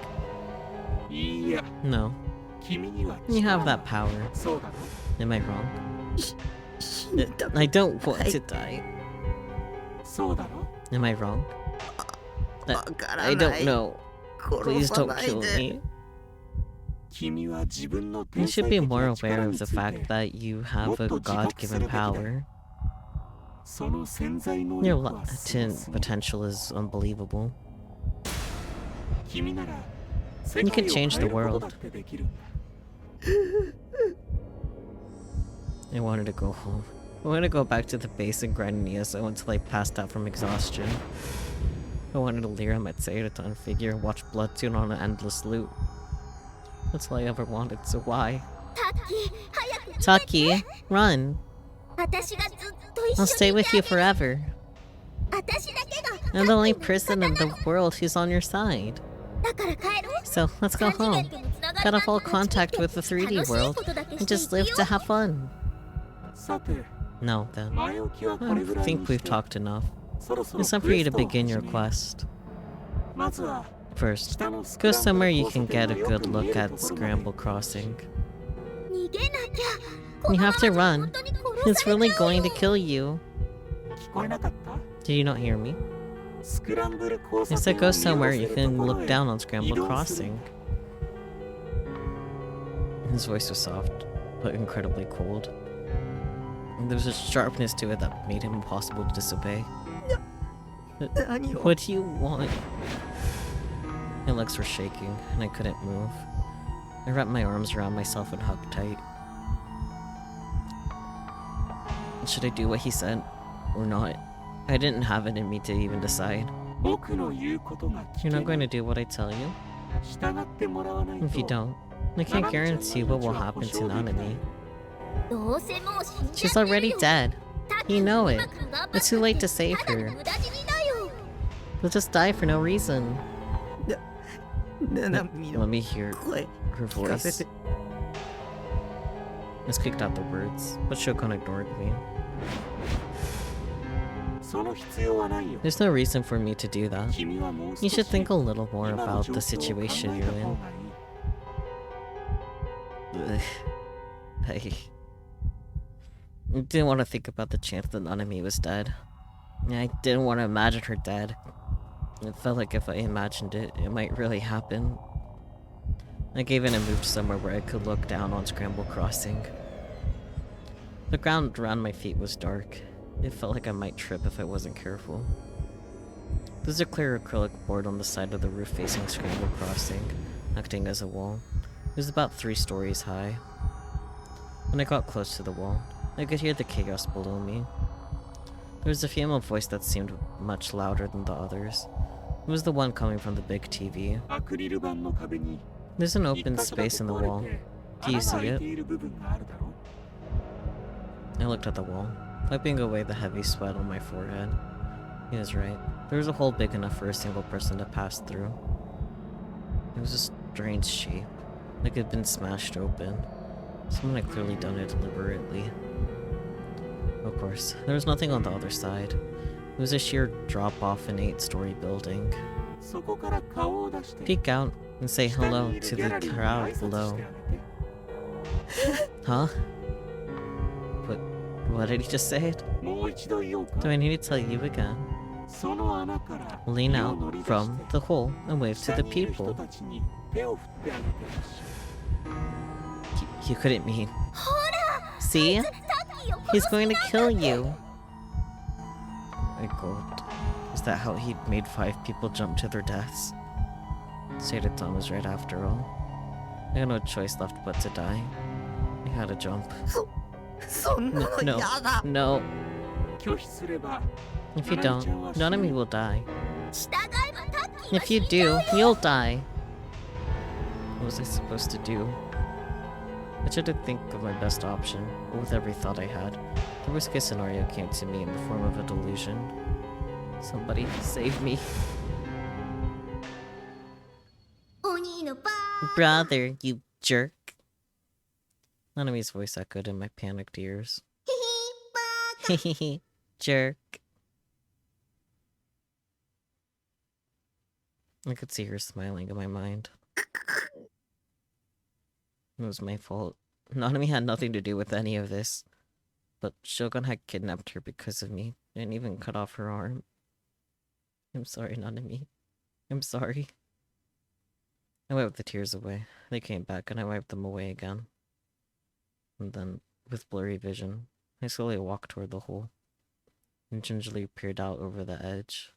いいや No, 君には you have that power. そうだろ Am I wrong? 死にたく I don't want はい to die. そうだろ Am I wrong? わから I な don't い。 know. 殺 Please さ don't ない kill で。 me. 君は自分の You 天 should 才 be 的 more な aware 力 of に the つい fact て that you have a もっと自覚する God-given べきだ。 power. その潜在能 Your 力はすご latent すぎる potential is unbelievable. 君なら世 You 界 can を change 変 the えること world. だってできるんだ I wanted to go home. I wanted to go back to the base and grind ESO until I passed out from exhaustion. I wanted to leer at Seidaton figure and watch Bloodtune on an endless loop. That's all I ever wanted, so why? タッキー、早く Taki, run! 私がずっと一 I'll 緒 stay にい with て you あげる。 forever. 私だけが I'm the only タッキー person の in 味 the 方なの。 world who's on your side. だから帰ろう。 So, let's go 三次 home. 元とのつながり Gotta が follow 断ち切って contact with the 3D 楽しい world ことだけ and して just 生 live きよ to う。 have fun. さて No, then. 前置きはこ I れぐらい think に we've して talked enough. そろそろ It's time ク for エ you ス to トを begin 始 your めよう quest. まずは First, 下のスク go ランブル somewhere you 交 can 差点 get が a よ good く見 look える at ところまで Scramble Crossing. 逃げなきゃ。 You have to このまま run. じゃ本当に殺 It's され really ちゃう going よ to kill you. 聞こえなかった Did you not hear me? スクランブル交差 I 点 said を go 見合 somewhere わせ you る can ところ look へ down on 移 Scramble 動する Crossing. His voice was soft, but incredibly cold. And there was a sharpness to it that made him impossible to disobey. 何を What do you want? My legs were shaking, and I couldn't move. I wrapped my arms around myself and hugged tight. Should I do what he said, or not? I didn't have it in me to even decide. 僕の言うことが聞 You're け not going な to い do what I tell you? 従ってもらわない If you と don't, I can't guarantee what will happen to Nanami. どうせもう死んじゃ She's ってる already よ。 dead. タッキ You ー know う it. まく頑張ったって It's too late to save ただ her. の無駄死にだよ。 We'll just die for no reason. ナミ Let の me hear 声 her 聞かせ voice. て。 I squeaked out the words, but Shokon ignored me. その必要はないよ There's no reason for me to do that. 君はもう You 少 should し think a little more 今の about 状 the 況を考 situation え you're た方 in. がいい Ugh. I didn't want to think about the chance that Nanami was dead. I didn't want to imagine her dead. It felt like if I imagined it, it might really happen. I gave in and moved somewhere where I could look down on Scramble Crossing. The ground around my feet was dark. It felt like I might trip if I wasn't careful. There's a clear acrylic board on the side of the roof facing Scramble Crossing, acting as a wall. It was about 3 stories high. When I got close to the wall, I could hear the chaos below me. There was a female voice that seemed much louder than the others. It was the one coming from the big TV. アクリル板の壁に There's an 一 open 箇所だけ space in the 壊れ wall. て Do you 穴が see 開い it? ている部分があるだろ I looked at the wall, wiping away the heavy sweat on my forehead. He was right. There was a hole big enough for a single person to pass through. It was a strange shape, like it had been smashed open. Someone had clearly done it deliberately. Of course, there was nothing on the other side. It was a sheer drop-off in 8-story building. そこから顔を出して Peek out and say 下に hello いる to ギ the ャラリーに挨 crowd 拶 below. してあげて Huh? What did he just say? もう一度言おうか Do I need to tell you again? その穴から Lean 身を out 乗り出して from the hole and wave to 下 the にいる people. 人たちに手を振ってあげてほしい You couldn't mean. See? タッキーを He's 殺す going to 気 kill なんだって。 you. I gulped. Is that how he made 5 people jump to their deaths? Seidaton was right after all. I had no choice left but to die. I had to jump. そんな No, の no, 嫌だ。 no. 拒否すれば If you don't, Nanami will die. 従えばタッキーは If you 死んじゃう do, よ。 you'll die. What was I supposed to do? I tried to think of my best option, but with every thought I had, the worst case scenario came to me in the form of a delusion. Somebody save me. Brother, you jerk. Nanami's voice echoed in my panicked ears. Hehehe, jerk. I could see her smiling in my mind. It was my fault. Nanami had nothing to do with any of this. But Shogun had kidnapped her because of me, and even cut off her arm. I'm sorry, Nanami. I'm sorry. I wiped the tears away. They came back, and I wiped them away again. And then, with blurry vision, I slowly walked toward the hole, and gingerly peered out over the edge.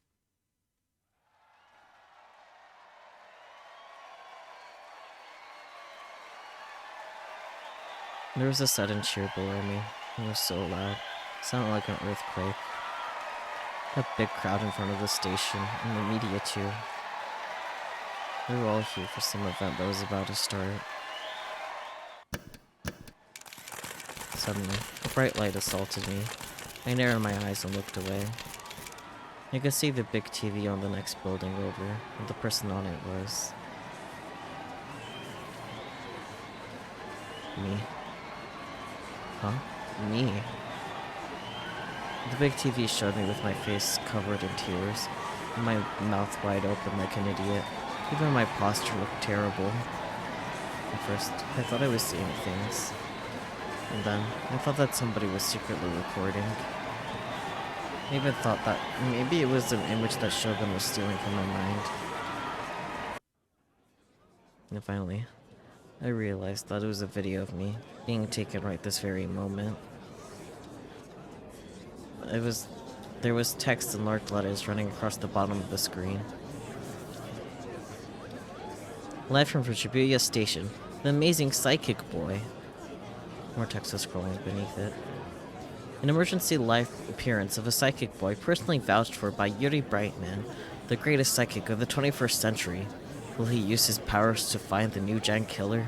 There was a sudden cheer below me. It was so loud. It sounded like an earthquake. A big crowd in front of the station, and the media too. We were all here for some event that was about to start. Suddenly, a bright light assaulted me. I narrowed my eyes and looked away. I could see the big TV on the next building over, and the person on it was... me. Huh? Me. The big TV showed me with my face covered in tears, and my mouth wide open like an idiot. Even my posture looked terrible. At first, I thought I was seeing things. And then, I thought that somebody was secretly recording. I even thought that maybe it was an image that Shogun was stealing from my mind. And finally, I realized that it was a video of me being taken right this very moment. There was text in large letters running across the bottom of the screen. Live from Shibuya Station, the amazing psychic boy. More text was scrolling beneath it. An emergency live appearance of a psychic boy personally vouched for by Yuri Brightman, the greatest psychic of the 21st century. Will he use his powers to find the new Gen killer?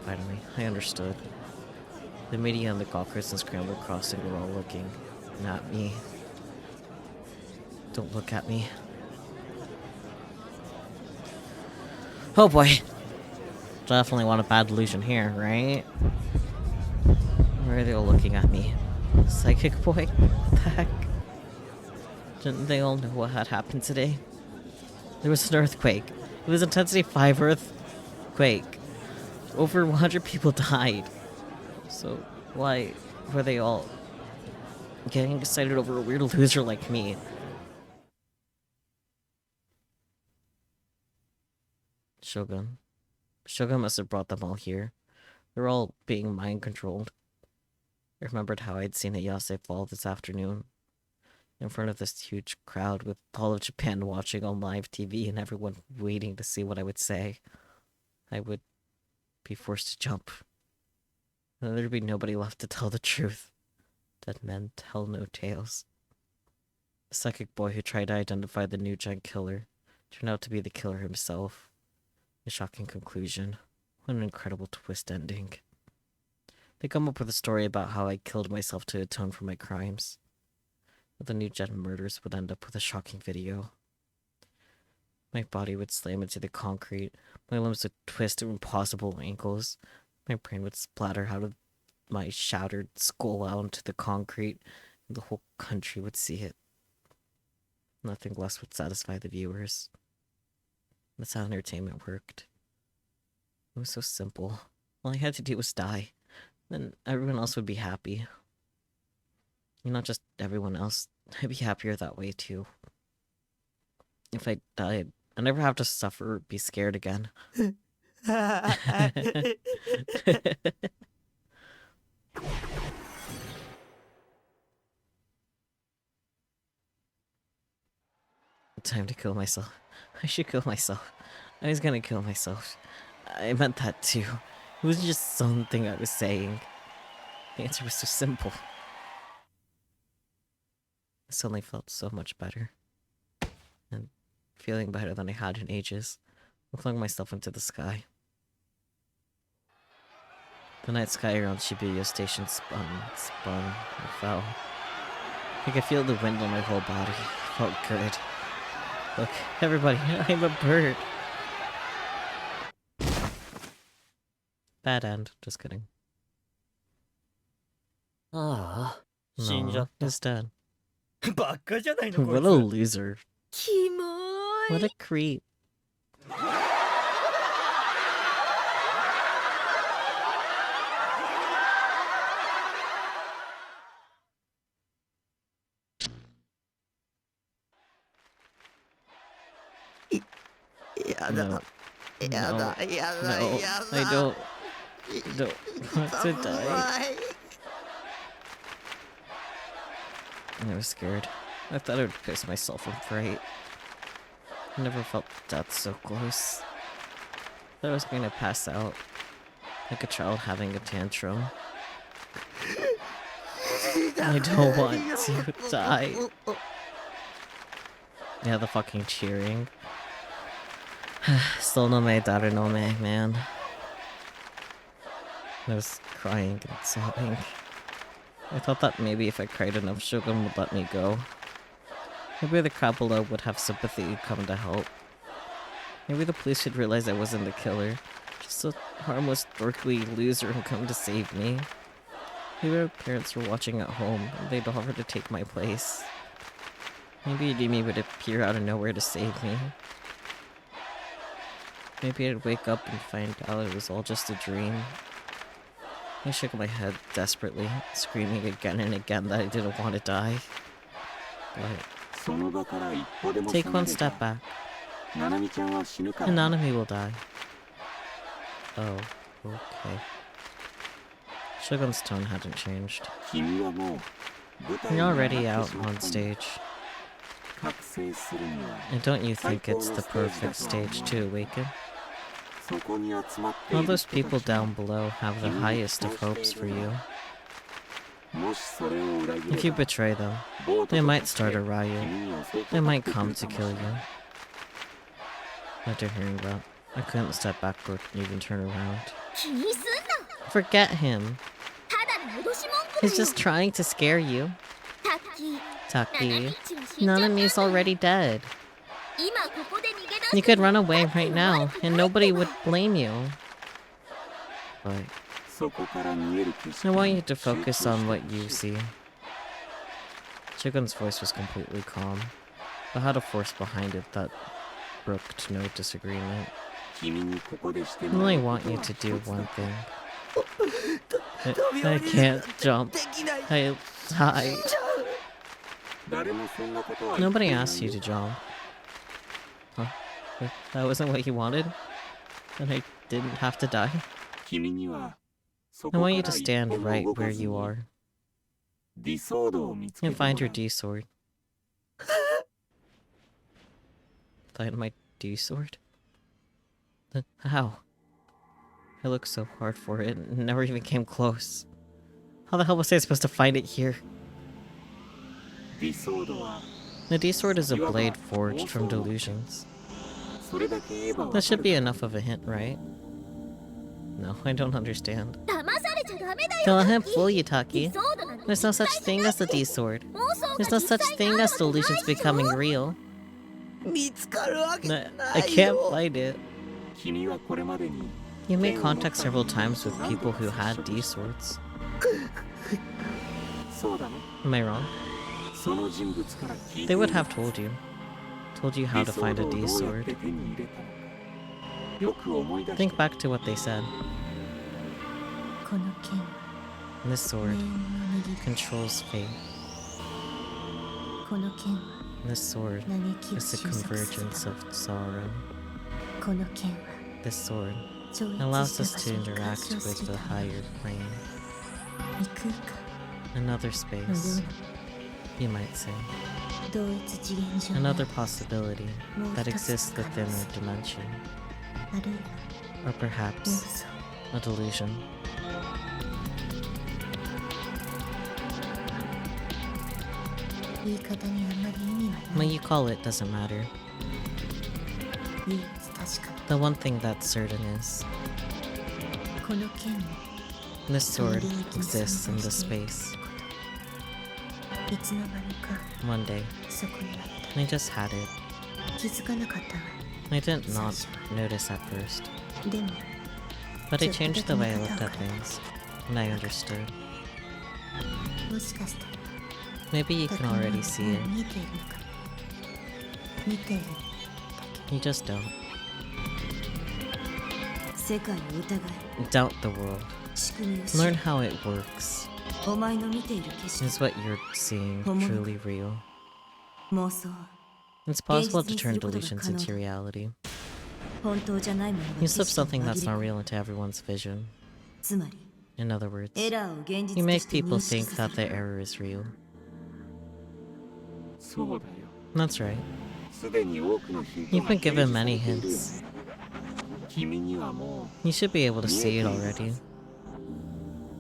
Finally, I understood. The media and the gawkers in Scramble Crossing were all looking, not me. Don't look at me. Oh boy. Definitely want a bad delusion here, right? Why are they all looking at me? Psychic boy? What the heck? Didn't they all know what had happened today? There was an earthquake. It was intensity 5 earthquake. Over 100 people died. So why were they all getting excited over a weird loser like me? Shogun. Shogun must have brought them all here. They're all being mind controlled. I remembered how I'd seen Ayase fall this afternoon. In front of this huge crowd with all of Japan watching on live TV and everyone waiting to see what I would say. I would be forced to jump. And there'd be nobody left to tell the truth. Dead men tell no tales. The psychic boy who tried to identify the new Gen killer turned out to be the killer himself. A shocking conclusion. What an incredible twist ending. They come up with a story about how I killed myself to atone for my crimes. But the new Gen murders would end up with a shocking video. My body would slam into the concrete, my limbs would twist at impossible angles, my brain would splatter out of my shattered skull out into the concrete, and the whole country would see it. Nothing less would satisfy the viewers. That's how entertainment worked. It was so simple. All I had to do was die. Then everyone else would be happy. And not just everyone else. I'd be happier that way too. If I died, I'd never have to suffer or be scared again. Time to kill myself. I should kill myself. I was gonna kill myself. I meant that too. It wasn't just something I was saying. The answer was so simple. I suddenly felt so much better. And feeling better than I had in ages, I flung myself into the sky. The night sky around Shibuya Station spun, and fell. I could feel the wind on my whole body. It felt good. Look, everybody, I'm a bird. Bad end. Just kidding.ああ、 No, he's dead. バッカじゃないのこ What い a つ。 loser. キモー What い a creep. No. No. No. I don't want to die. I was scared. I thought I would piss myself from fright. I never felt death so close. I thought I was going to pass out. Like a child having a tantrum. I don't want to die. Yeah, the fucking cheering. Still no me, daughter no me, man. I was crying and sobbing. I thought that maybe if I cried enough, Shogun would let me go. Maybe the crowd below would have sympathy come to help. Maybe the police should realize I wasn't the killer. Just a harmless, dorkly loser who come to save me. Maybe our parents were watching at home, and they'd offer to take my place. Maybe Yumi would appear out of nowhere to save me. Maybe I'd wake up and find out it was all just a dream. I shook my head desperately, screaming again and again that I didn't want to die. But take one step back, and Nanami will die. Oh, okay. Shogun's tone hadn't changed. You're already out on stage. And don't you think it's the perfect stage to awaken? All those people down below have the highest of hopes for you. If you betray them, they might start a riot. They might come to kill you. After hearing that, I couldn't step backward and even turn around. 気にすんな Forget him. ただの脅し文句 He's だよ just trying to scare you. タッキー Taki. 七道は死んじゃったんだ Nanami's already dead. 今ここで逃げ出して You could run away right now, and nobody would blame you. But I want you to focus on what you see. Shogun's voice was completely calm, but had a force behind it that brooked no disagreement. I only want you to do one thing. I can't jump. I died. Nobody asked you to jump. Huh? That wasn't what you wanted? And I didn't have to die? I want you to stand right where you are. And find your D-sword. Find my D-sword? How? I looked so hard for it and never even came close. How the hell was I supposed to find it here? The D-sword is a blade forged from delusions. That should be enough of a hint, right? No, I don't understand. 騙されちゃダメだよ Don't let him タッキー fool you, Taki. ソードなんて There's no such 存在して thing ない as the D-sword. 妄想が There's no 実際 such thing にあ as ることない delusions よ becoming real. 見つかるわけ No, な I い can't よ find it. You made contact several times with people who had D-swords. Am I wrong? They would have told you. Told you how to find a D-sword. Think back to what they said. この剣は This sword 永遠の握り controls fate. この剣は This sword 嘆きを is the 収束する convergence of sorrow. この剣は This sword 超越 allows した us 場 to 所に干 interact 渉す with る the ため higher plane. 異空間 Another の space, ような you might say. 同一次元上 Another の possibility that exists within a dimension. あるいは Or perhaps 妄想 a delusion. 言い方にあんまり意味はな What い you call it doesn't matter. 唯一確か The one thing that's certain is この剣も This sword exists in this space. いつの間にか One day, そこにあっ I just had it. た。気づかなかったわ。 I didn't not notice at first, でも but I changed the way I looked at things, and I understood. もしかしたら Maybe you can already see it. 見えているのかも。見ている。 You just don't. 世界を疑 Doubt the world. え。仕組みを知 Learn る。 how it works. お前の見ている景色。 Is what you're seeing truly real? 妄想。 It's possible to turn delusions into reality. 本当じゃないものが You 景 slip 色に something 紛 that's れ not 込む。 real into everyone's vision. つまり In other words, エラーを現実 you と make して people 認識 think さ that せ the る。 error is real. そうだよ。 That's right. すでに多くのヒント You've が been 提 given 示され many ているよ。 hints. 君にはも You should be able to see it already. う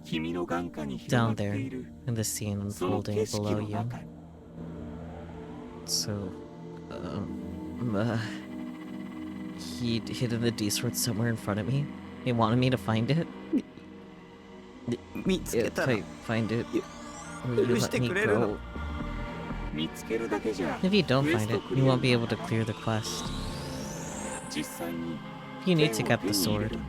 君の眼下に広が Down ってい there, る in the scene その unfolding 景色 below の you. 中に So, he hidden the D sword somewhere in front of me. He wanted me to find it. 見つけ If たら I find it, will you 許し let て me くれるの go? 見つけるだけじゃ If you don't クエ find スト it, クリ you ア won't be able to clear the quest. 実際に You need to 剣を get 手 the に入れ sword, るんだ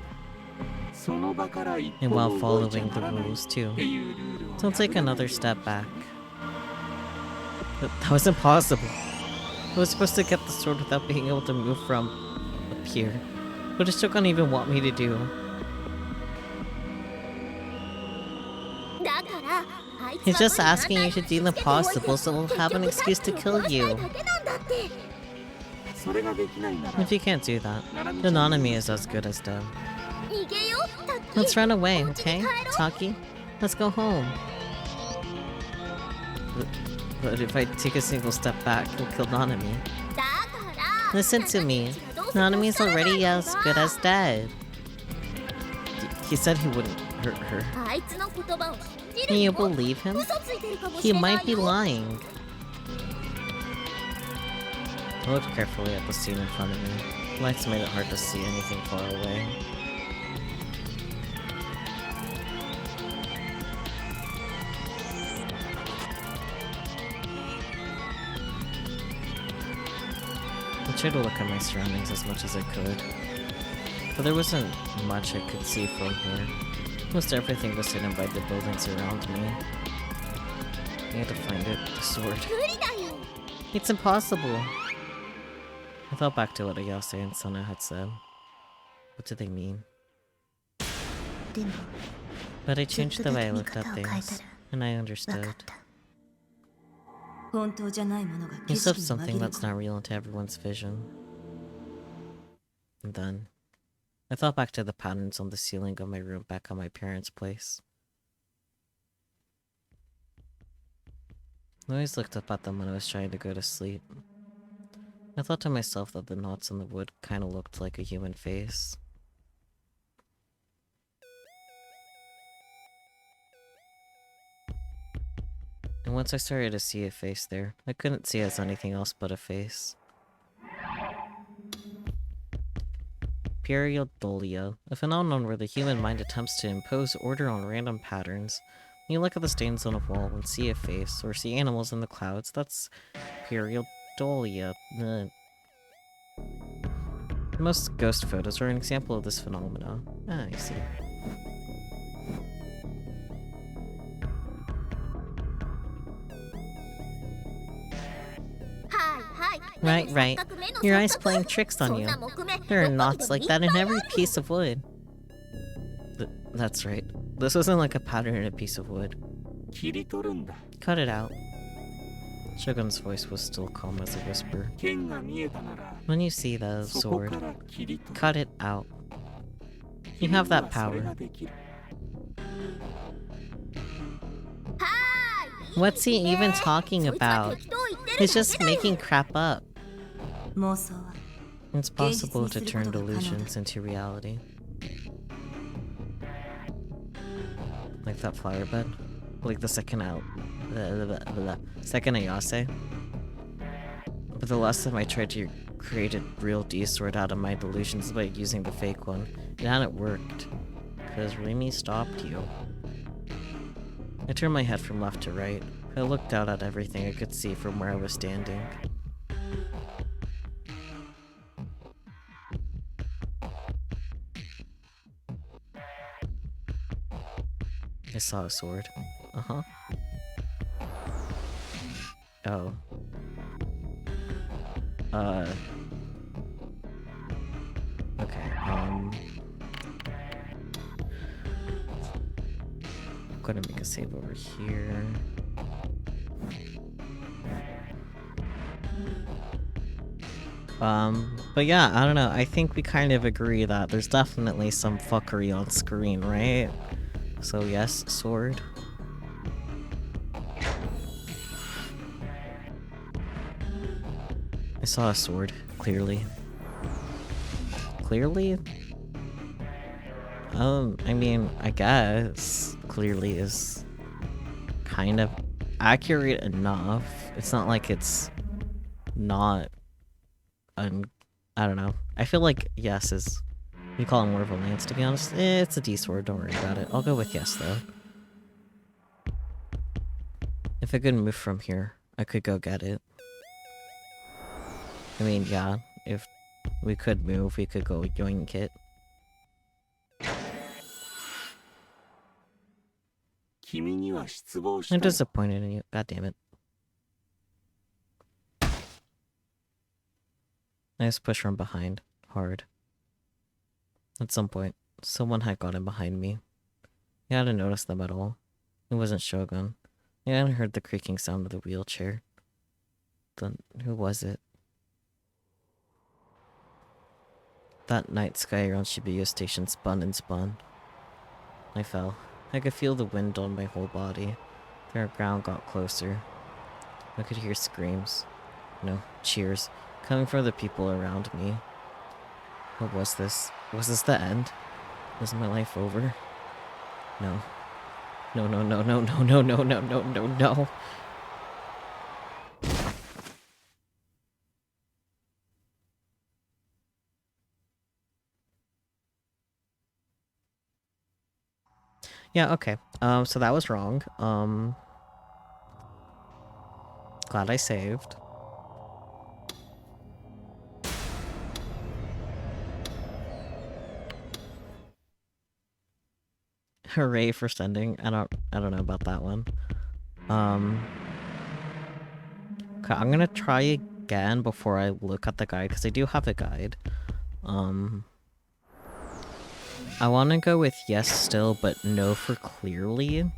その場から一 and 歩 while も動いちゃ following な the らないっ rules too. ていうルールを Don't take 破らない another ように step back. That was impossible. I was supposed to get the sword without being able to move from up here. But Ishtokan even want me to do. だからあいつ He's は just 無理難 asking you 題 to do the impossible so we'll have an excuse to kill you. だけなんだって。それができないなら If you can't do that, then Nanami is as good as dead. 逃げようタッキー。 Let's run away, お家に okay? 帰ろう。 Taki, let's go home. But if I take a single step back, he'll kill Nanami. だから Listen to me. Nanami's already as good as dead. He said he wouldn't hurt her. あいつの言葉を信じる Can you の。 believe him? 嘘ついてるかも He しれな might い be よ。 lying. I looked carefully at the scene in front of me. Lights made it hard to see anything far away. I tried to look at my surroundings as much as I could, but there wasn't much I could see from here. Most everything was hidden by the buildings around me. I had to find it, the sword. 無理だよ。 It's impossible! I thought back to what Ayase and Sana had said. What did they mean? でも But I ちょっ changed と the だ way I け見 looked 方 at を変えた things, ら and I 分か understood. った。本当じゃないものが You 景 slipped 色に something 紛れ that's 込む。 not real into everyone's vision. And then, I thought back to the patterns on the ceiling of my room back on my parents' place. I always looked up at them when I was trying to go to sleep. I thought to myself that the knots in the wood kind of looked like a human face. And once I started to see a face there, I couldn't see it as anything else but a face. Periodolia, a phenomenon where the human mind attempts to impose order on random patterns. When you look at the stains on a wall and see a face, or see animals in the clouds, that's periodolia. Most ghost photos are an example of this phenomena. Ah, I see. Right. Your eyes playing tricks on you. There are knots like that in every piece of wood. That's right. This wasn't like a pattern in a piece of wood. 切り取るんだ Cut it out. Shogun's voice was still calm as a whisper. 剣が見えたなら When you see the そこ sword, から切り取る cut it out. You have that それ power. ができる What's he even talking about? He's just making crap up. 妄想は It's possible to turn delusions into reality. Like that flower bed? Like the second second Ayase? But the last time I tried to create a real D-sword out of my delusions by using the fake one, it hadn't worked. Because Remy stopped you. I turned my head from left to right. I looked out at everything I could see from where I was standing. I saw a sword. Uh-huh. Oh. Okay, I'm gonna make a save over here. But yeah, I don't know. I think we kind of agree that there's definitely some fuckery on screen, right? So yes, sword. I saw a sword, clearly. Clearly? I mean, I guess clearly is kind of accurate enough. It's not like it's not I don't know. I feel like yes is... You call it more of a lance, to be honest. It's a D-sword, don't worry about it. I'll go with yes, though. If I could move from here, I could go get it. I mean, yeah, if we could move, we could go yoink it. I'm disappointed in you. God damn it. Nice push from behind. Hard. At some point, someone had gotten behind me. I hadn't noticed them at all. It wasn't Shogun. I hadn't heard the creaking sound of the wheelchair. Then, who was it? That night sky around Shibuya Station spun and spun. I fell. I could feel the wind on my whole body. The ground got closer. I could hear screams. No, cheers. Coming from the people around me. What was this? Was this the end? Was my life over? No. No, no, no, no, no, no, no, no, no, no, no. Yeah, okay. So that was wrong. Glad I saved. Hooray for sending. I don't know about that one. Okay, I'm gonna try again before I look at the guide, because I do have a guide. I want to go with yes still, but no for clearly.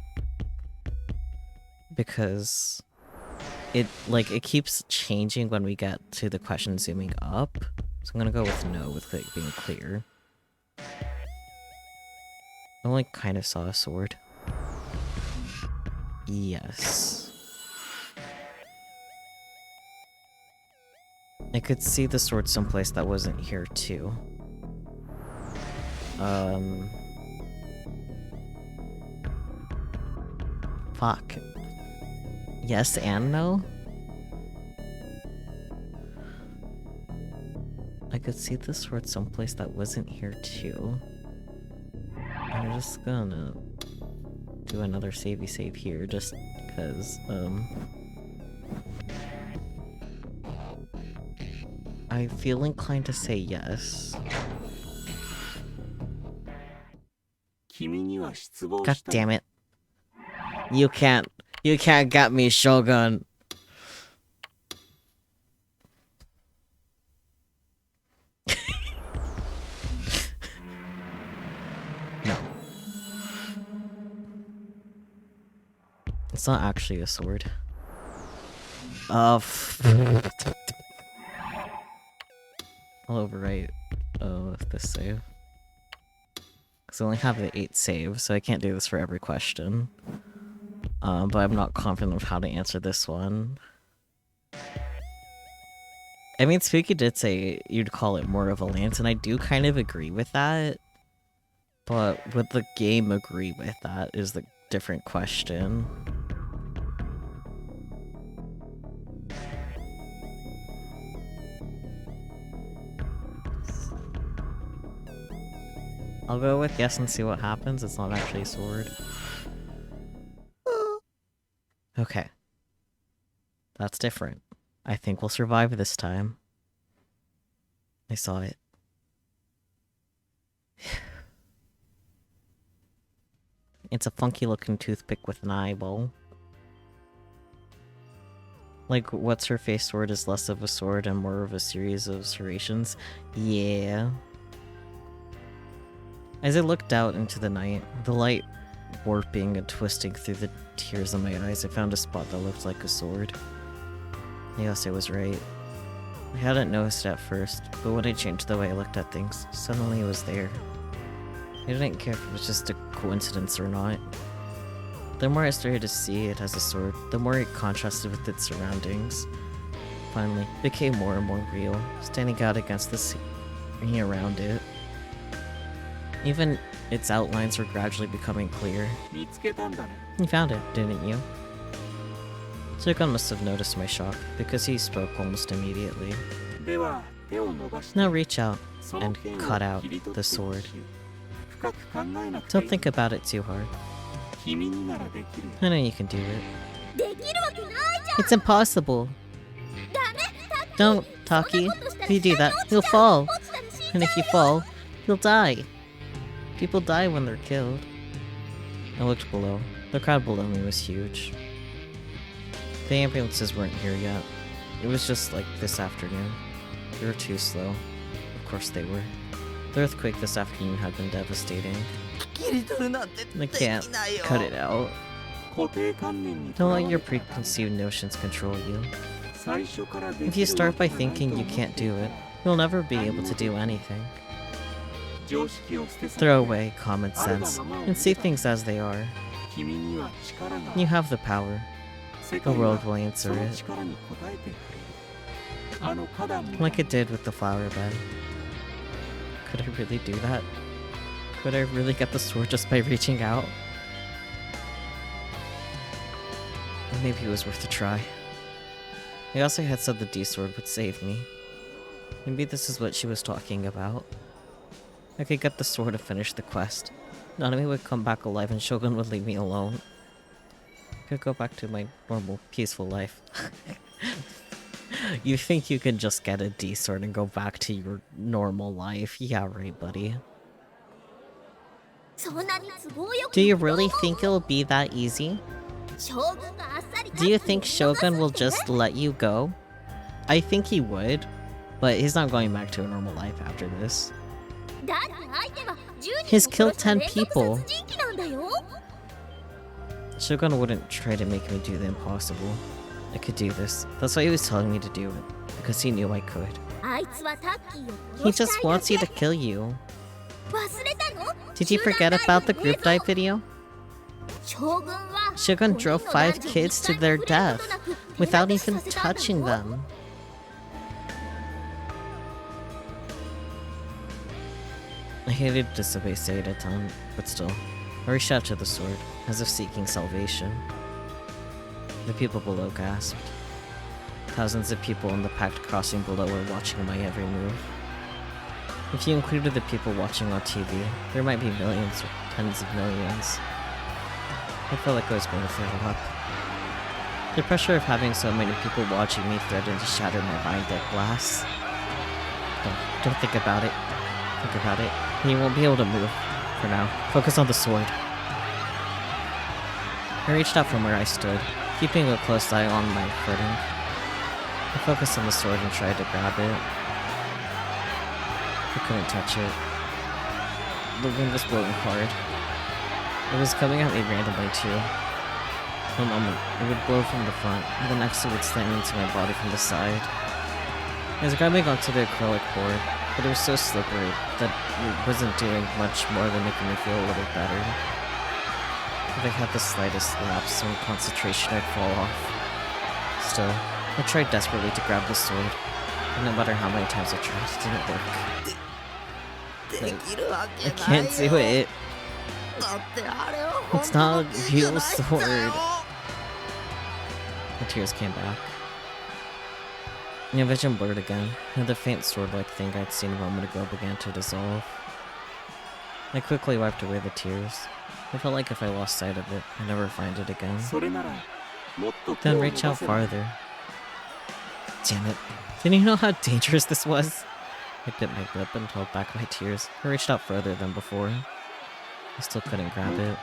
Because it keeps changing when we get to the question zooming up. So I'm gonna go with no with it being clear. I only kind of saw a sword. Yes. I could see the sword someplace that wasn't here too. Fuck. Yes and no? I could see the sword someplace that wasn't here too. I'm just gonna do another savey save here, just because, I feel inclined to say yes. God damn it. You can't get me, Shogun. No. It's not actually a sword. I'll overwrite this save. Because I only have the 8 save, so I can't do this for every question. But I'm not confident of how to answer this one. I mean, Spooky did say you'd call it more of a lance, and I do kind of agree with that. But would the game agree with that is the different question. I'll go with yes and see what happens. It's not actually a sword. Okay. That's different. I think we'll survive this time. I saw it. It's a funky looking toothpick with an eyeball. Like, what's her face sword is less of a sword and more of a series of serrations. Yeah. As I looked out into the night, the light warping and twisting through the tears in my eyes, I found a spot that looked like a sword. Yes, I was right. I hadn't noticed it at first, but when I changed the way I looked at things, suddenly it was there. I didn't care if it was just a coincidence or not. The more I started to see it as a sword, the more it contrasted with its surroundings. Finally, it became more and more real, standing out against the scene around it. Even its outlines were gradually becoming clear. 見つけたんだね。 You found it, didn't you? Sukon must have noticed my shock, because he spoke almost immediately. では手を伸ばして Now reach out その and 剣を cut out 切り取って the ほ sword. しい。深く考えなくてい Don't い。 think about it too hard. 君にならできる。 I know you can do it. できるわけないじゃん。 It's impossible. ダメ、タッキー。 Don't, Taki. そんなことしたら If you do that, 下に you'll 落ちちゃう。 fall. 落ちたら死んじゃう And if you fall, you'll die. People die when they're killed. I looked below. The crowd below me was huge. The ambulances weren't here yet. It was just like this afternoon. They were too slow. Of course they were. The earthquake this afternoon had been devastating. 切り取るなんて I でき can't ないよ cut it out. 固定観念に Don't let your とらわれた preconceived notions control you. 最初からできる If you start by わけがないと thinking you 思 can't って do it, you'll never be able to do anything. 常識を捨て去って Throw away common sense and see things as they are. 君には力があ You る have the power. 世 The 界 world は will そ answer の it. 力に応えてくれるあの花壇も Like it did with the flower bed. Could I really do that? Could I really get the sword just by reaching out? Maybe it was worth a try. I also had said the D-sword would save me. Maybe this is what she was talking about. I could get the sword to finish the quest. Nanami would come back alive and Shogun would leave me alone. I could go back to my normal, peaceful life. You think you could just get a D-sword and go back to your normal life? Yeah, right, buddy. そんなに都合よく Do you really think it'll be that easy? 将軍があっさり Do you think Shogun will just let you go? I think he would, but he's not going back to a normal life after this. だって相手は10 He's 人も killed 殺した 10 連続 people. 殺人鬼なんだよ Shogun wouldn't try to make me do the impossible. I could do this. That's why he was telling me to do it, because he knew I could. あいつはタッキーを He 殺し just たいだ wants you け to kill you. 忘れたの Did you forget about the group dive video? 将軍は Shogun drove 5 5 kids to their death without even touching them. I hated to disobey Seida-tan, but still, I reached out to the sword, as if seeking salvation. The people below gasped. Thousands of people in the packed crossing below were watching my every move. If you included the people watching on TV, there might be millions or tens of millions. I felt like I was going to throw up. The pressure of having so many people watching me threatened to shatter my mind like glass. Don't think about it. Think about it. You won't be able to move. For now. Focus on the sword. I reached out from where I stood, keeping a close eye on my footing. I focused on the sword and tried to grab it. I couldn't touch it. The wind was blowing hard. It was coming at me randomly too. One moment, it would blow from the front, and the next it would slam into my body from the side. I was grabbing onto the acrylic board, but it was so slippery that it wasn't doing much more than making me feel a little better. If I had the slightest lapse in concentration, I'd fall off. Still, I tried desperately to grab the sword, and no matter how many times I tried, it didn't work. できるわ I けない can't よ do it. だってあれは It's 本 not 当 a の剣じゃ real ないんだ sword. よ The tears came back. My vision blurred again, and the faint sword-like thing I'd seen a moment ago began to dissolve. I quickly wiped away the tears. I felt like if I lost sight of it, I'd never find it again. それなら Then reach out farther. Damn it. Didn't you know how dangerous this was? I bit my lip and held back my tears. I reached out further than before. I still couldn't grab it.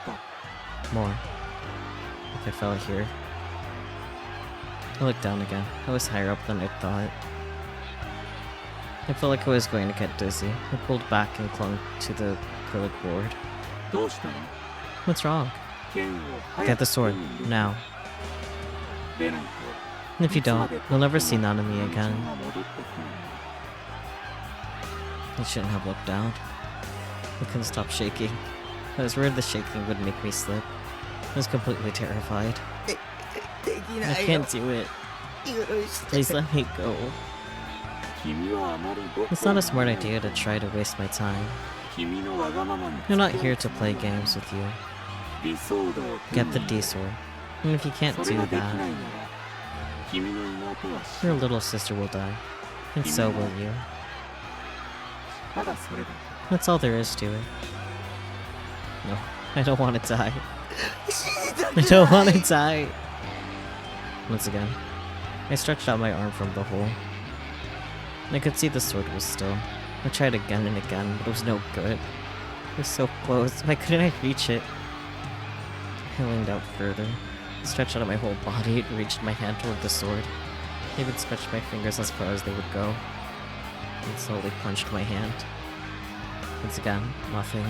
More. Like I fell here. I looked down again. I was higher up than I thought. I felt like I was going to get dizzy. I pulled back and clung to the acrylic board. What's wrong? Get the sword, now. And if you don't, you'll never see Nanami again. I shouldn't have looked down. I couldn't stop shaking. I was worried the shaking would make me slip. I was completely terrified. I can't do it. Please let me go. It's not a smart idea to try to waste my time. You're not here to play games with you. Get the D-sword. And if you can't do that, your little sister will die. And so will you. That's all there is to it. No, I don't want to die. I don't want to die. Once again, I stretched out my arm from the hole. I could see the sword was still. I tried again and again, but it was no good. It was so close. Why couldn't I reach it? I leaned out further, stretched out my whole body, and reached my hand toward the sword. I even stretched my fingers as far as they would go, and slowly punched my hand. Once again, nothing.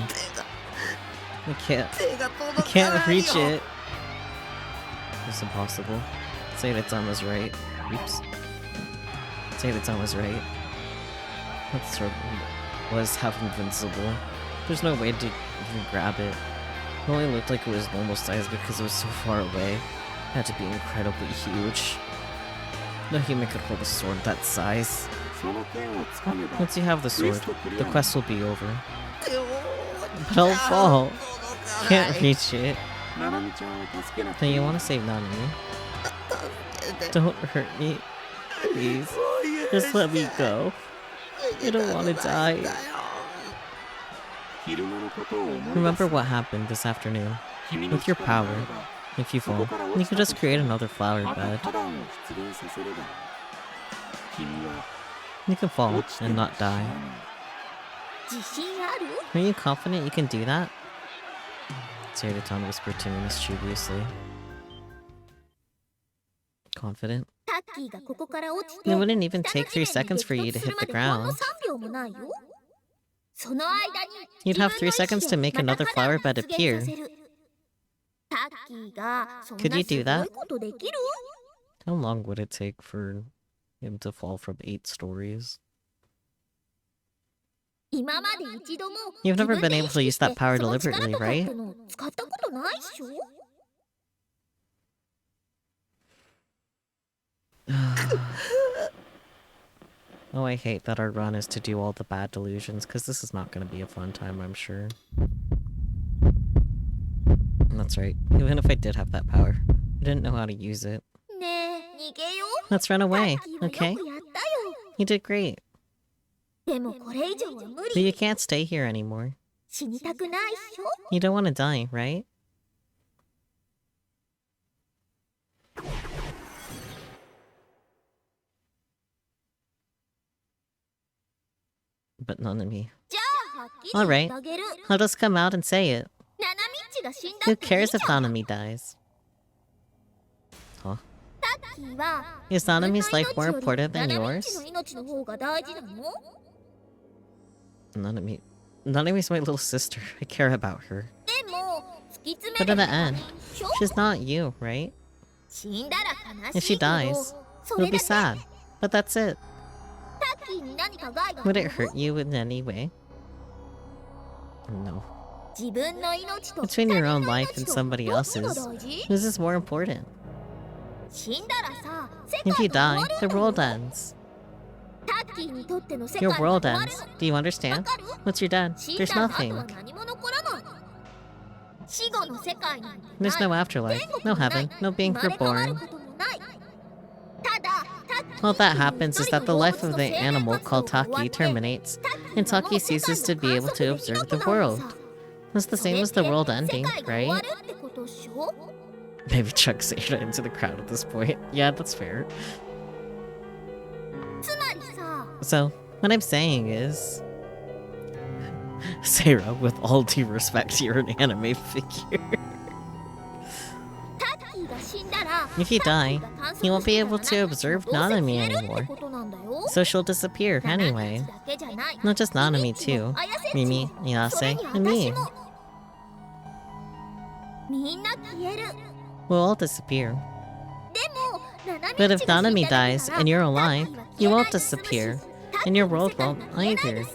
I can't reach it. It's impossible. Sayada-san was right. Oops. Sayada-san was right. That sword was half invincible. There's no way to even grab it. It only looked like it was normal size because it was so far away. It had to be incredibly huge. No human could hold a sword that size. Once you have the sword, the quest will be over. But I'll fall. Can't reach it. Then you want to save Nanami? Don't hurt me. Please. Just let me go. I don't want to die. Remember what happened this afternoon. With your power, if you fall, you can just create another flower bed. You can fall and not die. Are you confident you can do that? Sayada-san whispered to me mischievously. Confident? It wouldn't even take 3 seconds for you to hit the ground. You'd have 3 seconds to make another flower bed appear. Could you do that? How long would it take for him to fall from 8 stories? You've never been able to use that power deliberately, right? Oh, I hate that our run is to do all the bad delusions, because this is not going to be a fun time, I'm sure. That's right. Even if I did have that power, I didn't know how to use it. Let's run away, okay? You did great. But you can't stay here anymore. You don't want to die, right? But none of me. Alright, I'll just come out and say it. Who cares if Nanami dies? Huh? Is Nanami's life more important than yours? Nanami's my little sister. I care about her. But in the end, she's not you, right? If she dies, it'll be sad. But that's it. Would it hurt you in any way? No. Between your own life and somebody else's, this is more important. If you die, the world ends. Your world ends. Do you understand? Once you're dead, there's nothing. There's no afterlife, no heaven, no being reborn. All that happens is that the life of the animal called Taki terminates, and Taki ceases to be able to observe the world. It's the same as the world ending, right? Maybe chuck Seda into the crowd at this point. Yeah, that's fair. つまりさ So, what I'm saying is... Sarah, with all due respect, you're an anime figure. タッキーが死んだら If you タッ die, キーが観測 you won't be してた able ら to 何 observe どうせ Nanami 消えるって anymore. ことなんだよ So she'll disappear ナナミ anyway. たちだけじゃない Not just Nanami ミッチも too. 綾瀬っち Mimi, もそれ Yase, に and me. 私もみんな消える We'll all disappear. でもナナミ But っ if ちが死ん Nanami だだけ dies なら and you're タッ alive, キーは you 消えな won't いで済むし disappear, タッキ and ー your の世 world 界 won't が消えないで either. 済むんさ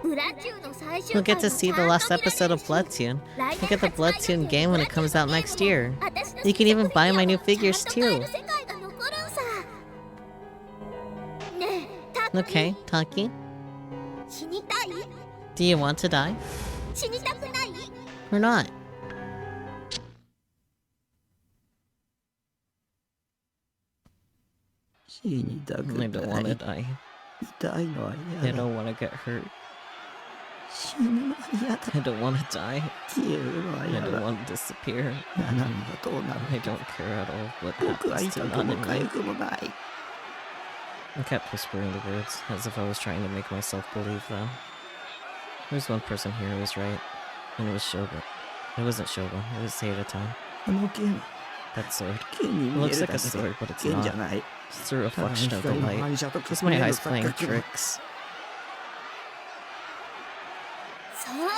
ブラチューの最終 We'll 回 get も to ち see ゃ the ん last と見られ episode る of し Bloodtoon. 来 We'll 年 get the 発売予 Bloodtoon 定 game の when it comes out ブラ next チュー year. ンゲームも私た You ち can even buy my new の世界 figures にはちゃんと買え too. る世界が残るんさねえタッキ Okay, ー Taki, 死にたい do you want to die? 死にたくない Or not? 死にたく I don't な want い to die. 痛いのは I 嫌だ don't want to get hurt. 死ぬのは嫌だ I don't want to die. 消えるのは I 嫌 don't だ want to disappear. ナナミがどうなる I don't care at all what 僕は happens 痛 to くも Nanami. 痒くもない I kept whispering the words, as if I was trying to make myself believe them. There's one person here who was right, and it was Shogun. It wasn't Shogun, it was Seida-tan. あの剣 That sword. 剣に It 見え looks る like だ a け sword, で but it's 剣じゃ not. ない It's a ただの reflection of the 光の light. 反射と Just 隠 my れる eyes 錯 playing 覚 tricks. そうだよ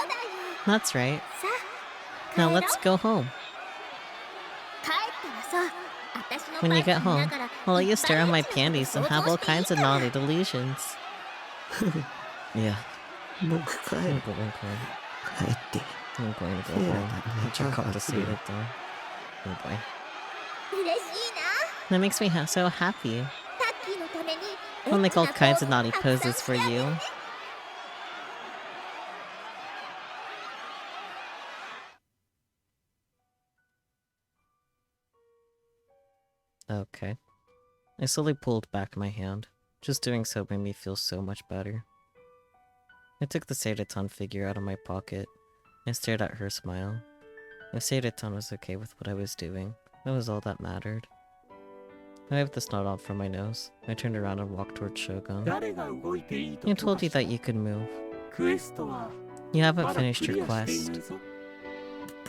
That's right. さあ Now 帰ろう let's go home. 帰ったらさ私の When you パ get ンツ見 home, ながら I'll let いっ you ぱ stare い at エ my ッチなこと panties and 想 have 像 all していい kinds of から naughty delusions. Yeah, 僕帰 I'm る going home. 帰って I'm going to go Yeah, home and check out the that's seat good. at the... Oh boy. 嬉しいな That makes me so happy. タッキーのために I'll make all エッチな kinds of ポー naughty ズたくさん poses し for てあげ you. るね Okay. I slowly pulled back my hand. Just doing so made me feel so much better. I took the Seida-tan figure out of my pocket. I stared at her smile. If Seida-tan was okay with what I was doing, that was all that mattered. I wiped the snot off from my nose. I turned around and walked towards Shogun. 誰が動いていいと I 許 told 可 you した that you could move. クエストは You ま haven't だ finished クリ your アしてい quest. ないぞ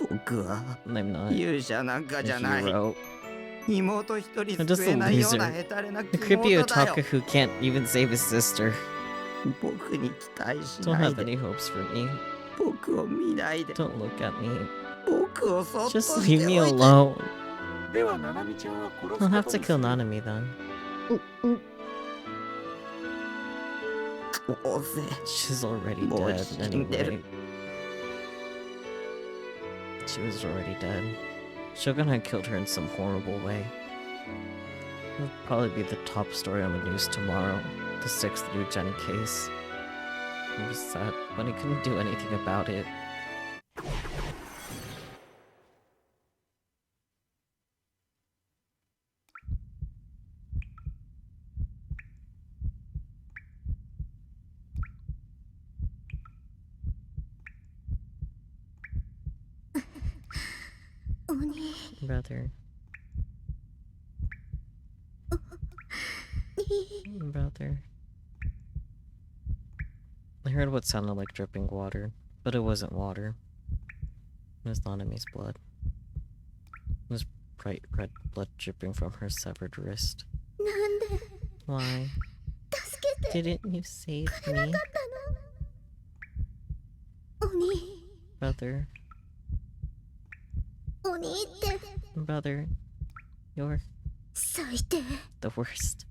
僕は I'm not 勇者なんか a じゃない hero. 妹一人 I'm just 救え a ないような loser. 下手れな A creepy 妹だよ otaku who can't even save his sister. 僕に期待し Don't ない have で any hopes for me. 僕を見ないで Don't look at me. 僕をそっと Just し leave て me おいて alone. ではナナミちゃんは殺す I'll こ have と to に kill する Nanami then. どうせ She's already Boy, dead she anyway. did. She was already dead. Shogun had killed her in some horrible way. It'll probably be the top story on the news tomorrow. The 6th new gen case. It was sad, but he couldn't do anything about it. Brother. Brother. I heard what sounded like dripping water, but it wasn't water. It was Nanami's blood. It was bright red blood dripping from her severed wrist. なんで Why? 助けて Didn't you save なか me, ったの鬼 brother? 鬼って Brother, you're 最低 the worst.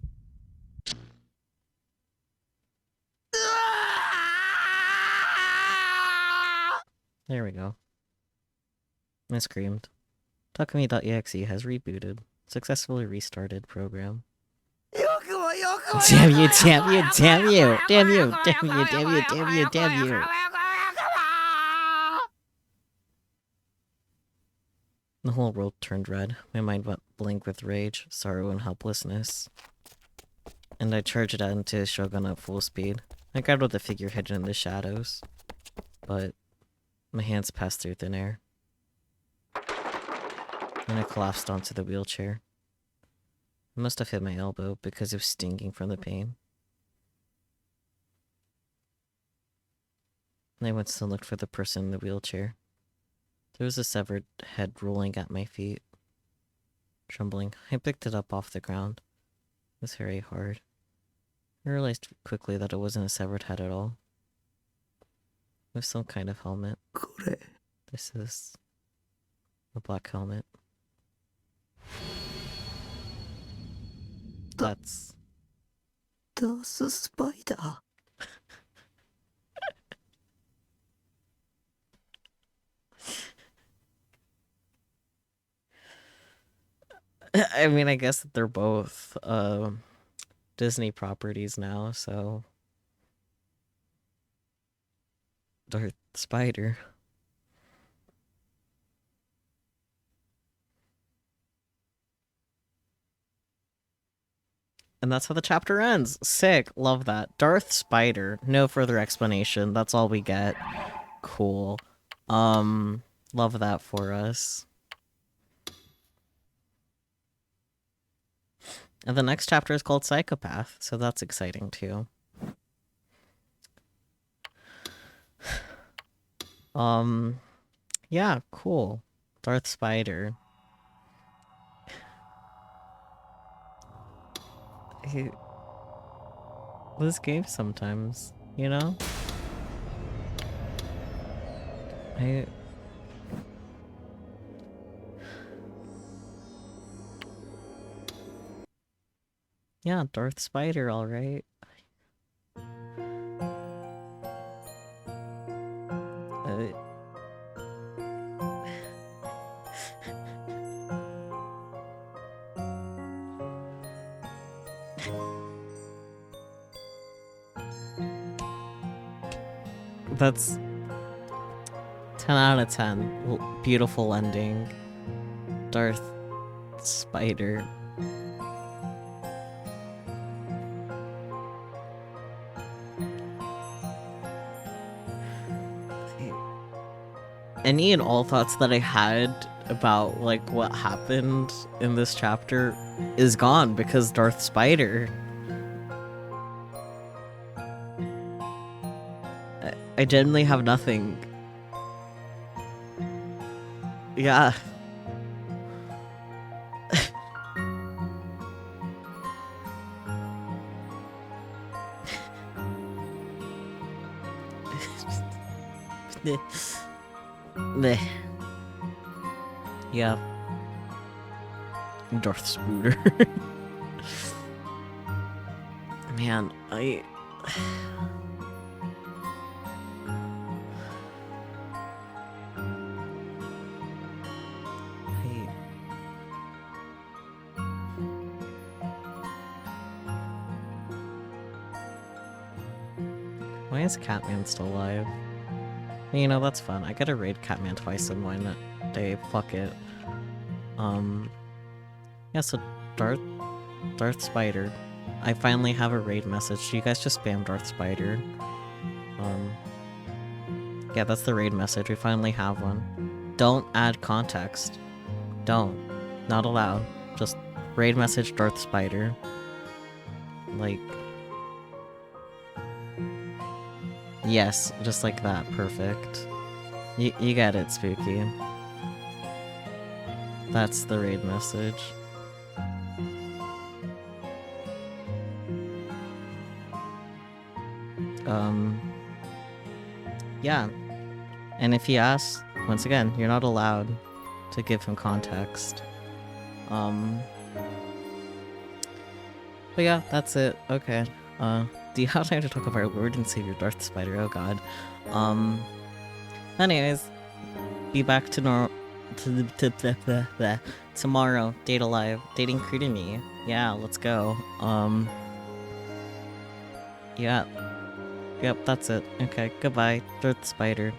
There we go. I screamed. Takumi.exe has rebooted. Successfully restarted program. よくもよくも Damn you, damn you, damn you! Damn you, damn you, damn you, damn you, damn you! The whole world turned red. My mind went blank with rage, sorrow, and helplessness. And I charged out into Shogun at full speed. I grabbed the figure hidden in the shadows. But my hands passed through thin air. And I collapsed onto the wheelchair. It must have hit my elbow because it was stinging from the pain. And I went to look for the person in the wheelchair. There was a severed head rolling at my feet. Trembling, I picked it up off the ground. It was very hard. I realized quickly that it wasn't a severed head at all. It was some kind of helmet. これ This is a black helmet. That's ダーススパイダー I mean, I guess that they're both Disney properties now, so Darth Spider. And that's how the chapter ends. Sick. Love that. Darth Spider. No further explanation. That's all we get. Cool. Love that for us. And the next chapter is called Psychopath, so that's exciting too. Yeah, cool. Darth Spider. This game sometimes, you know? Yeah, Darth Spider, alright. That's 10 out of 10. Beautiful ending. Darth Spider. Any and all thoughts that I had about like what happened in this chapter is gone because Darth Spider. I genuinely have nothing. Yeah. Meh. Yeah. Darth Spooter. Man, why is Catman still alive? You know, that's fun. I gotta raid Catman twice in one day. Fuck it. Yeah, so Darth Spider. I finally have a raid message. You guys just spam Darth Spider. Yeah, that's the raid message. We finally have one. Don't add context. Don't. Not allowed. Just raid message Darth Spider. Like... Yes, just like that. Perfect. You got it, Spooky. That's the raid message. Yeah. And if he asks, once again, you're not allowed to give him context. But yeah, that's it. Okay. Do you have time to talk about our Lord and Savior Darth Spider? Oh god. Anyways, be back to tomorrow. Date Alive. Dating Creed and me. Yeah, let's go. Yeah. Yep, that's it. Okay, goodbye, Darth Spider.